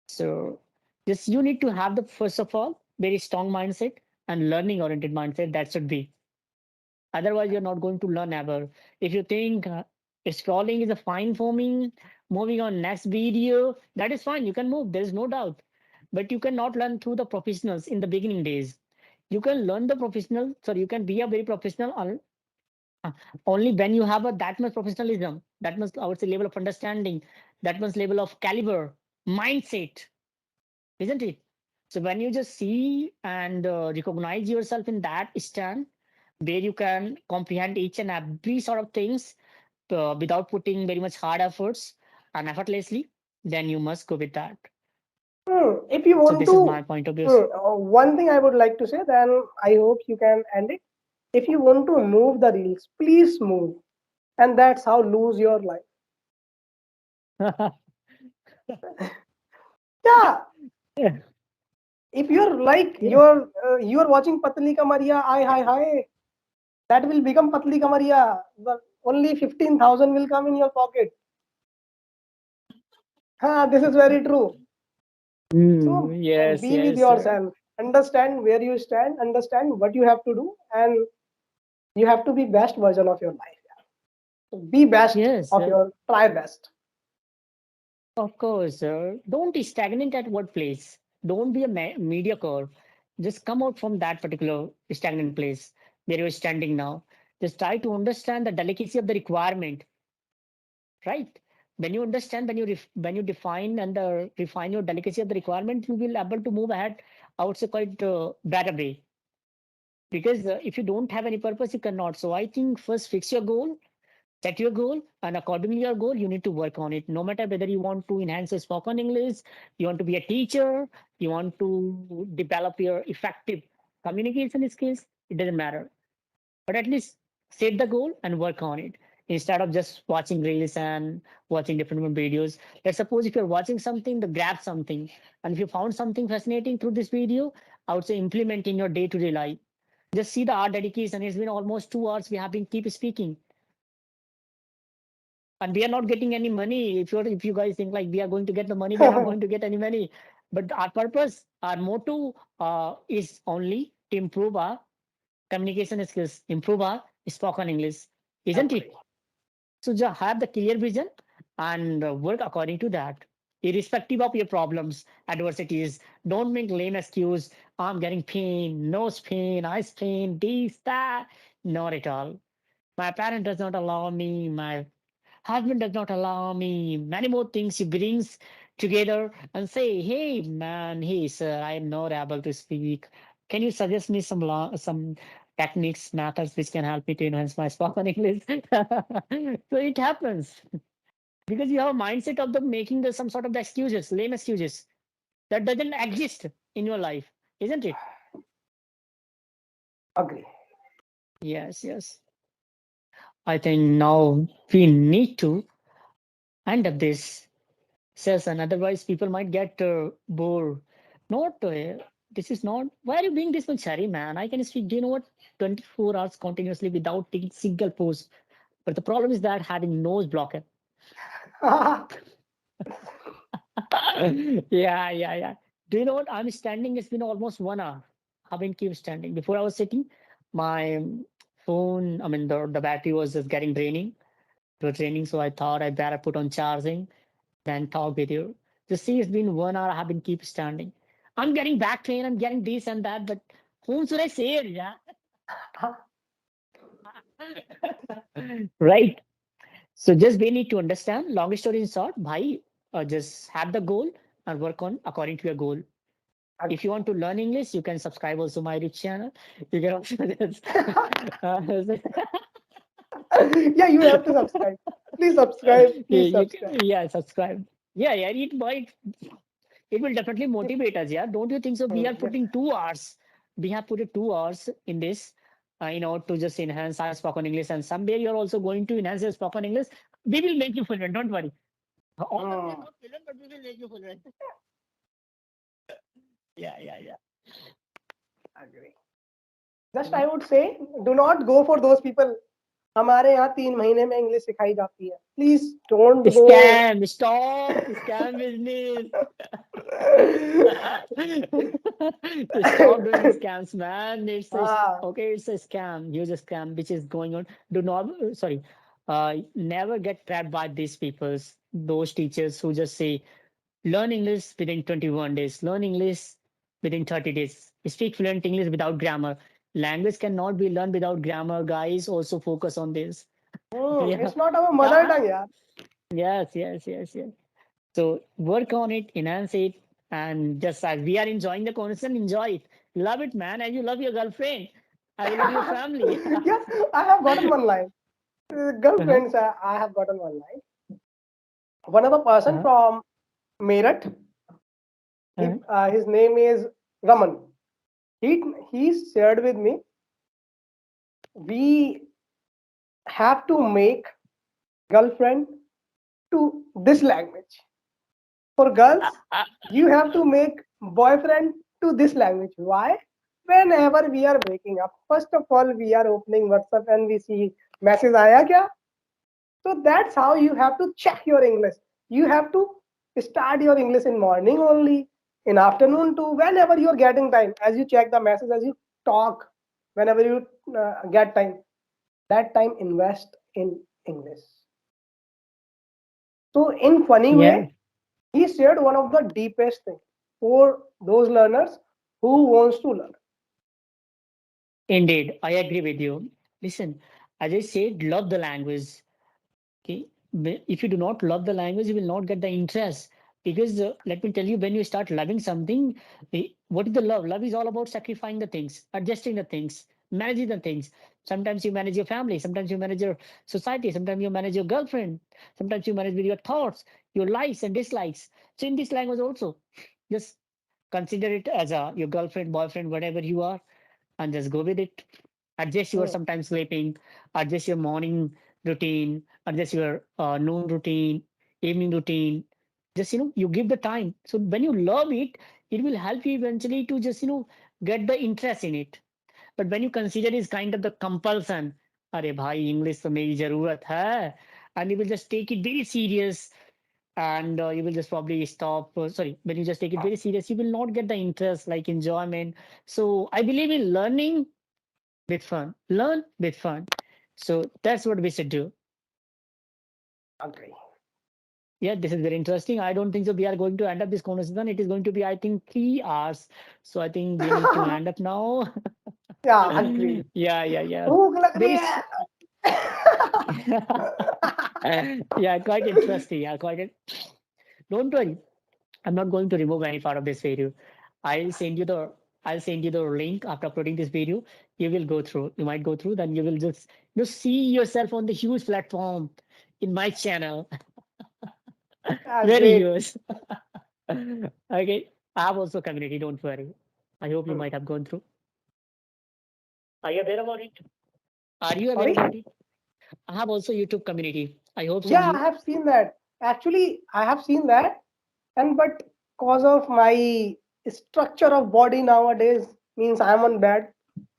So this you need to have the first of all very strong mindset and learning oriented mindset that should be. Otherwise, you're not going to learn ever. If you think scrolling is a fine for me, moving on next video, that is fine. You can move. There is no doubt. But you cannot learn through the professionals in the beginning days. You can learn the professional, so you can be a very professional uh, only when you have a that much professionalism, that much I would say level of understanding, that much level of caliber, mindset, isn't it? So when you just see and recognize yourself in that stand, where you can comprehend each and every sort of things without putting very much hard efforts and effortlessly, then you must go with that. If you So want this is my to, point of view. one thing I would like to say, then I hope you can end it. If you want to move the reels, please move, and that's how lose your life. Yeah, Yeah. if you're like Yeah. you're watching Patli Kamaria, hi, that will become Patli Kamaria. The only 15,000 will come in your pocket. This is very true. So Yes, be with yes, sir. yourself, understand where you stand, understand what you have to do, and you have to be best version of your life. So be best Yes, of sir. your try best. Of course, sir. Don't be stagnant at what place. Don't be a mediocre. Just come out from that particular stagnant place where you're standing now. Just try to understand the delicacy of the requirement, right? When you understand, when you define and refine your delicacy of the requirement, you will able to move ahead. I would say quite better way. Because if you don't have any purpose, you cannot. So I think first fix your goal, set your goal, and accordingly your goal, you need to work on it. No matter whether you want to enhance your spoken English, you want to be a teacher, you want to develop your effective communication skills, it doesn't matter. But at least set the goal and work on it instead of just watching reels and watching different videos. Let's suppose if you're watching something, grab something. And if you found something fascinating through this video, I would say implement in your day-to-day life. Just see the art dedication. It's been almost 2 hours. We have been keep speaking, and we are not getting any money. If you guys think like we are going to get the money, we are not going to get any money. But our purpose, our motto, is only to improve our communication skills, improve our spoken English, isn't Agree. it? So just have the clear vision and work according to that, irrespective of your problems, adversities. Don't make lame excuse. I'm getting pain, nose pain, eyes pain, this, that. Not at all. My parent does not allow me. My husband does not allow me. Many more things he brings together and say, "Hey man, hey sir, I am not able to speak. Can you suggest me some techniques, methods which can help me to enhance my spoken English?" So it happens because you have a mindset of the making some sort of the excuses, lame excuses that doesn't exist in your life, isn't it? Agree. Yes, yes. I think now we need to end up this session. Otherwise, people might get bored. Not this is not. Why are you being this much hurry, man? I can speak. Do you know what? 24 hours continuously without taking single pause. But the problem is that having nose blocker. Yeah, yeah, yeah. Do you know what? I'm standing. It's been almost 1 hour. I've been keep standing. Before I was sitting, my phone. I mean, the battery was just getting draining. It was draining, so I thought I better put on charging than talk with you. Just see, it's been 1 hour. I have been keep standing. I'm getting back pain. I'm getting this and that. But whom should I say it? Yeah. Right. So just we need to understand. Long story in short, bhai, just have the goal and work on according to your goal. If you Agree. want to learn English, you can subscribe also my YouTube channel. You can also just, uh, Yeah, you have to subscribe. Please subscribe. yeah, Please subscribe. yeah, subscribe. Yeah, yeah, it will definitely motivate us. Yeah, don't you think so? We are Yes. putting 2 hours. We have put it 2 hours in this, to just enhance our spoken English. And someday you're also going to enhance your spoken English. We will make you fluent. Don't worry. Although we are Mm, not fluent, but we will make you fluent. Yeah, yeah, yeah. agree. Just I would say, do not go for those people. हमारे यहाँ 3 महीने में English सिखाई जाती है. Please don't go. Scam. Stop. Scam business. Stop doing scams, man. Ah, Okay. It's a scam. Use a scam which is going on. Do not. Sorry. Never get trapped by these peoples. Those teachers who just say learn English within 21 days. Learn English within 30 days. Speak fluent English without grammar. Language cannot be learned without grammar. Guys, also focus on this. Yeah. it's not our mother tongue, yeah. Yes. Yes. Yes. Yes. So work on it, enhance it, and just as we are enjoying the conversation, enjoy it. Love it, man, as you love your girlfriend. I love your family. Yeah, I have gotten one line. Uh-huh. Girlfriends, I have gotten one line. One of the person Uh-huh. from Meerut, Uh-huh. his name is Raman. He shared with me, we have to make girlfriend to this language. For girls, you have to make boyfriend to this language. Why? Whenever we are waking up, first of all, we are opening WhatsApp and we see message आया क्या? So that's how you have to check your English. You have to start your English in morning only. in afternoon to whenever you're getting time, as you check the message, as you talk, whenever you get time, that time invest in English. So in funny Yeah, way, he shared one of the deepest thing for those learners who wants to learn. indeed. I agree with you. Listen, as I said, love the language. Okay. If you do not love the language, you will not get the interest. Because let me tell you, when you start loving something, what is the love? Love is all about sacrificing the things, adjusting the things, managing the things. Sometimes you manage your family, sometimes you manage your society, sometimes you manage your girlfriend, sometimes you manage with your thoughts, your likes and dislikes. So in this language also, just consider it as a your girlfriend, boyfriend, whatever you are, and just go with it. Adjust your Hmm. sometimes sleeping, adjust your morning routine, adjust your noon routine, evening routine. Just you give the time. So when you love it, it will help you eventually to just get the interest in it. But when you consider it's kind of the compulsion, अरे भाई English तो मेरी जरूरत है, and you will just take it very serious, and you will just probably stop. Sorry, when you just take it very serious, you will not get the interest like enjoyment. So I believe in learning with fun. Learn with fun. So that's what we should do. Agree. Yeah, this is very interesting. I don't think so. We are going to end up this conversation. It is going to be, I think, 3 hours. So I think we need to end up now. Yeah, agree. Yeah, yeah, yeah. भूख लग There रही is, है. yeah, quite interesting. Yeah, don't worry. I'm not going to remove any part of this video. I'll send you the I'll send you the link after uploading this video. You will go through. You might go through. Then you will just see yourself on the huge platform in my channel. Yeah, Very great. huge. Okay. I have also community. Don't worry. I hope you Hmm. might have gone through. Are you aware about it? Are you aware Sorry. about it? I have also YouTube community. I hope so. Yeah, I You have seen that. Actually, I have seen that, and but cause of my structure of body nowadays means I'm on bed.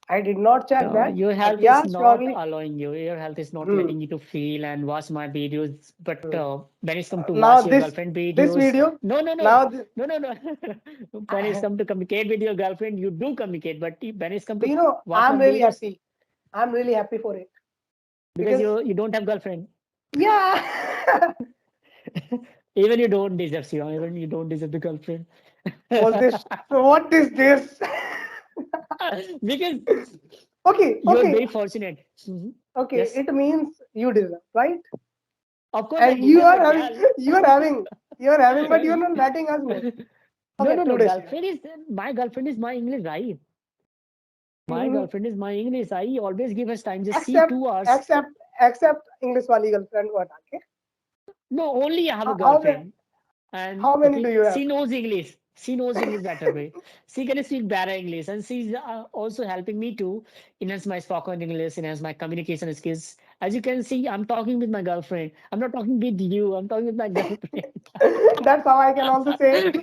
I did not check that, Your but health yeah, is not surely. allowing you. Your health is not Hmm. letting you to feel and watch my videos. But Hmm. when it's come to Now watch your this girlfriend this videos, video. no, no, no, Now this, no, no, no. When it's come to communicate with your girlfriend, you do communicate. But when it's come to watch my I'm really videos, happy. I'm really happy for it because because you don't have girlfriend, yeah. even you don't deserve you. Even you don't deserve the girlfriend. Was this? What is this? Because Okay, you are okay, very fortunate. Mhm. okay. Yes, It means you deserve, right? of course I And you deserve, are but having, yeah. you are having, but you are not letting us know. No, Okay, no, no. today share. Girlfriend is my girlfriend is my English, right? My Mhm. girlfriend is my English. I always give us time. Just see Except, 2 hours. except, except English wali girlfriend को हटा के. No, only I have a How many? girlfriend. And How many do okay, you have? she knows English. She knows English better way. She can speak better English, and she's also helping me to enhance my spoken English, enhance my communication skills. As you can see, I'm talking with my girlfriend. I'm not talking with you. I'm talking with my girlfriend. That's how I can also say it.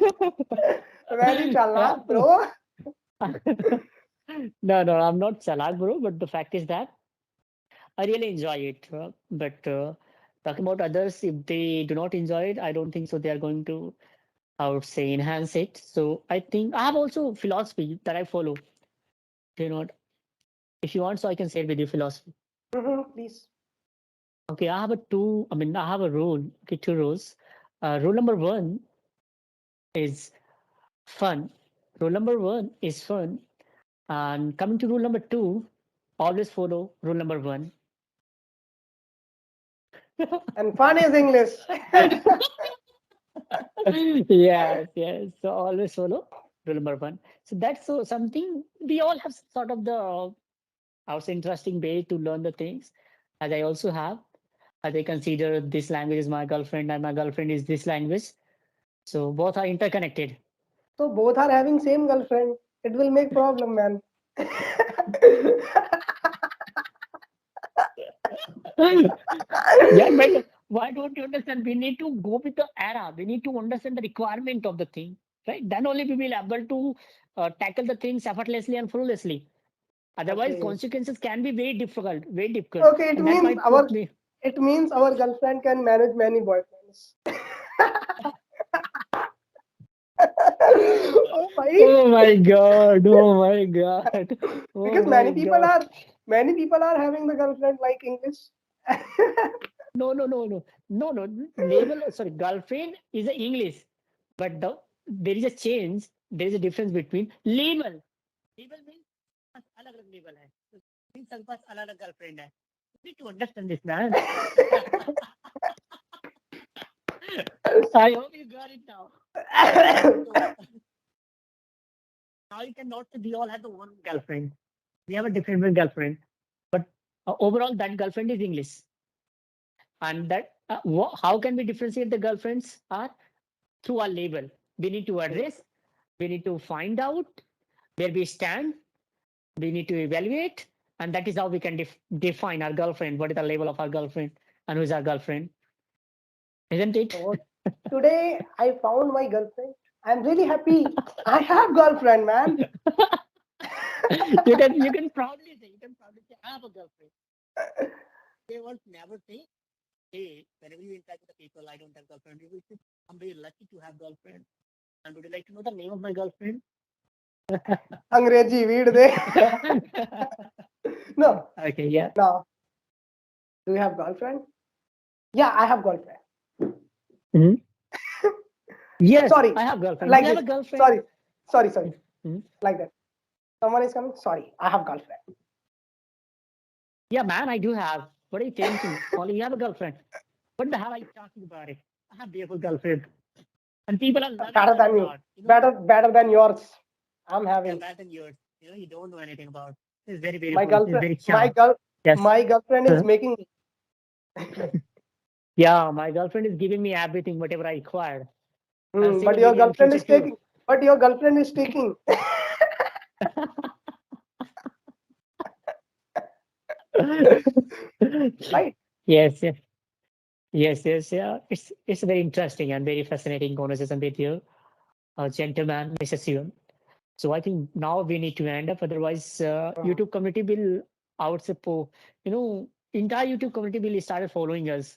Very Yeah. chalak, bro. No, no, I'm not salak, bro. But the fact is that I really enjoy it. But talking about others, if they do not enjoy it, I don't think so. They are going to, I would say, enhance it. So I think I have also philosophy that I follow. You know, if you want, so I can share with you philosophy. Please. Okay, I have a two. I mean, I have a rule. Okay, two rules. Rule number one is fun. Rule number one is fun. And coming to rule number two, always follow rule number one. And fun is English. Yes, yes. So always follow rule number one. So that's so something we all have sort of the our interesting way to learn the things. As I also have, as I consider this language is my girlfriend and my girlfriend is this language. So both are interconnected. So both are having same girlfriend. It will make problem, man. Yeah, but why don't you understand? We need to go with the era. We need to understand the requirement of the thing, right? Then only we will able to tackle the things effortlessly and flawlessly. Otherwise, Okay. consequences can be very difficult, Okay, and that might put me. it means our girlfriend can manage many boyfriends. Oh Oh my. my God. Oh my God. Oh Because my God. many people are having the girlfriend like English. No, no, no, no. No, no. Label, sorry, girlfriend is a English. But there is a change. There is a difference between label. Label means अलग अलग label है. Means सबके पास अलग अलग girlfriend है. You need to understand this, man. I hope you got it now. So now you cannot say we all have the one girlfriend. We have a different girlfriend. But overall, that girlfriend is English. And that how can we differentiate the girlfriends are through our label. We need to address, we need to find out where we stand, we need to evaluate, and that is how we can define our girlfriend. What is the label of our girlfriend and who is our girlfriend? Isn't it? So today I found my girlfriend. I'm really happy. I have girlfriend, man. You can proudly say I have a girlfriend. They won't never say, hey, whenever you interact with the people, I don't have girlfriend. You will say, I'm very lucky to have girlfriend. And would you like to know the name of my girlfriend? अंग्रेजी weed they. No, Okay, yeah. no. Do you have girlfriend? Yeah, I have girlfriend. Mhm. Yes, Sorry, I have girlfriend. Do like you have this. a girlfriend? Sorry. Mhm. Like that. Someone is coming. Sorry, I have girlfriend. Yeah, man, I do have. What are you thinking? Only you have a girlfriend. What the hell are you talking about it? I have beautiful girlfriend. And people are loving Better that a than you. lot. Better than yours. I'm Yeah, having better than yours. You don't know anything about. It's very my beautiful. It's girlfriend. very charm. Yes. My girlfriend is Huh? making me. Yeah, my girlfriend is giving me everything, whatever I require. And But similarly your in girlfriend future is too. taking. But your girlfriend is taking. Right? Yes, yes. Yes, yeah. It's a very interesting and very fascinating conversation with you, gentleman, Mr. Sion. So I think now we need to end up. Otherwise, Uh, YouTube community will outsupport. Entire YouTube community will start following us,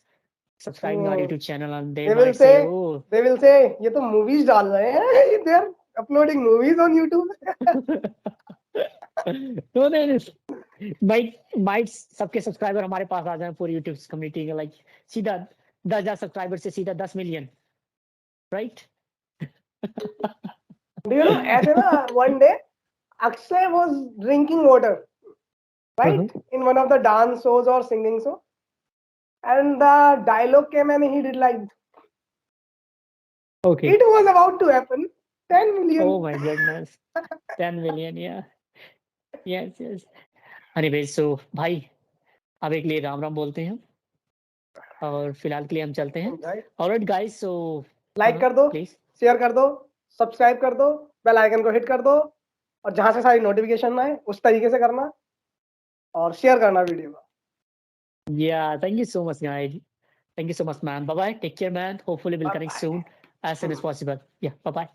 subscribing our mm, YouTube channel, and they they will might say, say. "Oh, They will say. ये तो movies डाल रहे हैं. They are uploading movies on YouTube. no, then might सबके subscriber हमारे पास आ जाए पूरी YouTube community के लाइक सीधा 10,000 सब्सक्राइबर से सीधा 10 million right Do you know? ऐसे ना one day Akshay was drinking water, right, in one of the dance shows or singing show, and the dialogue came and he did like okay it was about to happen. 10 million. Oh my goodness. 10 million, yeah. Yes, yes. Anyway, so भाई अब एक लिए राम राम बोलते हैं और फिलहाल के लिए हम चलते हैं Right? Alright guys so like कर दो, प्लीज शेयर कर दो, सब्सक्राइब कर दो, बेल आइकन को हिट कर दो, और जहां से सारी नोटिफिकेशन आए उस तरीके से करना और शेयर करना वीडियो को. yeah thank you so much guys thank you so much man bye bye take care man hopefully we'll connect Bye soon as soon as bye. possible yeah bye bye